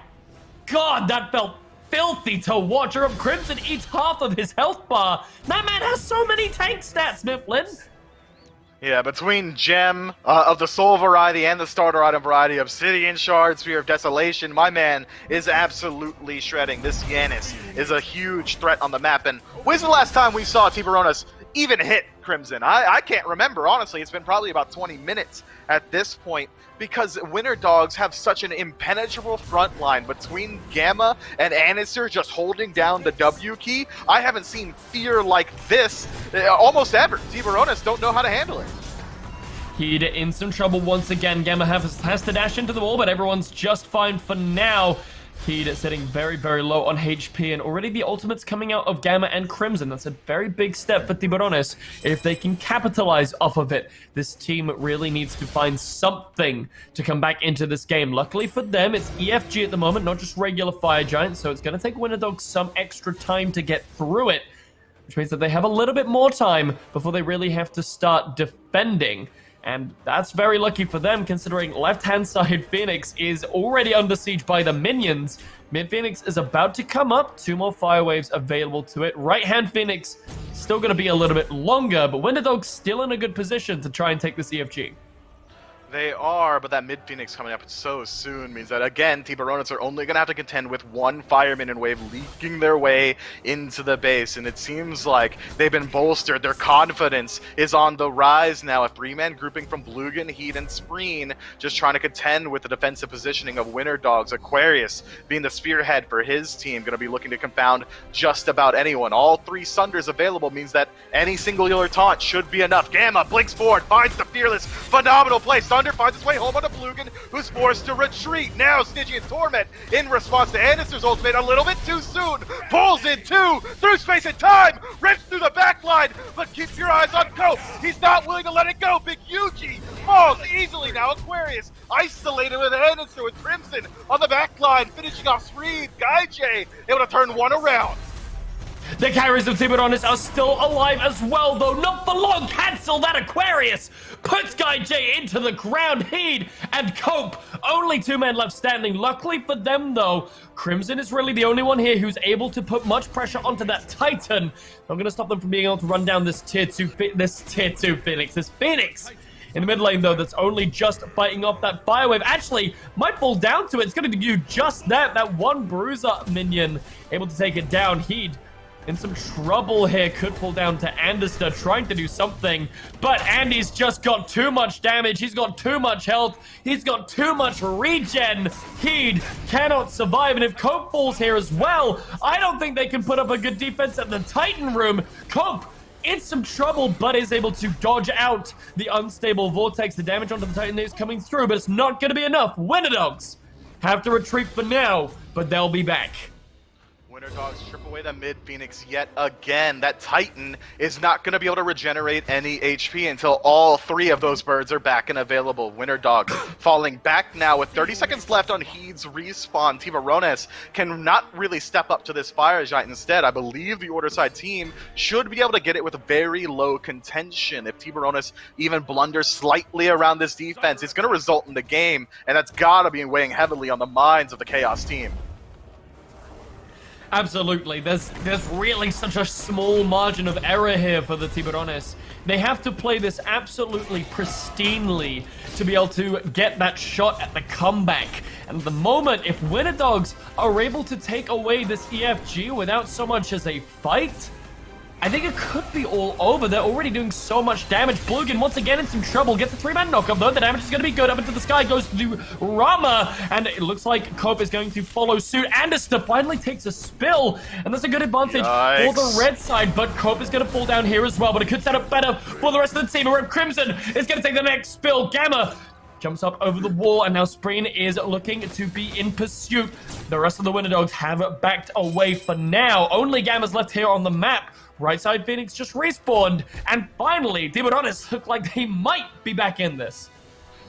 god, that felt filthy to watch. Crimson eats half of his health bar. That man has so many tank stats, Mifflin. Yeah, between Gem of the Soul variety and the starter item variety, Obsidian Shard, Sphere of Desolation, my man is absolutely shredding. This Yanis is a huge threat on the map. And when's the last time we saw Tiburones even hit Crimson? I can't remember, honestly. It's been probably about 20 minutes at this point, because Winter Dogs have such an impenetrable front line between Gamma and Anister just holding down the W key. I haven't seen fear like this almost ever. Tiburones don't know how to handle it. He'd in some trouble once again. Gamma has to dash into the wall, but everyone's just fine for now. He'd sitting very, very low on HP, and already the ultimates coming out of Gamma and Crimson. That's a very big step for Tiburones. If they can capitalize off of it, this team really needs to find something to come back into this game. Luckily for them, it's EFG at the moment, not just regular Fire Giant, so it's going to take Winter Dogs some extra time to get through it, which means that they have a little bit more time before they really have to start defending. And that's very lucky for them, considering left-hand side Phoenix is already under siege by the minions. Mid Phoenix is about to come up, 2 more fire waves available to it. Right-hand Phoenix still going to be a little bit longer, but Winter Dogs still in a good position to try and take this EFG. They are, but that mid Phoenix coming up so soon means that, again, Tiburones are only going to have to contend with 1 fire minion wave leaking their way into the base, and it seems like they've been bolstered. Their confidence is on the rise now. A 3-man grouping from Bluegan, Heat, and Spreen just trying to contend with the defensive positioning of Winter Dogs. Aquarius being the spearhead for his team, going to be looking to confound just about anyone. All 3 Sunders available means that any singular taunt should be enough. Gamma blinks forward, finds the Fearless, phenomenal play. Thunder finds his way home on the Bluegan, who's forced to retreat. Now Stygian Torment, in response to Anister's ultimate, a little bit too soon, pulls in 2, through space and time, rips through the backline, but keep your eyes on Cope. He's not willing to let it go. Big Yuji falls easily now. Aquarius isolated with Anister with Crimson on the backline, finishing off Screed. Guy J able to turn 1 around. The hi-rez of Tiburones are still alive as well, though. Not for long. Cancel that. Aquarius puts Guy J into the ground. Heed and Cope. Only 2 men left standing. Luckily for them, though, Crimson is really the only one here who's able to put much pressure onto that Titan. I'm going to stop them from being able to run down this tier 2 Phoenix. This Phoenix in the mid lane, though, that's only just fighting off that fire wave. Actually, might fall down to it. It's going to do just that. That 1 bruiser minion able to take it down. Heed in some trouble here, could pull down to Anderster, trying to do something, but Andy's just got too much damage. He's got too much health. He's got too much regen. Heed cannot survive, and if Cope falls here as well, I don't think they can put up a good defense at the Titan room. Cope in some trouble, but is able to dodge out the unstable vortex. The damage onto the Titan is coming through, but it's not going to be enough. Winter Dogs have to retreat for now, but they'll be back. Winter Dogs strip away the mid Phoenix yet again. That Titan is not going to be able to regenerate any HP until all 3 of those birds are back and available. Winter Dogs falling back now with 30 seconds left on Heed's respawn. Tiburones can not really step up to this Fire Giant. Instead, I believe the Order side team should be able to get it with very low contention. If Tiburones even blunders slightly around this defense, it's going to result in the game, and that's got to be weighing heavily on the minds of the Chaos team. Absolutely. There's really such a small margin of error here for the Tiburones. They have to play this absolutely pristinely to be able to get that shot at the comeback. And at the moment, if Winter Dogs are able to take away this EFG without so much as a fight, I think it could be all over. They're already doing so much damage. Blugan once again in some trouble. Gets a 3-man knockup though. The damage is going to be good. Up into the sky goes to Rama. And it looks like Cope is going to follow suit. Anderster finally takes a spill. And that's a good advantage for the red side. But Cope is going to fall down here as well. But it could set up better for the rest of the team. Red Crimson is going to take the next spill. Gamma jumps up over the wall, and now Spreen is looking to be in pursuit. The rest of the Winter Dogs have backed away for now. Only Gamma's left here on the map. Right side Phoenix just respawned, and finally, Tiburones look like they might be back in this.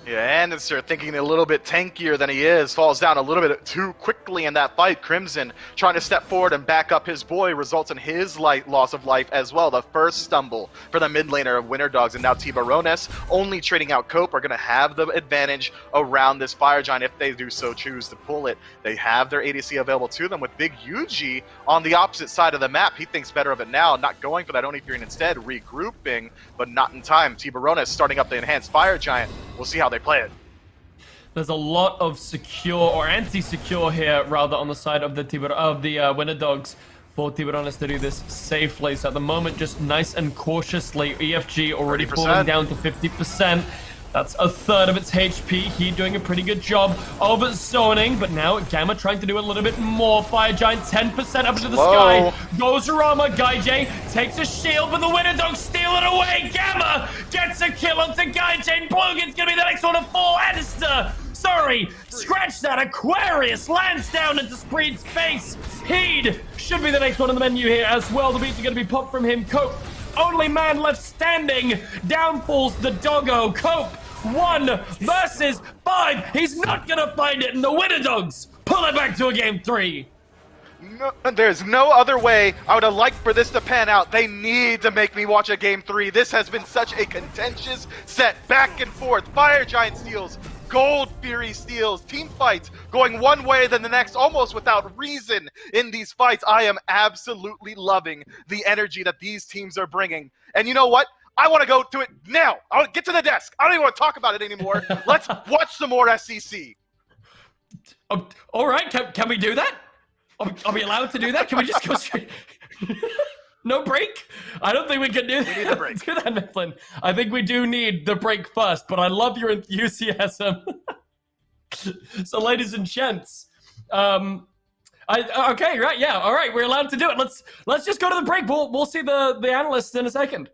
Yeah, Anderson thinking a little bit tankier than he is, falls down a little bit too quickly in that fight. Crimson trying to step forward and back up his boy results in his loss of life as well. The first stumble for the mid laner of Winter Dogs, and now Tiburones only trading out Cope are going to have the advantage around this Fire Giant if they do so choose to pull it. They have their ADC available to them with Big Yuji on the opposite side of the map. He thinks better of it now, not going for that Oni Fury and instead regrouping, but not in time. Tiburones starting up the enhanced Fire Giant. We'll see how they play it. There's a lot of secure or anti-secure here, rather, on the side of the Winter Dogs for Tiburones to do this safely. So at the moment, just nice and cautiously, EFG already 30%. falling down to 50%. That's a third of its HP. He doing a pretty good job of zoning, but now Gamma trying to do a little bit more. Fire Giant 10% up into the sky. Goes Rama. Gaijay takes a shield, but the Winter Dogs steal it away. Gamma gets a kill onto Gaijay. Blugan's gonna be the next one to fall. Alistair, sorry, scratch that. Aquarius lands down into Spreen's face. Heed should be the next one on the menu here as well. The beats are gonna be popped from him. Cope, only man left standing. Down falls the doggo. Cope, 1 versus 5. He's not gonna find it, and the Winter Dogs pull it back to a game 3. No, there's no other way I would have liked for this to pan out. They need to make me watch a game 3. This has been such a contentious set, back and forth. Fire Giant steals, Gold Fury steals, team fights going one way then the next, almost without reason in these fights. I am absolutely loving the energy that these teams are bringing. And you know what? I want to go to it now. I want to get to the desk. I don't even want to talk about it anymore. Let's watch some more SCC. All right, can we do that? Are we allowed to do that? Can we just go straight? No break? I don't think we can do that. We need the break. Do that, Mifflin. I think we do need the break first, but I love your enthusiasm. So, ladies and gents, okay, right, yeah, all right, we're allowed to do it. Let's just go to the break. We'll see the analysts in a second.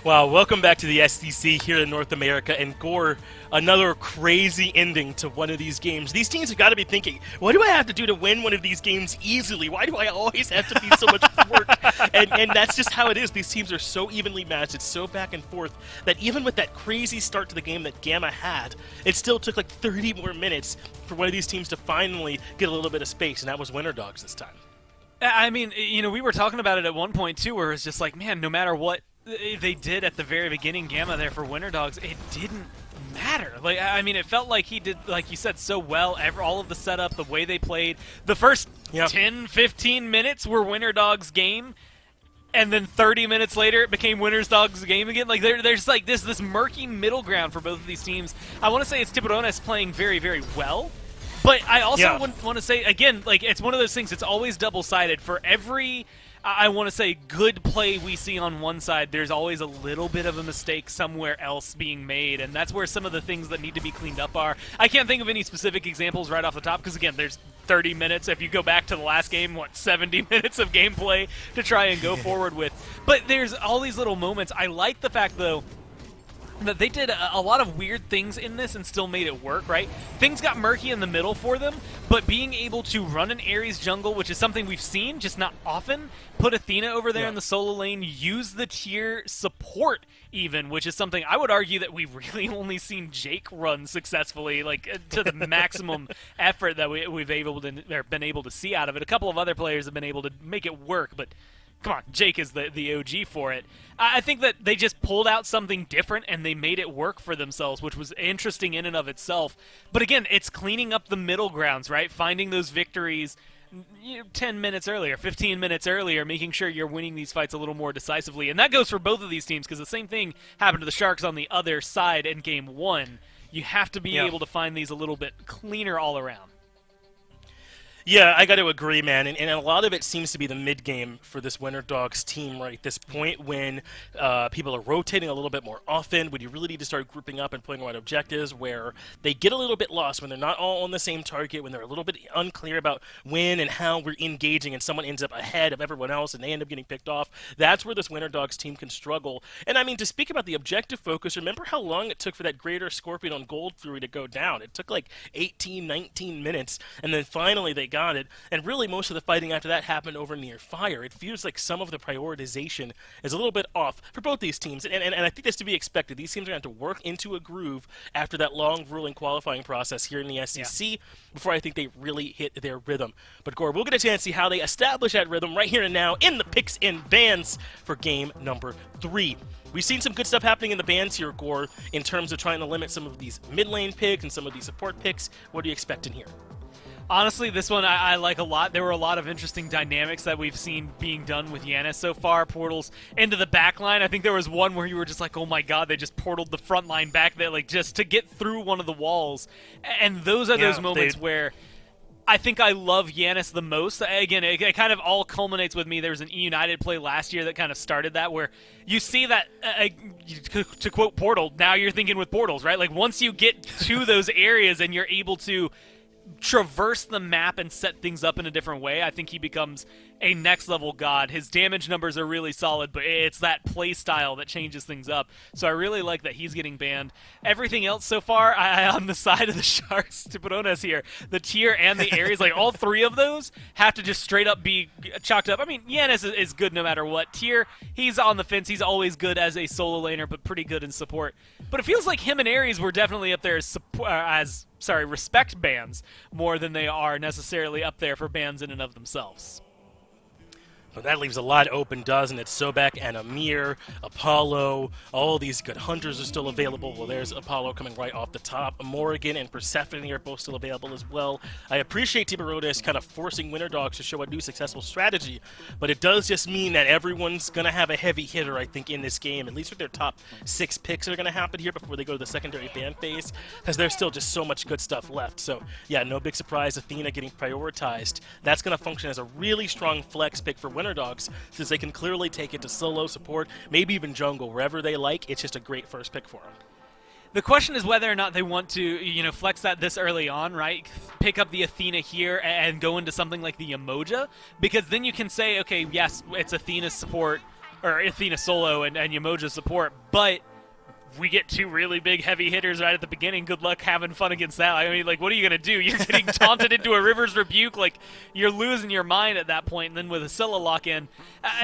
Wow, welcome back to the SCC here in North America, and Gore, another crazy ending to one of these games. These teams have got to be thinking, what do I have to do to win one of these games easily? Why do I always have to be so much work? And that's just how it is. These teams are so evenly matched, it's so back and forth, that even with that crazy start to the game that Gamma had, it still took like 30 more minutes for one of these teams to finally get a little bit of space, and that was Winter Dogs this time. I mean, we were talking about it at one point, too, where it's just like, man, no matter what they did at the very beginning, Gamma there for Winter Dogs, it didn't matter. Like, I mean, it felt like he did, like you said, so well. All of the setup, the way they played. The first 10, 15 minutes were Winter Dogs' game, and then 30 minutes later, it became Winter Dogs' game again. Like, there's like this murky middle ground for both of these teams. I want to say it's Tiburones playing very, very well. But I also want to say, again, like, it's one of those things, it's always double-sided. For every, I want to say, good play we see on one side, there's always a little bit of a mistake somewhere else being made, and that's where some of the things that need to be cleaned up are. I can't think of any specific examples right off the top, because, again, there's 30 minutes. If you go back to the last game, 70 minutes of gameplay to try and go forward with. But there's all these little moments. I like the fact, though, that they did a lot of weird things in this and still made it work, right? Things got murky in the middle for them, but being able to run an Ares jungle, which is something we've seen, just not often, put Athena over there in the solo lane, use the tier support even, which is something I would argue that we've really only seen Jake run successfully, like, to the maximum effort that we've been able to see out of it. A couple of other players have been able to make it work, but come on, Jake is the OG for it. I think that they just pulled out something different and they made it work for themselves, which was interesting in and of itself. But again, it's cleaning up the middle grounds, right? Finding those victories 10 minutes earlier, 15 minutes earlier, making sure you're winning these fights a little more decisively. And that goes for both of these teams, because the same thing happened to the Sharks on the other side in Game 1. You have to be able to find these a little bit cleaner all around. Yeah, I got to agree, man. And a lot of it seems to be the mid-game for this Winter Dogs team right at this point, when people are rotating a little bit more often, when you really need to start grouping up and playing around objectives, where they get a little bit lost when they're not all on the same target, when they're a little bit unclear about when and how we're engaging, and someone ends up ahead of everyone else and they end up getting picked off. That's where this Winter Dogs team can struggle. And I mean, to speak about the objective focus, remember how long it took for that Greater Scorpion on Gold Fury to go down? It took like 18, 19 minutes, and then finally they got it, and really most of the fighting after that happened over near Fire. It feels like some of the prioritization is a little bit off for both these teams, and I think that's to be expected. These teams are going to have to work into a groove after that long, grueling qualifying process here in the SCC before I think they really hit their rhythm. But Gore, we'll get a chance to see how they establish that rhythm right here and now in the picks and bans for game number 3. We've seen some good stuff happening in the bans here, Gore, in terms of trying to limit some of these mid lane picks and some of these support picks. What do you expect in here? Honestly, this one I like a lot. There were a lot of interesting dynamics that we've seen being done with Yanis so far. Portals into the back line. I think there was one where you were just like, oh my god, they just portaled the front line back there, like, just to get through one of the walls. And those are those moments where I think I love Yanis the most. Again, it kind of all culminates with me. There was an E-United play last year that kind of started that, where you see that, to quote Portal, now you're thinking with portals, right? Like, once you get to those areas and you're able to traverse the map and set things up in a different way, I think he becomes a next level god. His damage numbers are really solid, but it's that play style that changes things up. So I really like that he's getting banned. Everything else so far, on the side of the Sharks, Tiburones here, the tier and the Ares, like, all three of those have to just straight up be chalked up. I mean, Yanis is good no matter what. Tier, he's on the fence. He's always good as a solo laner, but pretty good in support. But it feels like him and Ares were definitely up there as respect bans more than they are necessarily up there for bans in and of themselves. But that leaves a lot open, doesn't it? Sobek and Amir, Apollo, all these good hunters are still available. Well, there's Apollo coming right off the top. Morrigan and Persephone are both still available as well. I appreciate Tiburones kind of forcing Winter Dogs to show a new successful strategy, but it does just mean that everyone's going to have a heavy hitter, I think, in this game, at least with their top 6 picks that are going to happen here before they go to the secondary ban phase, because there's still just so much good stuff left. So, yeah, no big surprise, Athena getting prioritized. That's going to function as a really strong flex pick for Winter Dogs, since they can clearly take it to solo support, maybe even jungle, wherever they like. It's just a great first pick for them. The question is whether or not they want to, flex that this early on, right? Pick up the Athena here and go into something like the Emoja, because then you can say, okay, yes, it's Athena's support. or Athena solo and Yemoja support, but we get two really big heavy hitters right at the beginning. Good luck having fun against that. I mean, like, what are you going to do? You're getting taunted into a River's Rebuke. Like, you're losing your mind at that point. And then with a Scylla lock-in,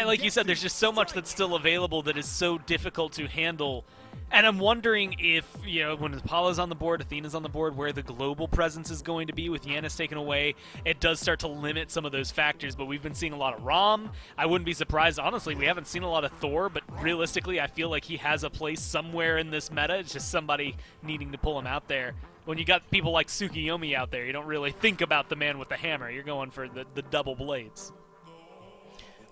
like you said, there's just so much that's still available that is so difficult to handle. And I'm wondering if, you know, when Apollo's on the board, Athena's on the board, where the global presence is going to be with Yanis taken away. It does start to limit some of those factors, but we've been seeing a lot of Rom. I wouldn't be surprised, honestly, we haven't seen a lot of Thor, but realistically, I feel like he has a place somewhere in this meta. It's just somebody needing to pull him out there. When you got people like Tsukiyomi out there, you don't really think about the man with the hammer. You're going for the double blades.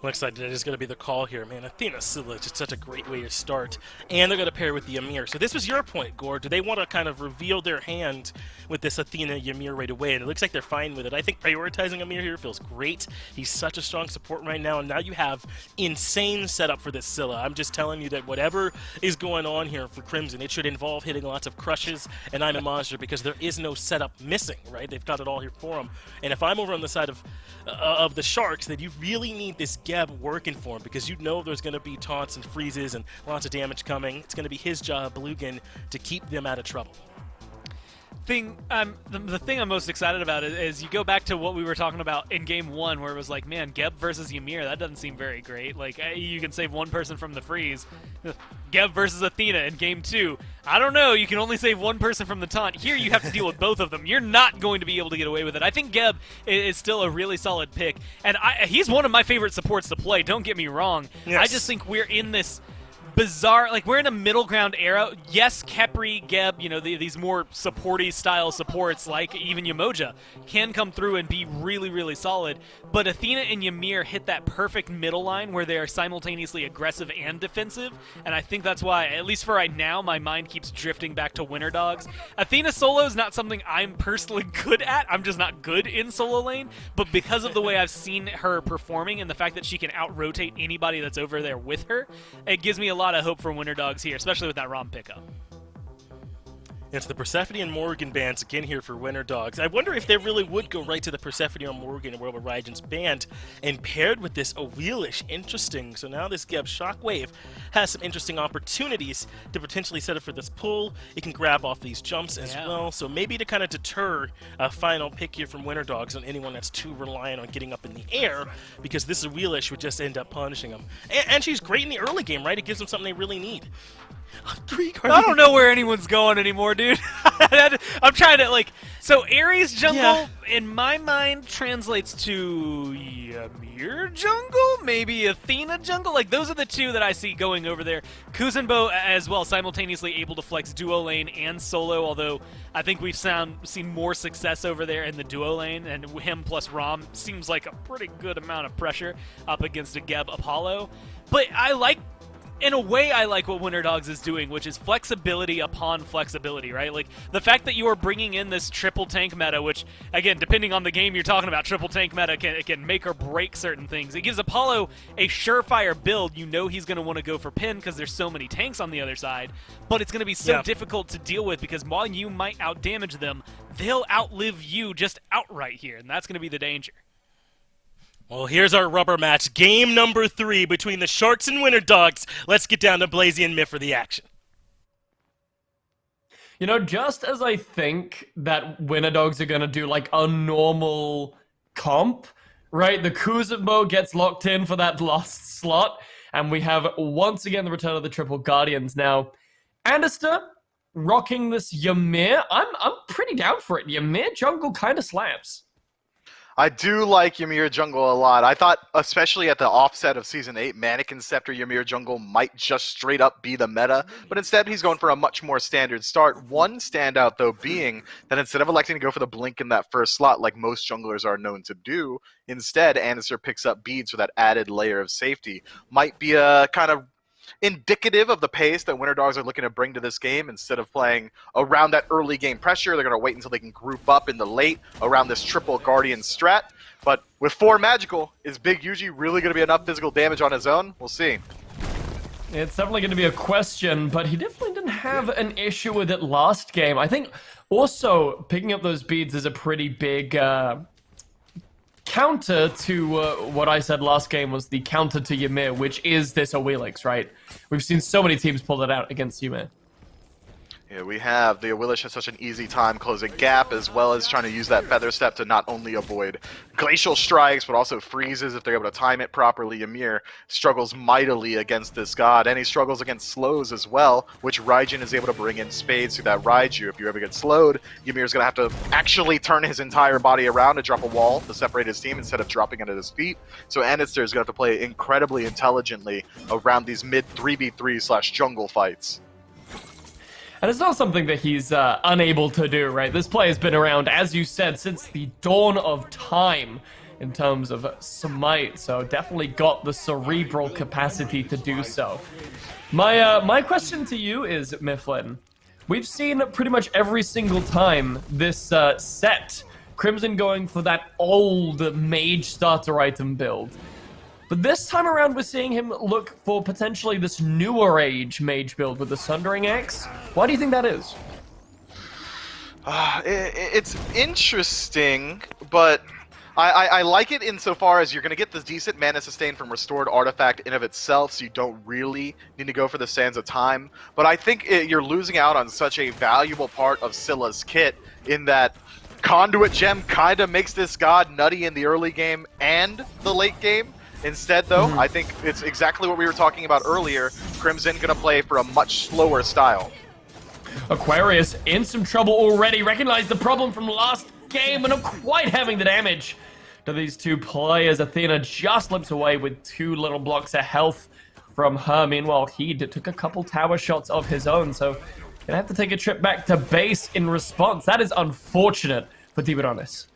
Looks like that is going to be the call here, man. Athena Scylla is just such a great way to start. And they're going to pair with the Ymir. So this was your point, Gore. Do they want to kind of reveal their hand with this Athena Ymir right away? And it looks like they're fine with it. I think prioritizing Ymir here feels great. He's such a strong support right now. And now you have insane setup for this Scylla. I'm just telling you that whatever is going on here for Crimson, it should involve hitting lots of crushes and I'm a monster because there is no setup missing, right? They've got it all here for them. And if I'm over on the side of the Sharks, then you really need this Geb working for him because you know there's going to be taunts and freezes and lots of damage coming. It's going to be his job, Belugan, to keep them out of trouble. The thing I'm most excited about is you go back to what we were talking about in Game 1 where it was like, man, Geb versus Ymir, that doesn't seem very great. Like, you can save one person from the freeze. Geb versus Athena in Game 2. I don't know, you can only save one person from the taunt. Here you have to deal with both of them. You're not going to be able to get away with it. I think Geb is still a really solid pick, and he's one of my favorite supports to play, don't get me wrong. Yes. I just think we're in this bizarre, like, we're in a middle ground era. Yes, Khepri, Geb, you know, these more supporty style supports like even Yemoja can come through and be really, really solid, but Athena and Ymir hit that perfect middle line where they are simultaneously aggressive and defensive, and I think that's why, at least for right now, my mind keeps drifting back to Winter Dogs. Athena solo is not something I'm personally good at. I'm just not good in solo lane, but because of the way I've seen her performing and the fact that she can out-rotate anybody that's over there with her, it gives me a lot of hope for Winter Dogs here, especially with that ROM pickup. It's the Persephone and Morgan bands again here for Winter Dogs. I wonder if they really would go right to the Persephone or Morgan and World of Horizons band and paired with this Awelish. Interesting. So now this Geb Shockwave has some interesting opportunities to potentially set up for this pull. It can grab off these jumps as well. So maybe to kind of deter a final pick here from Winter Dogs on anyone that's too reliant on getting up in the air, because this Awelish would just end up punishing them. And she's great in the early game, right? It gives them something they really need. I don't know where anyone's going anymore, dude. I'm trying to, like, so Ares jungle, in my mind, translates to Ymir jungle? Maybe Athena jungle? Like, those are the two that I see going over there. Kuzenbo as well, simultaneously able to flex duo lane and solo, although I think we've seen more success over there in the duo lane, and him plus Rom seems like a pretty good amount of pressure up against a Geb Apollo. But in a way, I like what Winter Dogs is doing, which is flexibility upon flexibility, right? Like, the fact that you are bringing in this triple tank meta, which, again, depending on the game you're talking about, triple tank meta can make or break certain things. It gives Apollo a surefire build. You know he's going to want to go for pin because there's so many tanks on the other side, but it's going to be so difficult to deal with because while you might outdamage them, they'll outlive you just outright here, and that's going to be the danger. Well, here's our rubber match. Game number 3 between the Sharks and Winter Dogs. Let's get down to Blazy and Myth for the action. You know, just as I think that Winter Dogs are going to do like a normal comp, right? The Kuzenbo gets locked in for that last slot, and we have once again the return of the Triple Guardians. Now, Anderster rocking this Ymir. I'm pretty down for it. Ymir jungle kind of slaps. I do like Ymir Jungle a lot. I thought, especially at the offset of Season 8, Mannequin Scepter Ymir Jungle might just straight up be the meta, but instead he's going for a much more standard start. One standout, though, being that instead of electing to go for the Blink in that first slot like most junglers are known to do, instead Anderster picks up beads for that added layer of safety. Might be a kind of indicative of the pace that Winter Dogs are looking to bring to this game. Instead of playing around that early game pressure, they're going to wait until they can group up in the late around this triple Guardian strat. But with 4 magical, is Big Yuji really going to be enough physical damage on his own? We'll see. It's definitely going to be a question, but he definitely didn't have an issue with it last game. I think also picking up those beads is a pretty big counter to what I said last game was the counter to Ymir, which is this Awilix, right? We've seen so many teams pull it out against Ymir. Yeah, we have the Awilish has such an easy time closing gap, as well as trying to use that Feather Step to not only avoid glacial strikes, but also freezes if they're able to time it properly. Ymir struggles mightily against this god, and he struggles against slows as well, which Raijin is able to bring in spades through that Raiju. If you ever get slowed, Ymir's going to have to actually turn his entire body around to drop a wall to separate his team instead of dropping it at his feet. So Anister is going to have to play incredibly intelligently around these mid 3v3/jungle fights. And it's not something that he's unable to do, right? This play has been around, as you said, since the dawn of time in terms of Smite, so definitely got the cerebral capacity to do so. My question to you is, Mifflin, we've seen pretty much every single time this set Crimson going for that old mage starter item build. But this time around, we're seeing him look for potentially this newer age mage build with the Sundering Axe. Why do you think that is? It's interesting, but I like it insofar as you're going to get this decent mana sustain from Restored Artifact in of itself, so you don't really need to go for the Sands of Time. But I think you're losing out on such a valuable part of Scylla's kit in that Conduit Gem kind of makes this god nutty in the early game and the late game. Instead, though, I think it's exactly what we were talking about earlier. Crimson going to play for a much slower style. Aquarius in some trouble already. Recognized the problem from last game, but not quite having the damage to these two players. Athena just slips away with 2 little blocks of health from her. Meanwhile, he took a couple tower shots of his own, so gonna have to take a trip back to base in response. That is unfortunate for Tiburones.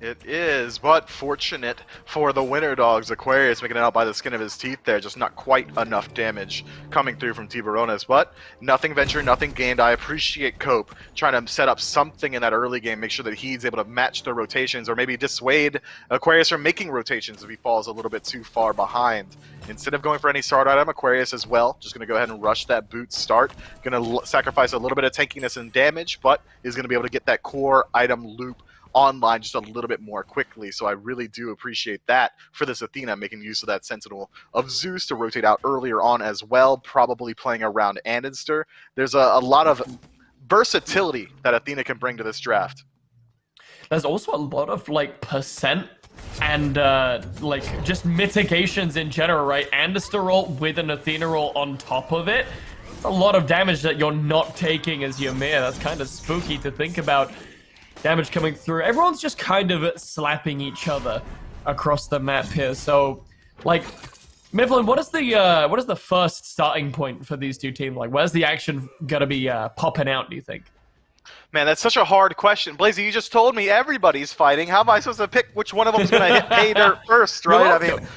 It is, but fortunate for the Winter Dogs. Aquarius making it out by the skin of his teeth there. Just not quite enough damage coming through from Tiburones. But nothing ventured, nothing gained. I appreciate Cope trying to set up something in that early game, make sure that he's able to match the rotations or maybe dissuade Aquarius from making rotations if he falls a little bit too far behind. Instead of going for any start item, Aquarius as well, just going to go ahead and rush that boot start. Going to sacrifice a little bit of tankiness and damage, but is going to be able to get that core item loop online just a little bit more quickly, so I really do appreciate that for this Athena, making use of that Sentinel of Zeus to rotate out earlier on as well, probably playing around Anister. There's a lot of versatility that Athena can bring to this draft. There's also a lot of, like, percent and, like, just mitigations in general, right? Anister roll with an Athena roll on top of it. It's a lot of damage that you're not taking as Ymir. That's kind of spooky to think about. Damage coming through. Everyone's just kind of slapping each other across the map here. So, like, Mifflin, what is the first starting point for these two teams? Like, where's the action gonna be popping out, do you think? Man, that's such a hard question. Blazy, you just told me everybody's fighting. How am I supposed to pick which one of them is going to hit pay dirt first, right? I mean,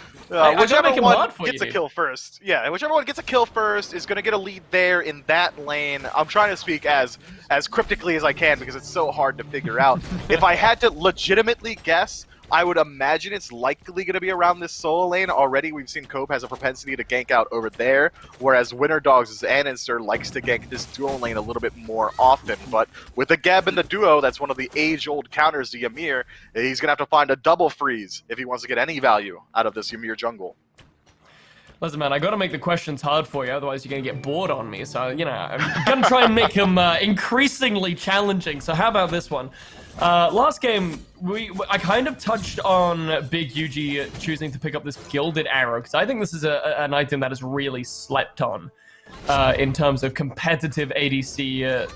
whichever one gets a kill first. Yeah, whichever one gets a kill first is going to get a lead there in that lane. I'm trying to speak as cryptically as I can because it's so hard to figure out. If I had to legitimately guess, I would imagine it's likely going to be around this solo lane. Already we've seen Cope has a propensity to gank out over there, whereas Winter Dogs' Anister likes to gank this duo lane a little bit more often. But with the Geb in the duo, that's one of the age-old counters to Ymir. He's going to have to find a double freeze if he wants to get any value out of this Ymir jungle. Listen, man, I gotta make the questions hard for you, otherwise you're gonna get bored on me. So, you know, I'm gonna try and make them increasingly challenging. So how about this one? Last game, I kind of touched on Big Yuji choosing to pick up this Gilded Arrow, because I think this is an item that is really slept on in terms of competitive ADC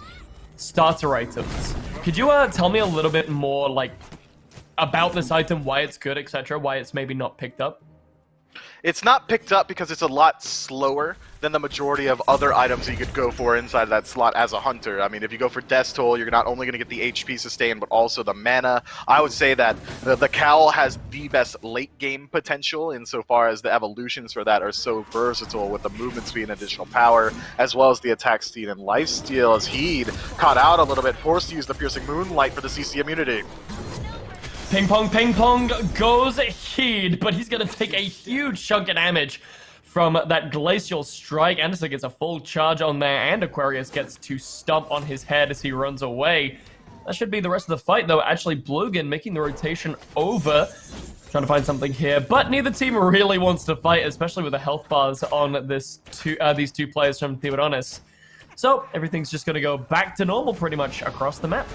starter items. Could you tell me a little bit more, like, about this item, why it's good, etc., why it's maybe not picked up? It's not picked up because it's a lot slower than the majority of other items you could go for inside of that slot as a hunter. I mean, if you go for Death Toll, you're not only going to get the HP sustain, but also the mana. I would say that the Cowl has the best late game potential insofar as the evolutions for that are so versatile with the movement speed and additional power, as well as the attack speed and lifesteal, as Heed caught out a little bit, forced to use the Piercing Moonlight for the CC immunity. Ping pong goes Heed, but he's gonna take a huge chunk of damage from that Glacial Strike. Anderson gets a full charge on there, and Aquarius gets to stomp on his head as he runs away. That should be the rest of the fight, though. Actually, Blugan making the rotation over, trying to find something here. But neither team really wants to fight, especially with the health bars on these two players from Tiburones. So everything's just going to go back to normal pretty much across the map.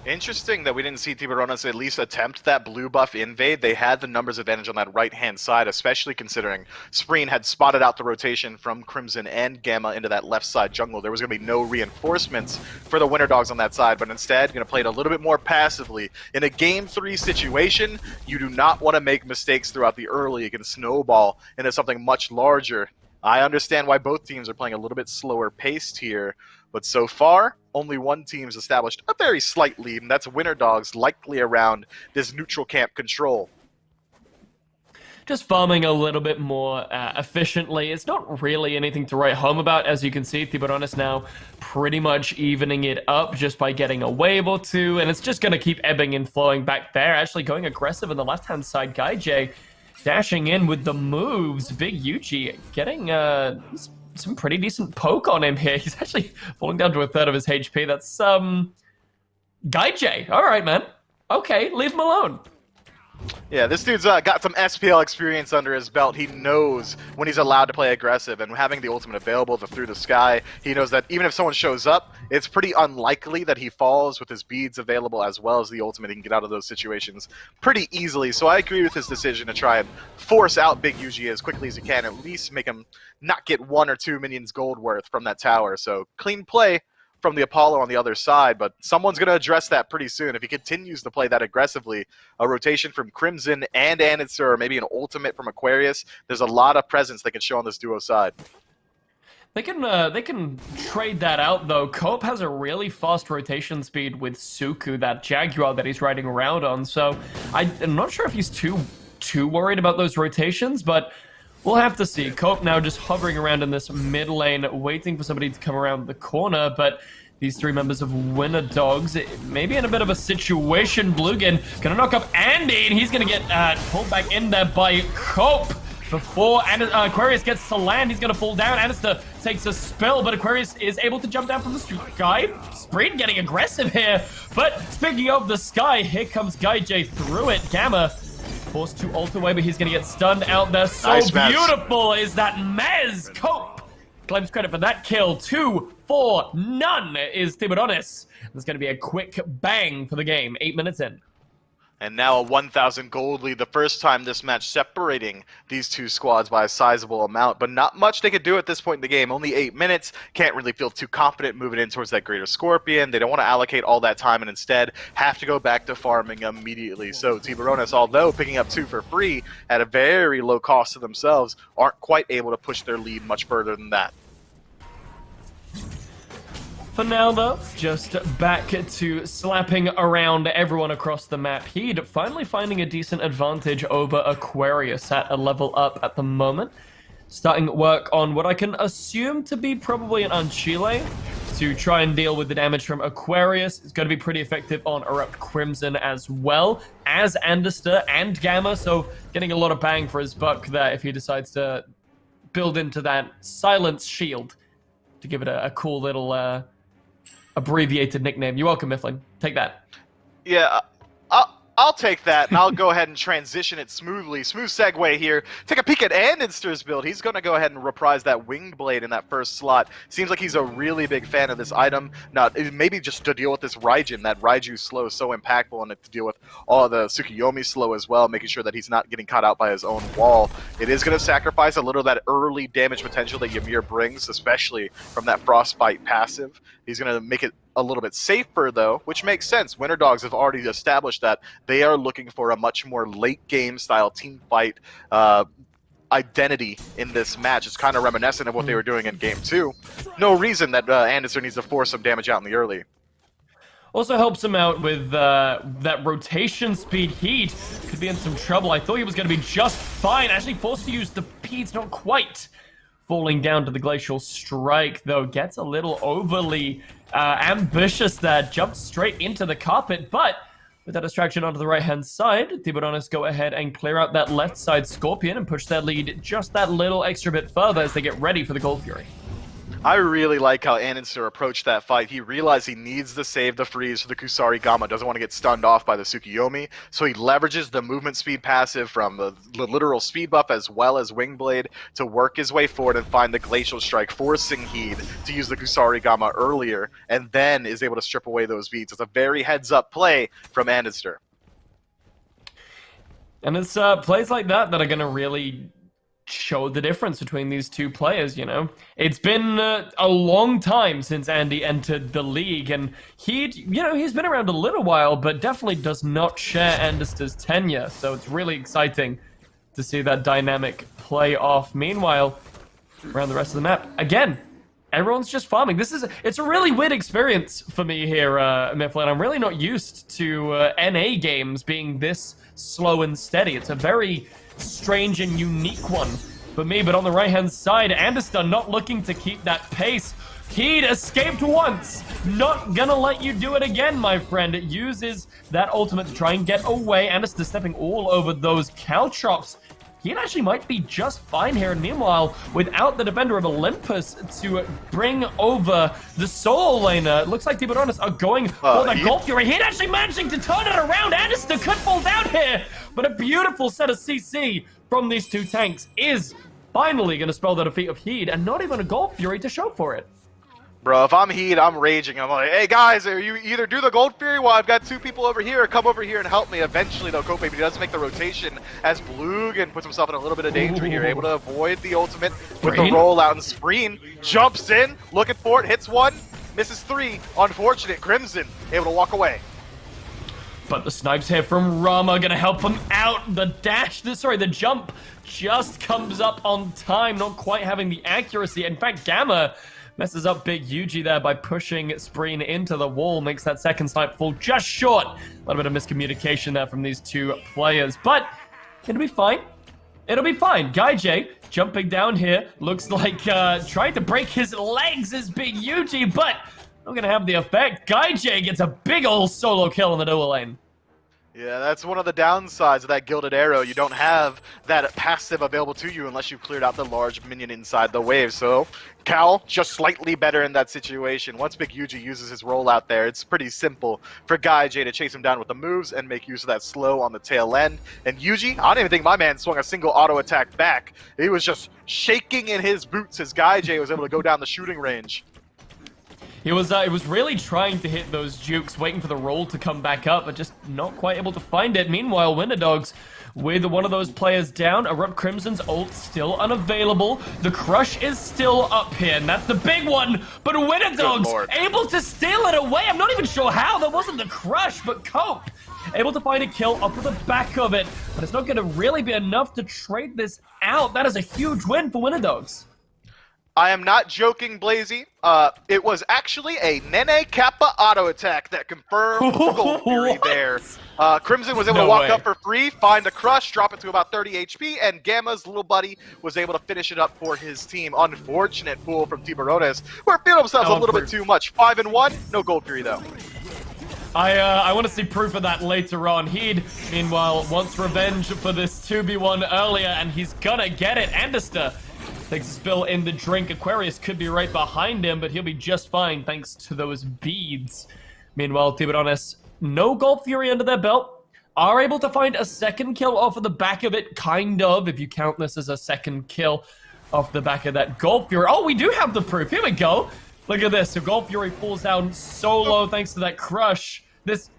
Interesting that we didn't see Tiburones at least attempt that blue buff invade. They had the numbers advantage on that right-hand side, especially considering Spreen had spotted out the rotation from Crimson and Gamma into that left side jungle. There was going to be no reinforcements for the Winter Dogs on that side, but instead going to play it a little bit more passively. In a Game 3 situation, you do not want to make mistakes throughout the early. It can snowball into something much larger. I understand why both teams are playing a little bit slower paced here, but so far, only one team's established a very slight lead, and that's Winter Dogs, likely around this neutral camp control. Just farming a little bit more efficiently. It's not really anything to write home about. As you can see, Tiburones now pretty much evening it up just by getting a wave or two, and it's just going to keep ebbing and flowing back there. Actually going aggressive on the left-hand side, Gaijay dashing in with the moves. Big Yuji getting some pretty decent poke on him here. He's actually falling down to a third of his HP. That's, Gaijay. All right, man. Okay, leave him alone. Yeah, this dude's got some SPL experience under his belt. He knows when he's allowed to play aggressive, and having the ultimate available through the sky, he knows that even if someone shows up, it's pretty unlikely that he falls with his beads available as well as the ultimate. He can get out of those situations pretty easily, so I agree with his decision to try and force out Big Yuji as quickly as he can, at least make him not get 1 or 2 minions gold worth from that tower. So clean play from the Apollo on the other side, but someone's going to address that pretty soon. If he continues to play that aggressively, a rotation from Crimson and Anitzer, or maybe an ultimate from Aquarius, there's a lot of presence they can show on this duo side. They can trade that out, though. Cope has a really fast rotation speed with Suku, that Jaguar that he's riding around on, so I'm not sure if he's too worried about those rotations, but we'll have to see. Cope now just hovering around in this mid lane, waiting for somebody to come around the corner, but these three members of Winter Dogs, maybe in a bit of a situation. Blugan gonna knock up Andy, and he's gonna get pulled back in there by Cope. Before Aquarius gets to land, he's gonna fall down. Anister takes a spill, but Aquarius is able to jump down from the sky. Spreen getting aggressive here, but speaking of the sky, here comes Gaijay through it. Gamma forced to ult away, but he's gonna get stunned out there. So nice, beautiful is that Mez. Cope claims credit for that kill. 2 for none is Tiburones. There's gonna be a quick bang for the game. 8 minutes in. And now a 1,000 gold lead, the first time this match separating these two squads by a sizable amount, but not much they could do at this point in the game. Only 8 minutes, can't really feel too confident moving in towards that Greater Scorpion. They don't want to allocate all that time and instead have to go back to farming immediately. So Tiburones, although picking up 2 for free at a very low cost to themselves, aren't quite able to push their lead much further than that. For now, though, just back to slapping around everyone across the map. He'd finally finding a decent advantage over Aquarius at a level up at the moment. Starting work on what I can assume to be probably an Unchile to try and deal with the damage from Aquarius. It's going to be pretty effective on Erupt Crimson as well as Andister and Gamma, so getting a lot of bang for his buck there if he decides to build into that Silence Shield to give it a cool little abbreviated nickname. You're welcome, Mifflin. Take that. Yeah, I'll take that, and I'll go ahead and transition it smoothly. Smooth segue here. Take a peek at Andinster's build. He's going to go ahead and reprise that Winged Blade in that first slot. Seems like he's a really big fan of this item. Now, maybe just to deal with this Raijin. That Raiju slow is so impactful, and to deal with all the Tsukuyomi slow as well, making sure that he's not getting caught out by his own wall. It is going to sacrifice a little of that early damage potential that Ymir brings, especially from that Frostbite passive. He's going to make it a little bit safer, though, which makes sense. Winter Dogs have already established that they are looking for a much more late-game style team fight identity in this match. It's kind of reminiscent of what they were doing in Game 2. No reason that Anderson needs to force some damage out in the early. Also helps him out with that rotation speed. Heat could be in some trouble. I thought he was going to be just fine. Actually forced to use the P's, not quite. Falling down to the Glacial Strike, though, gets a little overly ambitious there. Jumps straight into the carpet, but with that distraction onto the right-hand side, Tiburones go ahead and clear out that left side Scorpion and push their lead just that little extra bit further as they get ready for the Gold Fury. I really like how Anninster approached that fight. He realized he needs to save the freeze for the Kusari Gama. Doesn't want to get stunned off by the Tsukiyomi. So he leverages the movement speed passive from the literal speed buff as well as Wingblade to work his way forward and find the Glacial Strike, forcing Heed to use the Kusari Gama earlier, and then is able to strip away those beats. It's a very heads-up play from Anninster. And it's plays like that that are going to really show the difference between these two players, you know? It's been a long time since Andy entered the league, and he's been around a little while, but definitely does not share Andister's tenure, so it's really exciting to see that dynamic play off. Meanwhile, around the rest of the map, again, everyone's just farming. It's a really weird experience for me here, Mifflin. I'm really not used to NA games being this slow and steady. It's a very strange and unique one for me, but on the right-hand side, Andister not looking to keep that pace. He'd escaped once. Not gonna let you do it again, my friend. It uses that ultimate to try and get away. Andister stepping all over those caltrops. He actually might be just fine here, and meanwhile, without the defender of Olympus to bring over the solo laner, it looks like Tiburones are going for the Gold Fury. He'd actually managing to turn it around. Andister could fall down here, but a beautiful set of CC from these two tanks is finally going to spell the defeat of Heed, and not even a Gold Fury to show for it. Bro, if I'm Heed, I'm raging. I'm like, hey guys, you either do the Gold Fury while I've got two people over here, or come over here and help me. Eventually they'll cope, but he does make the rotation as Blugan puts himself in a little bit of danger here, able to avoid the ultimate with the rollout, and Spreen jumps in, looking for it, hits one, misses three. Unfortunate, Crimson able to walk away. But the snipes here from Rama gonna help him out. The jump just comes up on time, not quite having the accuracy. In fact, Gamma messes up Big Yuji there by pushing Spreen into the wall, makes that second snipe fall just short. A little bit of miscommunication there from these two players, but it'll be fine. It'll be fine. Guy J jumping down here, looks like trying to break his legs is Big Yuji, but not gonna have the effect. Guy J gets a big ol' solo kill in the dual lane. Yeah, that's one of the downsides of that Gilded Arrow. You don't have that passive available to you unless you've cleared out the large minion inside the wave. So, Cal, just slightly better in that situation. Once Big Yuji uses his rollout there, it's pretty simple for Guy J to chase him down with the moves and make use of that slow on the tail end. And Yuji, I don't even think my man swung a single auto attack back. He was just shaking in his boots as Guy J was able to go down the shooting range. He was really trying to hit those jukes, waiting for the roll to come back up, but just not quite able to find it. Meanwhile, Winterdogs with one of those players down. Erupt Crimson's ult still unavailable. The Crush is still up here, and that's the big one. But Winterdogs able to steal it away. I'm not even sure how. That wasn't the Crush, but Cope able to find a kill up to the back of it. But it's not going to really be enough to trade this out. That is a huge win for Winterdogs. I am not joking, Blazy. It was actually a Nene Kappa auto attack that confirmed the Gold Fury there. Crimson was able to walk up for free, find a Crush, drop it to about 30 HP, and Gamma's little buddy was able to finish it up for his team. Unfortunate fool from Tiburones, who are feeling themselves a little bit too much. 5-1, no Gold Fury though. I want to see proof of that later on. Heed, meanwhile, wants revenge for this 2v1 earlier, and he's gonna get it. Andister takes a spill in the drink. Aquarius could be right behind him, but he'll be just fine thanks to those beads. Meanwhile, Tiburones, no Gold Fury under their belt, are able to find a second kill off of the back of it, kind of, if you count this as a second kill off the back of that Gold Fury. Oh, we do have the proof. Here we go. Look at this. So Gold Fury falls down solo thanks to that Crush. This,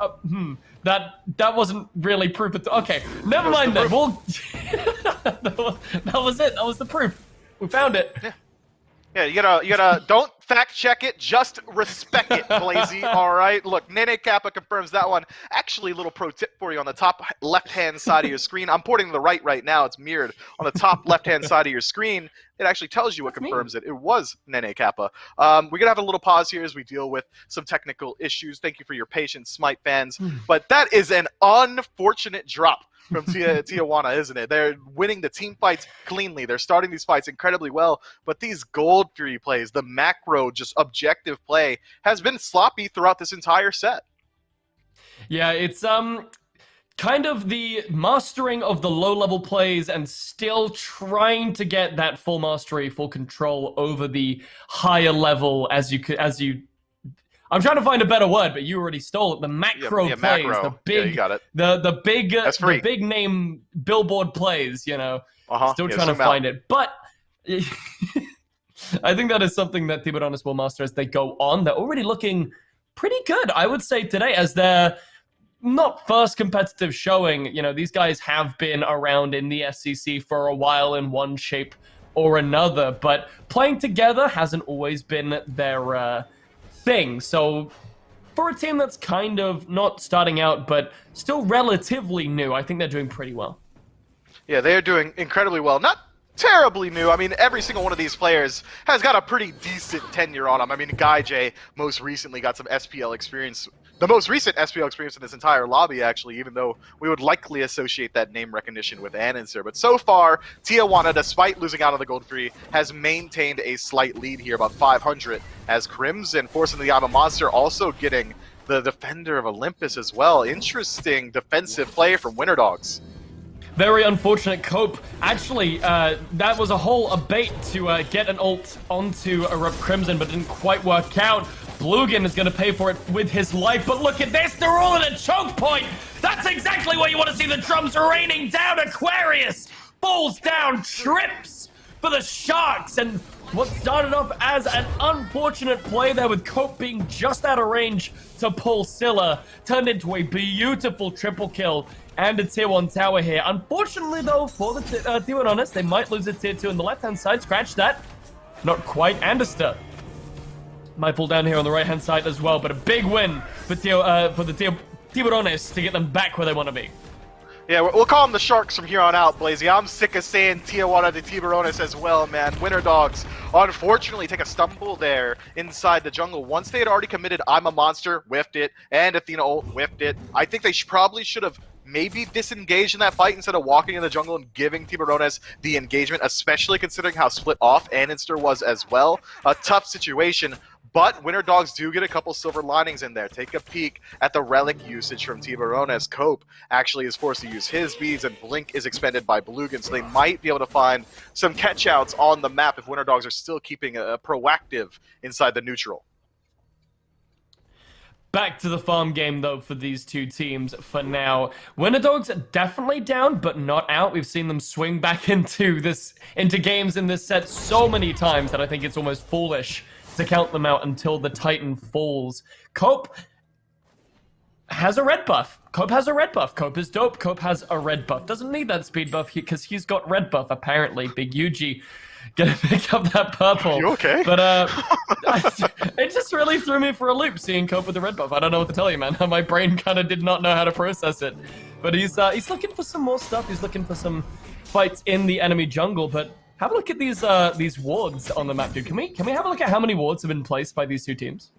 that wasn't really proof. Okay, never mind then. We'll that was it. That was the proof. We found it. Yeah, you gotta don't fact check it, just respect it, Blazy. All right. Look, Nene Kappa confirms that one. Actually, a little pro tip for you on the top left-hand side of your screen. I'm porting to the right now. It's mirrored on the top left-hand side of your screen. It actually tells you what confirms it. It was Nene Kappa. We're gonna have a little pause here as we deal with some technical issues. Thank you for your patience, Smite fans. But that is an unfortunate drop from Tijuana, isn't it? They're winning the team fights cleanly. They're starting these fights incredibly well, but these Gold Fury plays, the macro, just objective play, has been sloppy throughout this entire set. Yeah, it's kind of the mastering of the low-level plays and still trying to get that full mastery, full control over the higher level as you I'm trying to find a better word, but you already stole it. The macro plays, macro. the big, you got it. the big name billboard plays. Still trying to find it, but I think that is something that Tiburones will master as they go on. They're already looking pretty good, I would say, today as their not first competitive showing. These guys have been around in the SCC for a while in one shape or another, but playing together hasn't always been their thing. So for a team that's kind of not starting out, but still relatively new, I think they're doing pretty well. Yeah, they are doing incredibly well. Not terribly new. I mean, every single one of these players has got a pretty decent tenure on them. I mean, Guy J most recently got some SPL experience. The most recent SPL experience in this entire lobby, actually, even though we would likely associate that name recognition with Ananser. But so far, Tijuana, despite losing out on the Gold 3, has maintained a slight lead here, about 500, as Crimson, forcing the I'm a Monster, also getting the Defender of Olympus as well. Interesting defensive play from Winter Dogs. Very unfortunate. Cope, actually, that was a bait to get an ult onto Erupt Crimson, but didn't quite work out. Blugan is going to pay for it with his life, but look at this, they're all at a choke point! That's exactly what you want to see, the drums raining down. Aquarius falls down, trips for the Sharks, and what started off as an unfortunate play there with Cope being just out of range to pull Scylla turned into a beautiful triple kill and a tier 1 tower here. Unfortunately, though, for the Tiburones, they might lose a tier 2 on the left-hand side. Scratch that. Not quite. Anderster might fall down here on the right-hand side as well, but a big win for the Tiburones to get them back where they want to be. Yeah, we'll call them the Sharks from here on out, Blazy. I'm sick of saying Tijuana to Tiburones as well, man. Winter Dogs, unfortunately, take a stumble there inside the jungle. Once they had already committed I'm a Monster, whiffed it, and Athena ult, whiffed it. I think they probably should have maybe disengaged in that fight instead of walking in the jungle and giving Tiburones the engagement, especially considering how split off Ananster was as well. A tough situation. But Winter Dogs do get a couple silver linings in there. Take a peek at the relic usage from Tiburones. Cope actually is forced to use his beads, and Blink is expended by Blugan, so they might be able to find some catch-outs on the map if Winter Dogs are still keeping a proactive inside the neutral. Back to the farm game, though, for these two teams for now. Winter Dogs are definitely down, but not out. We've seen them swing back into games in this set so many times that I think it's almost foolish to count them out until the Titan falls. Cope has a red buff. Cope has a red buff. Cope is dope. Cope has a red buff. Doesn't need that speed buff because he's got red buff, apparently. Big Yuji gonna pick up that purple. You okay? But it just really threw me for a loop seeing Cope with the red buff. I don't know what to tell you, man. My brain kind of did not know how to process it. But he's looking for some more stuff. He's looking for some fights in the enemy jungle, but have a look at these wards on the map, dude. Can we have a look at how many wards have been placed by these two teams?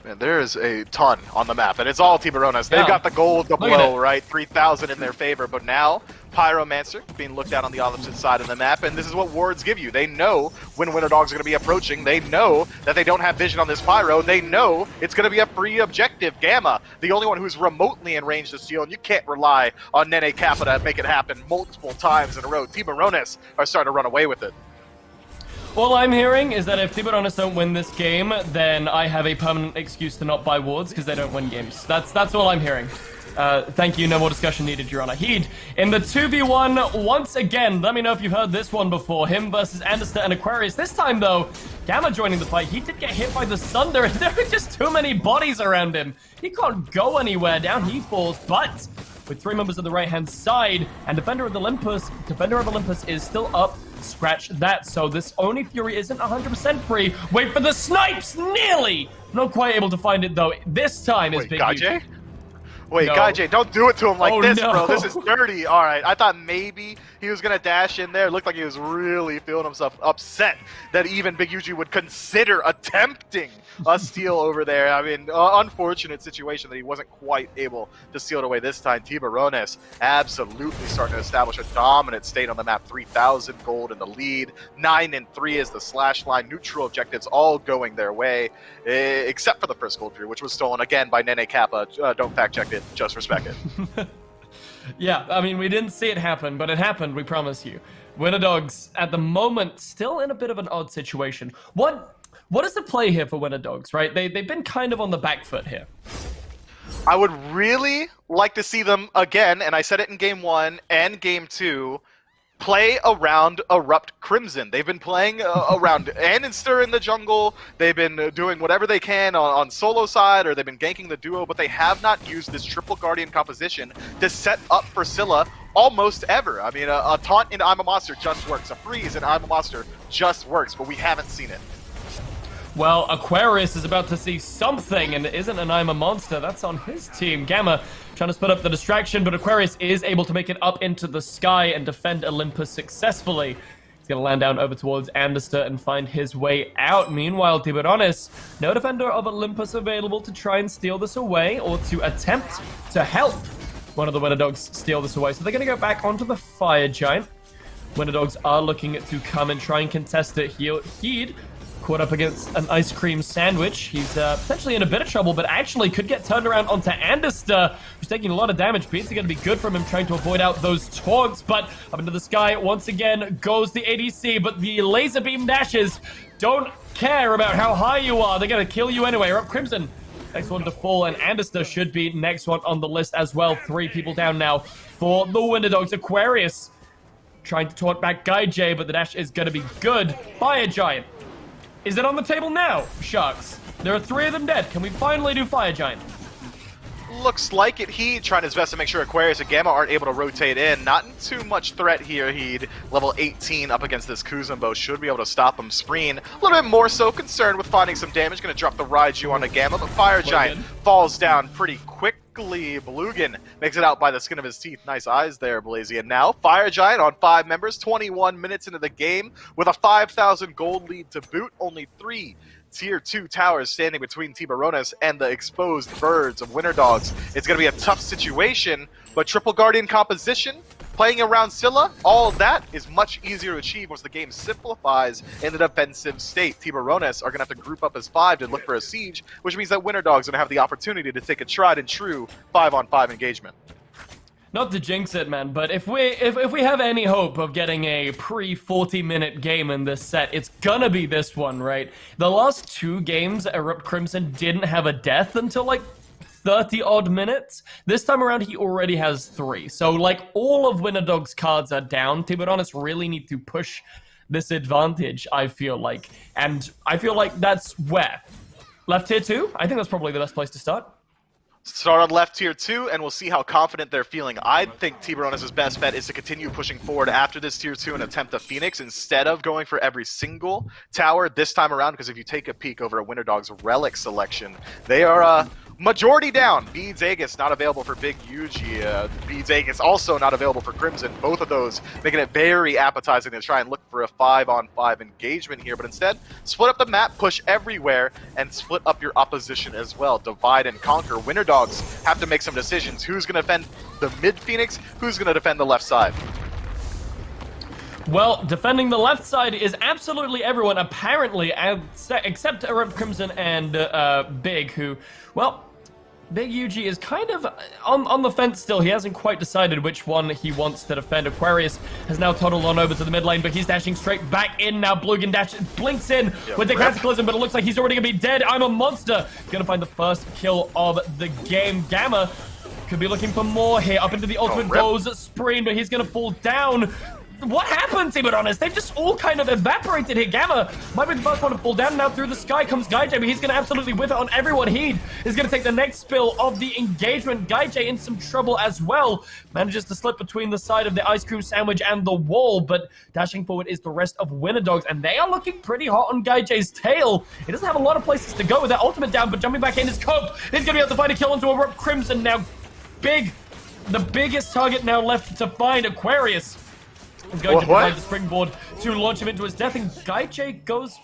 Man, there is a ton on the map, and it's all Tiburones. They've got the gold to blow, right? 3,000 in their favor, but now Pyromancer being looked at on the opposite side of the map, and this is what wards give you. They know when Winter Dogs are going to be approaching. They know that they don't have vision on this Pyro. They know it's going to be a free objective. Gamma, the only one who's remotely in range to steal, and you can't rely on Nene Kappa to make it happen multiple times in a row. Tiburones are starting to run away with it. All I'm hearing is that if Tiburones don't win this game, then I have a permanent excuse to not buy wards because they don't win games. That's all I'm hearing. Thank you, no more discussion needed, Your Honor. Heed in the 2v1 once again. Let me know if you've heard this one before. Him versus Anderster and Aquarius. This time, though, Gamma joining the fight. He did get hit by the Sunder, and there are just too many bodies around him. He can't go anywhere. Down he falls, but with three members of the right-hand side, and Defender of Olympus is still up. Scratch that. So this Oni Fury isn't 100% free. Wait for the snipes! Nearly! Not quite able to find it, though. This time is Big Gaijay? Wait, Gaijay, don't do it to him like this, bro. This is dirty. All right, I thought maybe he was going to dash in there. It looked like he was really feeling himself upset that even Big Yuji would consider attempting a steal over there. I mean, unfortunate situation that he wasn't quite able to steal it away this time. Tiburones absolutely starting to establish a dominant state on the map. 3,000 gold in the lead. 9 and 3 is the slash line. Neutral objectives all going their way, except for the first gold period, which was stolen again by Nene Kappa. Don't fact check it. Just respect it. Yeah, I mean, we didn't see it happen, but it happened, we promise you. Winter Dogs, at the moment, still in a bit of an odd situation. What is the play here for Winter Dogs, right? They've been kind of on the back foot here. I would really like to see them again, and I said it in Game 1 and Game 2, play around Erupt Crimson. They've been playing around Anister in the jungle. They've been doing whatever they can on solo side, or they've been ganking the duo, but they have not used this triple Guardian composition to set up for Scylla almost ever. I mean, a taunt in I'm a Monster just works. A freeze in I'm a Monster just works, but we haven't seen it. Well, Aquarius is about to see something, and it isn't an I'm a Monster. That's on his team. Gamma trying to split up the distraction, but Aquarius is able to make it up into the sky and defend Olympus successfully. He's going to land down over towards Anderster and find his way out. Meanwhile, Tiburones, no defender of Olympus available to try and steal this away or to attempt to help one of the Winter Dogs steal this away. So they're going to go back onto the Fire Giant. Winter Dogs are looking to come and try and contest it. He'd caught up against an ice cream sandwich. He's potentially in a bit of trouble, but actually could get turned around onto Anderster, who's taking a lot of damage. Beats are going to be good from him trying to avoid out those taunts, but up into the sky once again goes the ADC, but the laser beam dashes don't care about how high you are. They're going to kill you anyway. We're up Crimson. Next one to fall, and Anderster should be next one on the list as well. 3 people down now for the Winter Dogs. Aquarius trying to taunt back Guy J, but the dash is going to be good. Fire Giant. Is it on the table now, Sharks? There are 3 of them dead. Can we finally do Fire Giant? Looks like it. He'd trying his best to make sure Aquarius and Gamma aren't able to rotate in. Not in too much threat here. He'd level 18 up against this Kuzumbo. Should be able to stop him. Spreen, a little bit more so concerned with finding some damage. Going to drop the Raiju onto Gamma, but Fire Giant falls down pretty quickly. Blugan makes it out by the skin of his teeth. Nice eyes there, Blazy. And now, Fire Giant on 5 members, 21 minutes into the game, with a 5,000 gold lead to boot. Only 3 Tier 2 towers standing between Tiburones and the exposed birds of Winter Dogs. It's going to be a tough situation, but Triple Guardian composition, playing around Scylla, all of that is much easier to achieve once the game simplifies in the defensive state. Tiburones are going to have to group up as 5 to look for a siege, which means that Winter Dogs are going to have the opportunity to take a tried and true 5-on-5 engagement. Not to jinx it, man, but if we have any hope of getting a pre-40-minute game in this set, it's gonna be this one, right? The last 2 games, Erupt Crimson didn't have a death until, like, 30-odd minutes. This time around, he already has 3. So, like, all of Winter Dog's cards are down. Tiburones really need to push this advantage, I feel like. And I feel like that's where? Left tier 2? I think that's probably the best place to start. Start on left tier 2, and we'll see how confident they're feeling. I think Tiburones' best bet is to continue pushing forward after this tier 2 and attempt a Phoenix instead of going for every single tower this time around, because if you take a peek over at Winter Dog's Relic selection, they are majority down. Beads Aegis not available for Big Yuji. Beads Aegis also not available for Crimson. Both of those making it very appetizing to try and look for a 5-on-5 engagement here, but instead, split up the map, push everywhere, and split up your opposition as well. Divide and conquer. Winter Dogs have to make some decisions. Who's going to defend the mid Phoenix? Who's going to defend the left side? Well, defending the left side is absolutely everyone, apparently, except Erupt Crimson and Big, who, well, Big Yuji is kind of on the fence still. He hasn't quite decided which one he wants to defend. Aquarius has now toddled on over to the mid lane, but he's dashing straight back in now. Blugan blinks in with the Cataclysm, but it looks like he's already going to be dead. I'm a Monster. Going to find the first kill of the game. Gamma could be looking for more here. Up into the ultimate goes Spreen, but he's going to fall down. What happened, Tiburones? They've just all kind of evaporated here. Gamma might be the first one to fall down. Now through the sky comes Gaijay, but he's going to absolutely whiff it on everyone. Heed is going to take the next spill of the engagement. Gaijay in some trouble as well. Manages to slip between the side of the ice cream sandwich and the wall, but dashing forward is the rest of Winter Dogs, and they are looking pretty hot on Gaijay's tail. He doesn't have a lot of places to go with that ultimate down, but jumping back in is Cope. He's going to be able to find a kill onto Erupt Crimson now. The biggest target now left to find. Aquarius is going to provide the springboard to launch him into his death, and Gaijay goes...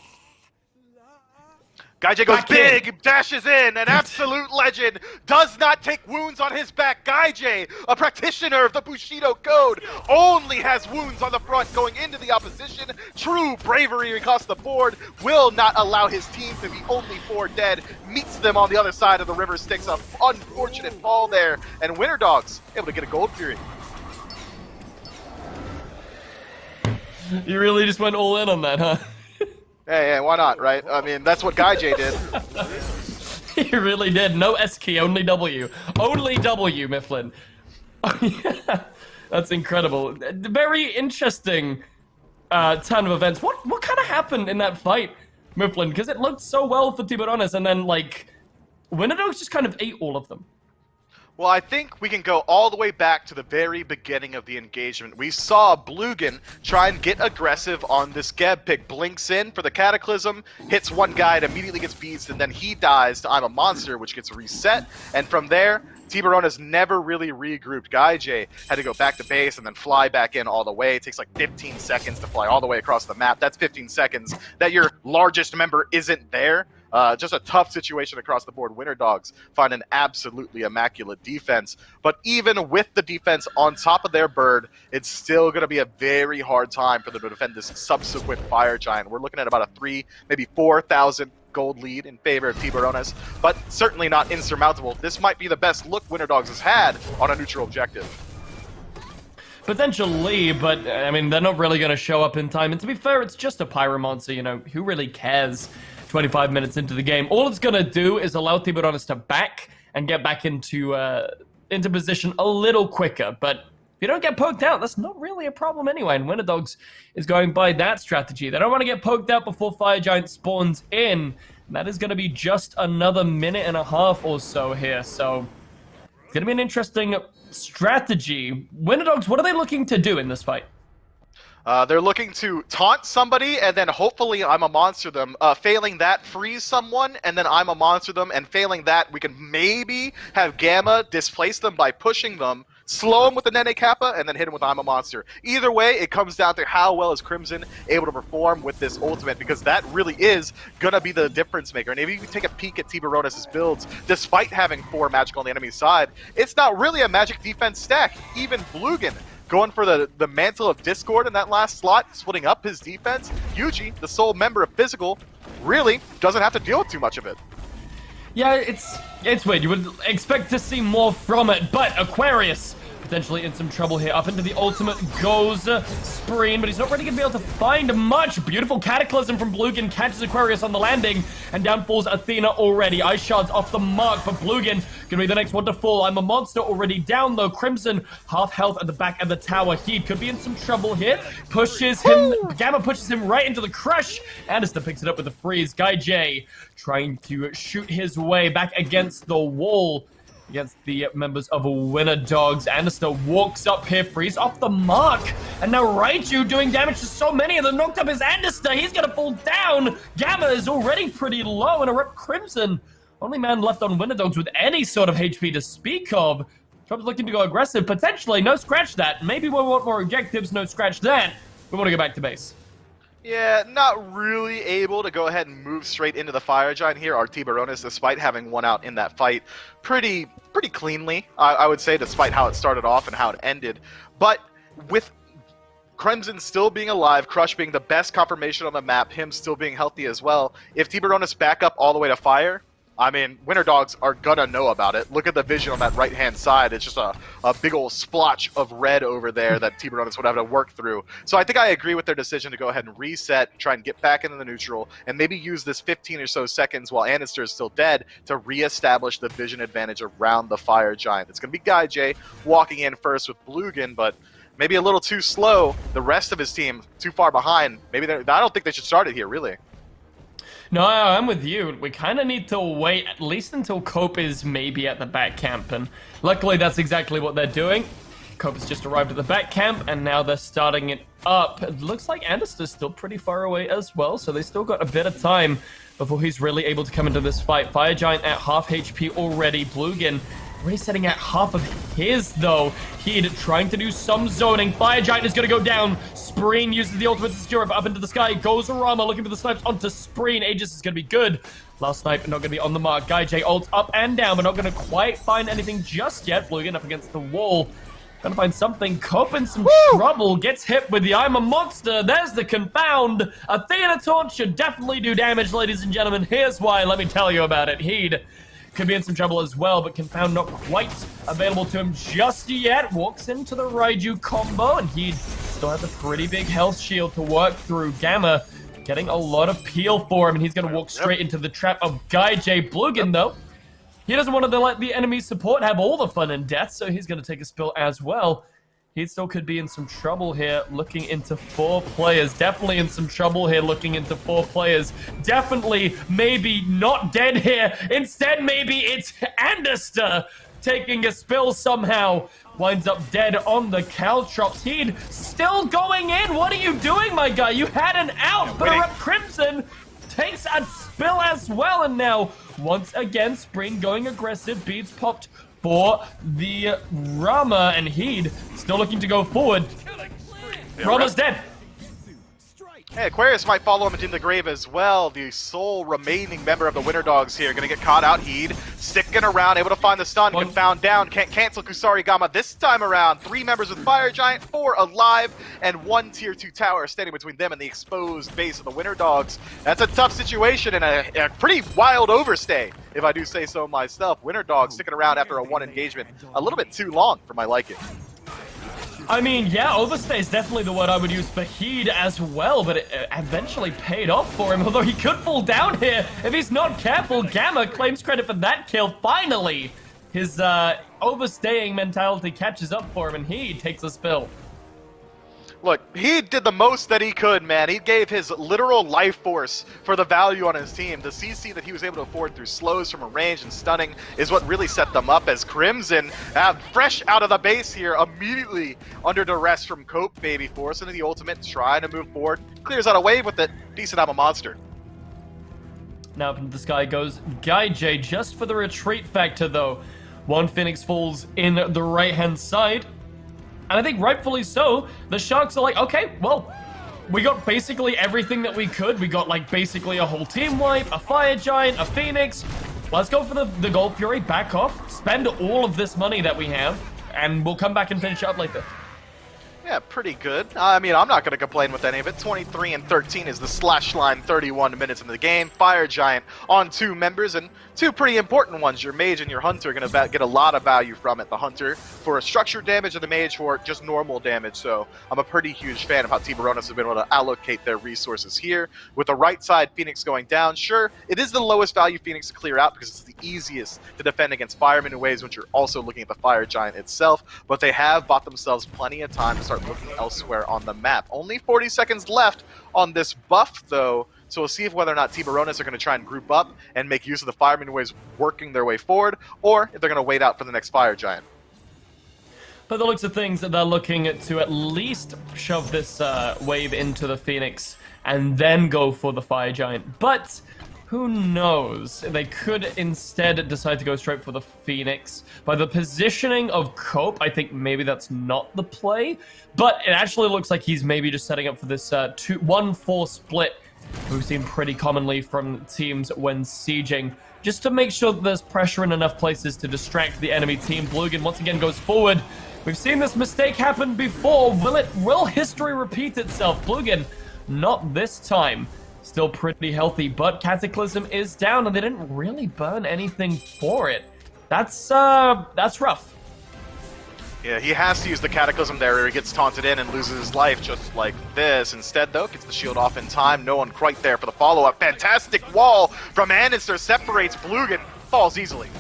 Gaijay goes Back in. big, dashes in, an absolute legend, does not take wounds on his back. Gaijay, a practitioner of the Bushido code, only has wounds on the front going into the opposition. True bravery across the board, will not allow his team to be only 4 dead. Meets them on the other side of the river Styx, a unfortunate fall there, and Winter Dogs able to get a gold fury. You really just went all in on that, huh? Hey, why not, right? I mean, that's what Gaijay did. He really did. No S key, only W. Only W, Mifflin. Oh, yeah. That's incredible. Very interesting turn of events. What kind of happened in that fight, Mifflin? Because it looked so well for Tiburones, and then, like, Winter Dogs just kind of ate all of them. Well, I think we can go all the way back to the very beginning of the engagement. We saw Blugan try and get aggressive on this Geb pick. Blinks in for the Cataclysm, hits one guy, and immediately gets beads, and then he dies to I'm a Monster, which gets reset. And from there, Tiburones never really regrouped. Gaijay had to go back to base and then fly back in all the way. It takes like 15 seconds to fly all the way across the map. That's 15 seconds that your largest member isn't there. Just a tough situation across the board. Winter Dogs find an absolutely immaculate defense. But even with the defense on top of their bird, it's still going to be a very hard time for them to defend this subsequent Fire Giant. We're looking at about a 3, maybe 4,000 gold lead in favor of Tiburones, but certainly not insurmountable. This might be the best look Winter Dogs has had on a neutral objective. Potentially, but, I mean, they're not really going to show up in time. And to be fair, it's just a Pyromancer, you know, who really cares 25 minutes into the game? All it's going to do is allow Tiburones to back and get back into position a little quicker. But if you don't get poked out, that's not really a problem anyway. And Winter Dogs is going by that strategy. They don't want to get poked out before Fire Giant spawns in. And that is going to be just another minute and a half or so here. So it's going to be an interesting strategy. Winter Dogs, what are they looking to do in this fight? They're looking to taunt somebody, and then hopefully I'm a Monster them. Failing that, freeze someone, and then I'm a Monster them, and failing that, we can maybe have Gamma displace them by pushing them, slow them with the Nene Kappa, and then hit them with I'm a Monster. Either way, it comes down to how well is Crimson able to perform with this ultimate, because that really is gonna be the difference maker. And if you take a peek at Tiburones' builds, despite having 4 magic on the enemy side, it's not really a magic defense stack. Even Blugan going for the Mantle of Discord in that last slot, splitting up his defense. Yuji, the sole member of Physical, really doesn't have to deal with too much of it. Yeah, it's weird. You would expect to see more from it, but Aquarius potentially in some trouble here. Up into the ultimate goes Spreen, but he's not really going to be able to find much. Beautiful Cataclysm from Blugan catches Aquarius on the landing, and down falls Athena already. Ice Shards off the mark, but Blugan going to be the next one to fall. I'm a Monster already down, though. Crimson, half health at the back of the tower. He could be in some trouble here. Pushes him, Gamma pushes him right into the crush. Anderson picks it up with a freeze. Gaijay trying to shoot his way back against the wall against the members of Winter Dogs. Anderson walks up here, freeze off the mark, and now Raichu doing damage to so many of them. Knocked up his Anderson. He's gonna fall down. Gamma is already pretty low, and a Rep Crimson, only man left on Winter Dogs with any sort of HP to speak of. Trump's looking to go aggressive, potentially. No scratch that. Maybe we want more objectives. No scratch that. We want to go back to base. Yeah, not really able to go ahead and move straight into the Fire Giant here. Our Tiburones, despite having won out in that fight pretty cleanly, I would say, despite how it started off and how it ended. But with Crimson still being alive, Crush being the best confirmation on the map, him still being healthy as well, if Tiburones back up all the way to Fire, I mean, Winter Dogs are gonna know about it. Look at the vision on that right-hand side. It's just a big old splotch of red over there that Tiburones would have to work through. So I think I agree with their decision to go ahead and reset, try and get back into the neutral, and maybe use this 15 or so seconds while Anister is still dead to reestablish the vision advantage around the Fire Giant. It's gonna be Gaijay walking in first with Blugan, but maybe a little too slow. The rest of his team too far behind. Maybe I don't think they should start it here, really. No, I'm with you. We kind of need to wait at least until Cope is maybe at the back camp, and luckily that's exactly what they're doing. Cope has just arrived at the back camp, and now they're starting it up. It looks like Anderson's still pretty far away as well, so they still got a bit of time before he's really able to come into this fight. Fire Giant at half HP already. Blugan Aquarius setting out half of his, though. He'd trying to do some zoning. Fire Giant is going to go down. Spreen uses the ultimate to secure it up into the sky. Goes Rama looking for the snipes onto Spreen. Aegis is going to be good. Last snipe not going to be on the mark. Guy J ults up and down, but not going to quite find anything just yet. Bluegan up against the wall. Gonna find something. Cope in some trouble. Gets hit with the I'm a Monster. There's the Confound. Athena Taunt should definitely do damage, ladies and gentlemen. Here's why. Let me tell you about it. He'd could be in some trouble as well, but Confound not quite available to him just yet. Walks into the Raiju combo, and he still has a pretty big health shield to work through. Gamma getting a lot of peel for him, and he's going to walk straight into the trap of Guy J. Bluegan, though. He doesn't want to let the enemy support have all the fun and death, so he's going to take a spill as well. He still could be in some trouble here, looking into 4 players. Definitely in some trouble here, looking into 4 players. Definitely, maybe not dead here. Instead, maybe it's Anderster taking a spill somehow. Winds up dead on the Caltrops. He'd still going in. What are you doing, my guy? You had an out, but up Crimson takes a spill as well, and now once again Spring going aggressive. Beads popped for the Rama, and Heed still looking to go forward. Rama's dead. Hey, Aquarius might follow him into the grave as well. The sole remaining member of the Winter Dogs here. Gonna get caught out. Heed sticking around, able to find the stun. Confound down. Can't cancel Kusarigama this time around. 3 members with Fire Giant, 4 alive, and 1 tier 2 tower standing between them and the exposed base of the Winter Dogs. That's a tough situation and a pretty wild overstay, if I do say so myself. Winter Dogs sticking around after a 1 engagement. A little bit too long for my liking. I mean, yeah, overstay is definitely the word I would use for Heed as well, but it eventually paid off for him, although he could fall down here if he's not careful. Gamma claims credit for that kill. Finally, his overstaying mentality catches up for him, and he takes a spill. Look, he did the most that he could, man. He gave his literal life force for the value on his team. The CC that he was able to afford through slows from a range and stunning is what really set them up, as Crimson, fresh out of the base here, immediately under duress from Cope, baby, forcing the ultimate, trying to move forward. Clears out a wave with it. Decent I'm a Monster. Now up into the sky goes Guy J, just for the retreat factor, though. 1 Phoenix falls in the right-hand side. And I think rightfully so, the Sharks are like, okay, well, we got basically everything that we could. We got like basically a whole team wipe, a Fire Giant, a Phoenix. Let's go for the Gold Fury, back off, spend all of this money that we have, and we'll come back and finish up later. Yeah, pretty good. I mean, I'm not going to complain with any of it. 23 and 13 is the slash line, 31 minutes in the game. Fire Giant on 2 members, and 2 pretty important ones. Your Mage and your Hunter are going to get a lot of value from it. The Hunter for structured damage and the Mage for just normal damage. So I'm a pretty huge fan of how Tiburones have been able to allocate their resources here. With the right side Phoenix going down, sure, it is the lowest value Phoenix to clear out because it's the easiest to defend against Firemen in ways when you're also looking at the Fire Giant itself. But they have bought themselves plenty of time to start looking elsewhere on the map. Only 40 seconds left on this buff, though, so we'll see if whether or not Tiburones are going to try and group up and make use of the Firemen ways working their way forward, or if they're going to wait out for the next Fire Giant. By the looks of things, they're looking to at least shove this wave into the Phoenix and then go for the Fire Giant. But who knows? They could instead decide to go straight for the Phoenix. By the positioning of Cope, I think maybe that's not the play. But it actually looks like he's maybe just setting up for this 1-4 split we've seen pretty commonly from teams when sieging, just to make sure that there's pressure in enough places to distract the enemy team. Bluegan once again goes forward. We've seen this mistake happen before. Will history repeat itself? Bluegan, not this time. Still pretty healthy, but Cataclysm is down, and they didn't really burn anything for it. That's rough. Yeah, he has to use the Cataclysm there or he gets taunted in and loses his life just like this. Instead, though, gets the shield off in time. No one quite there for the follow-up. Fantastic wall from Anderster separates Bluegan. Falls easily.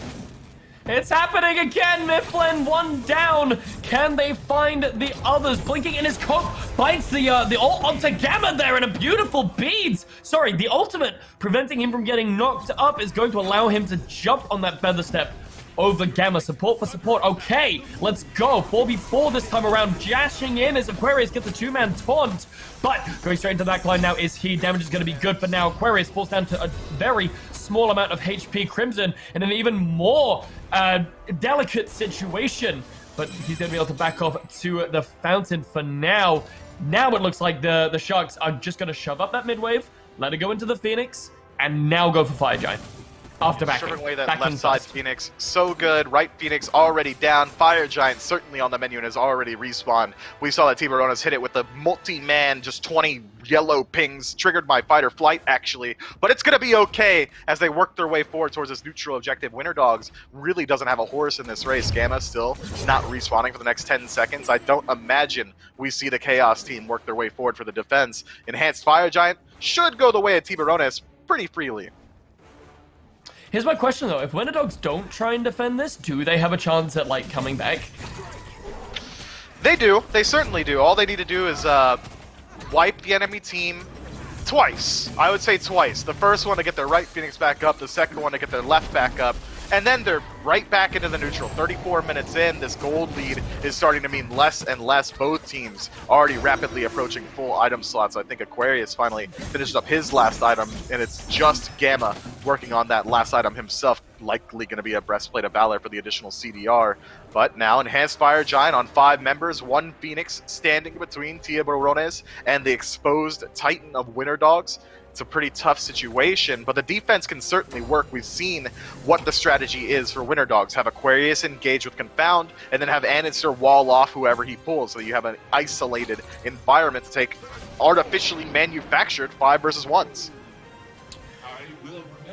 It's happening again, Mifflin, 1 down. Can they find the others? Blinking in his coat, bites the ult onto Gamma there, and a beautiful beads. Sorry, the ultimate, preventing him from getting knocked up, is going to allow him to jump on that feather step over Gamma. Support for support. Okay, let's go. 4v4 this time around. Jashing in as Aquarius gets a 2-man taunt. But going straight into that line now is he. Damage is going to be good for now. Aquarius falls down to a very small amount of HP. Crimson in an even more delicate situation. But he's going to be able to back off to the fountain for now. Now it looks like the Sharks are just going to shove up that mid wave, let it go into the Phoenix, and now go for Fire Giant. After backing. Shoving away that Backing left side fast. Phoenix. So good. Right Phoenix already down. Fire Giant certainly on the menu and has already respawned. We saw that Tiburones hit it with a multi-man, just 20 yellow pings, triggered by fight or flight, actually. But it's going to be okay as they work their way forward towards this neutral objective. Winter Dogs really doesn't have a horse in this race. Gamma still not respawning for the next 10 seconds. I don't imagine we see the Chaos team work their way forward for the defense. Enhanced Fire Giant should go the way of Tiburones pretty freely. Here's my question though, if Winter Dogs don't try and defend this, do they have a chance at like coming back? They do. They certainly do. All they need to do is wipe the enemy team twice. I would say twice. The first one to get their right Phoenix back up, the second one to get their left back up, and then they're right back into the neutral. 34 minutes in, this gold lead is starting to mean less and less. Both teams already rapidly approaching full item slots. I think Aquarius finally finished up his last item, and it's just Gamma working on that last item himself, likely going to be a Breastplate of Valor for the additional CDR. But now Enhanced Fire Giant on 5 members, 1 Phoenix standing between Tiburones and the exposed Titan of Winter Dogs. It's a pretty tough situation, but the defense can certainly work. We've seen what the strategy is for Winter Dogs. Have Aquarius engage with Confound, and then have Anister wall off whoever he pulls, so you have an isolated environment to take artificially manufactured 5 versus 1s.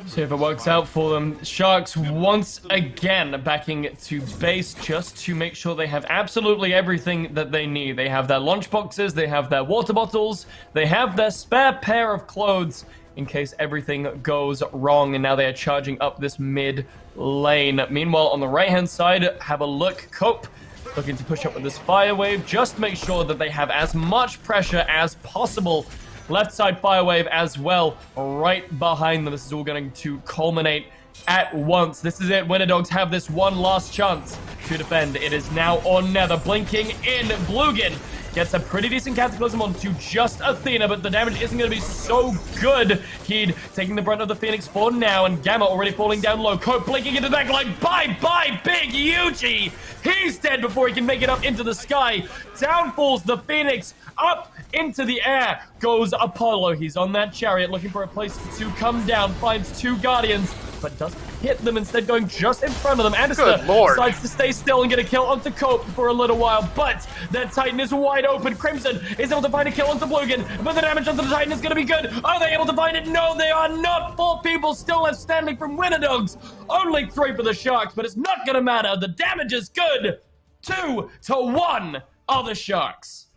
See if it works out for them. Sharks once again backing to base just to make sure they have absolutely everything that they need. They have their lunch boxes, they have their water bottles, they have their spare pair of clothes in case everything goes wrong, and now they are charging up this mid lane. Meanwhile, on the right-hand side, have a look. Cope looking to push up with this fire wave, just to make sure that they have as much pressure as possible. Left side fire wave as well, right behind them. This is all going to culminate at once. This is it. Winter Dogs have this one last chance to defend. It is now on Nether. Blinking in. Blugan gets a pretty decent Cataclysm onto just Athena, but the damage isn't going to be so good. He'd taking the brunt of the Phoenix for now, and Gamma already falling down low. Cope blinking into the back line. Bye-bye, Big Yuji! He's dead before he can make it up into the sky. Down falls the Phoenix. Up into the air goes Apollo. He's on that chariot looking for a place to come down. Finds 2 Guardians, but doesn't hit them, instead going just in front of them. Anister decides to stay still and get a kill onto Cope for a little while, but that Titan is wide open. Crimson is able to find a kill onto Blugan, but the damage onto the Titan is going to be good. Are they able to find it? No, they are not. 4 people still left standing from Winter Dogs. Only 3 for the Sharks, but it's not going to matter. The damage is good. 2-1 are the Sharks.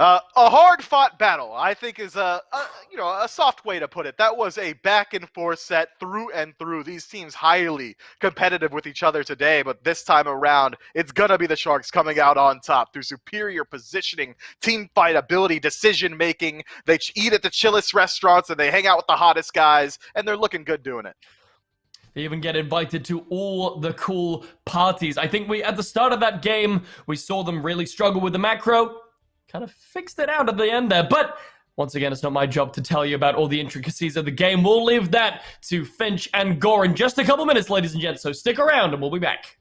A hard-fought battle, I think, is a soft way to put it. That was a back-and-forth set through and through. These teams highly competitive with each other today, but this time around, it's gonna be the Sharks coming out on top through superior positioning, team fight ability, decision-making. They eat at the chillest restaurants, and they hang out with the hottest guys, and they're looking good doing it. They even get invited to all the cool parties. I think at the start of that game, we saw them really struggle with the macro. Kind of fixed it out at the end there, but once again, it's not my job to tell you about all the intricacies of the game. We'll leave that to Finch and Gore in just a couple minutes, ladies and gents, so stick around and we'll be back.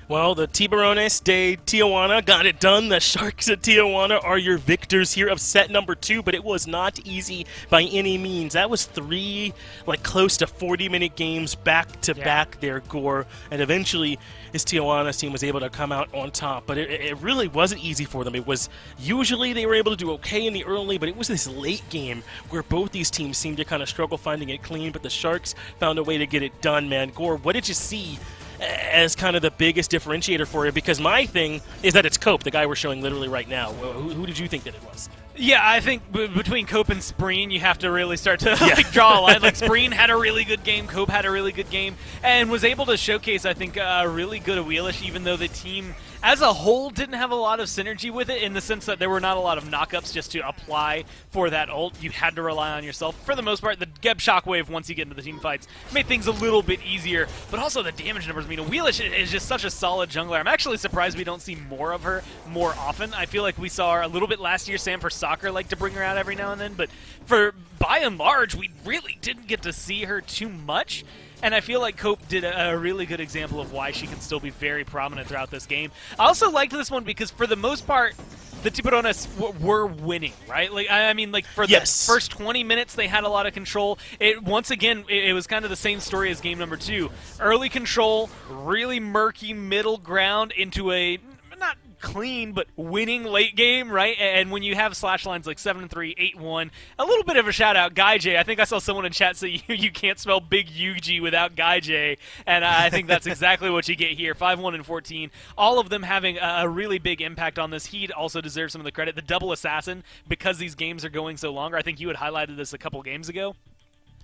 Well, the Tiburones de Tijuana got it done. The Sharks of Tijuana are your victors here of set number 2, but it was not easy by any means. That was 3, close to 40-minute games back to back there, Gore. And eventually, this Tijuana's team was able to come out on top. But it really wasn't easy for them. It was usually they were able to do okay in the early, but it was this late game where both these teams seemed to kind of struggle finding it clean. But the Sharks found a way to get it done, man. Gore, what did you see as kind of the biggest differentiator for you? Because my thing is that it's Cope, the guy we're showing literally right now. Who did you think that it was? Yeah, I think between Cope and Spreen, you have to really start to draw a line. Spreen had a really good game, Cope had a really good game, and was able to showcase, I think, a really good Wheelish, even though the team as a whole didn't have a lot of synergy with it, in the sense that there were not a lot of knockups just to apply for that ult. You had to rely on yourself. For the most part, the Geb Shockwave, once you get into the team fights, made things a little bit easier, but also the damage numbers. I mean, Wheelish is just such a solid jungler. I'm actually surprised we don't see more of her more often. I feel like we saw her a little bit last year. Sam for Soccer liked to bring her out every now and then, but by and large, we really didn't get to see her too much. And I feel like Cope did a really good example of why she can still be very prominent throughout this game. I also liked this one because, for the most part, the Tiburones were winning, right? For the first 20 minutes, they had a lot of control. Once again, it was kind of the same story as game number 2. Early control, really murky middle ground into a not clean, but winning late game, right? And when you have slash lines like 7-3, 8-1, a little bit of a shout out, Guy J. I think I saw someone in chat say you can't spell Big Yuji without Guy J, and I think that's exactly what you get here. 5-1 and 14, all of them having a really big impact on this. He also deserves some of the credit. The double assassin, because these games are going so longer, I think you had highlighted this a couple games ago.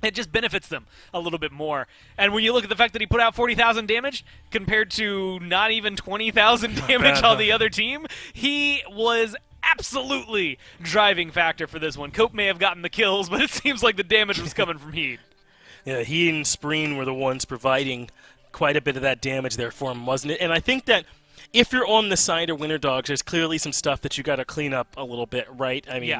It just benefits them a little bit more. And when you look at the fact that he put out 40,000 damage compared to not even 20,000 damage on the other team, he was absolutely driving factor for this one. Cope may have gotten the kills, but it seems like the damage was coming from Heat. Yeah, he and Spreen were the ones providing quite a bit of that damage there for him, wasn't it? And I think that if you're on the side of Winter Dogs, there's clearly some stuff that you got to clean up a little bit, right? I mean,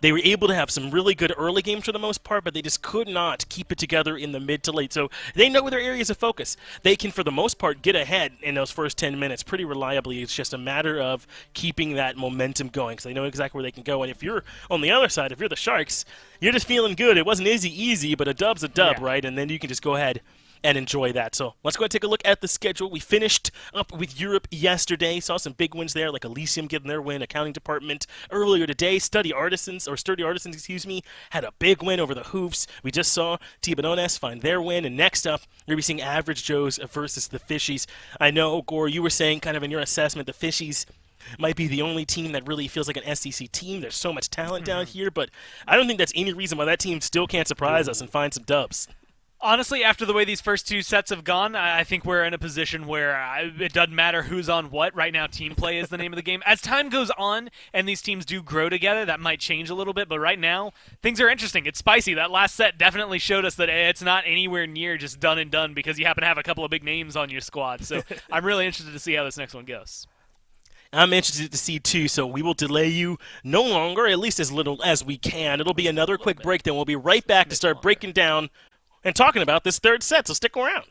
they were able to have some really good early games for the most part, but they just could not keep it together in the mid to late. So they know their areas of focus. They can, for the most part, get ahead in those first 10 minutes pretty reliably. It's just a matter of keeping that momentum going, because they know exactly where they can go. And if you're on the other side, if you're the Sharks, you're just feeling good. It wasn't easy, but a dub's a dub, right? And then you can just go ahead and enjoy that. So let's go ahead and take a look at the schedule. We finished up with Europe yesterday. Saw some big wins there, like Elysium getting their win, Accounting Department. Earlier today, Sturdy Artisans, had a big win over the Hoofs. We just saw Tiburones find their win. And next up, we're going to be seeing Average Joes versus the Fishies. I know, Gore, you were saying kind of in your assessment, the Fishies might be the only team that really feels like an SCC team. There's so much talent down here, but I don't think that's any reason why that team still can't surprise us and find some dubs. Honestly, after the way these first 2 sets have gone, I think we're in a position where it doesn't matter who's on what. Right now, team play is the name of the game. As time goes on and these teams do grow together, that might change a little bit. But right now, things are interesting. It's spicy. That last set definitely showed us that it's not anywhere near just done and done because you happen to have a couple of big names on your squad. So I'm really interested to see how this next one goes. I'm interested to see, too, so we will delay you no longer, at least as little as we can. It'll be another quick break, then we'll be right back to start breaking down and talking about this third set, so stick around.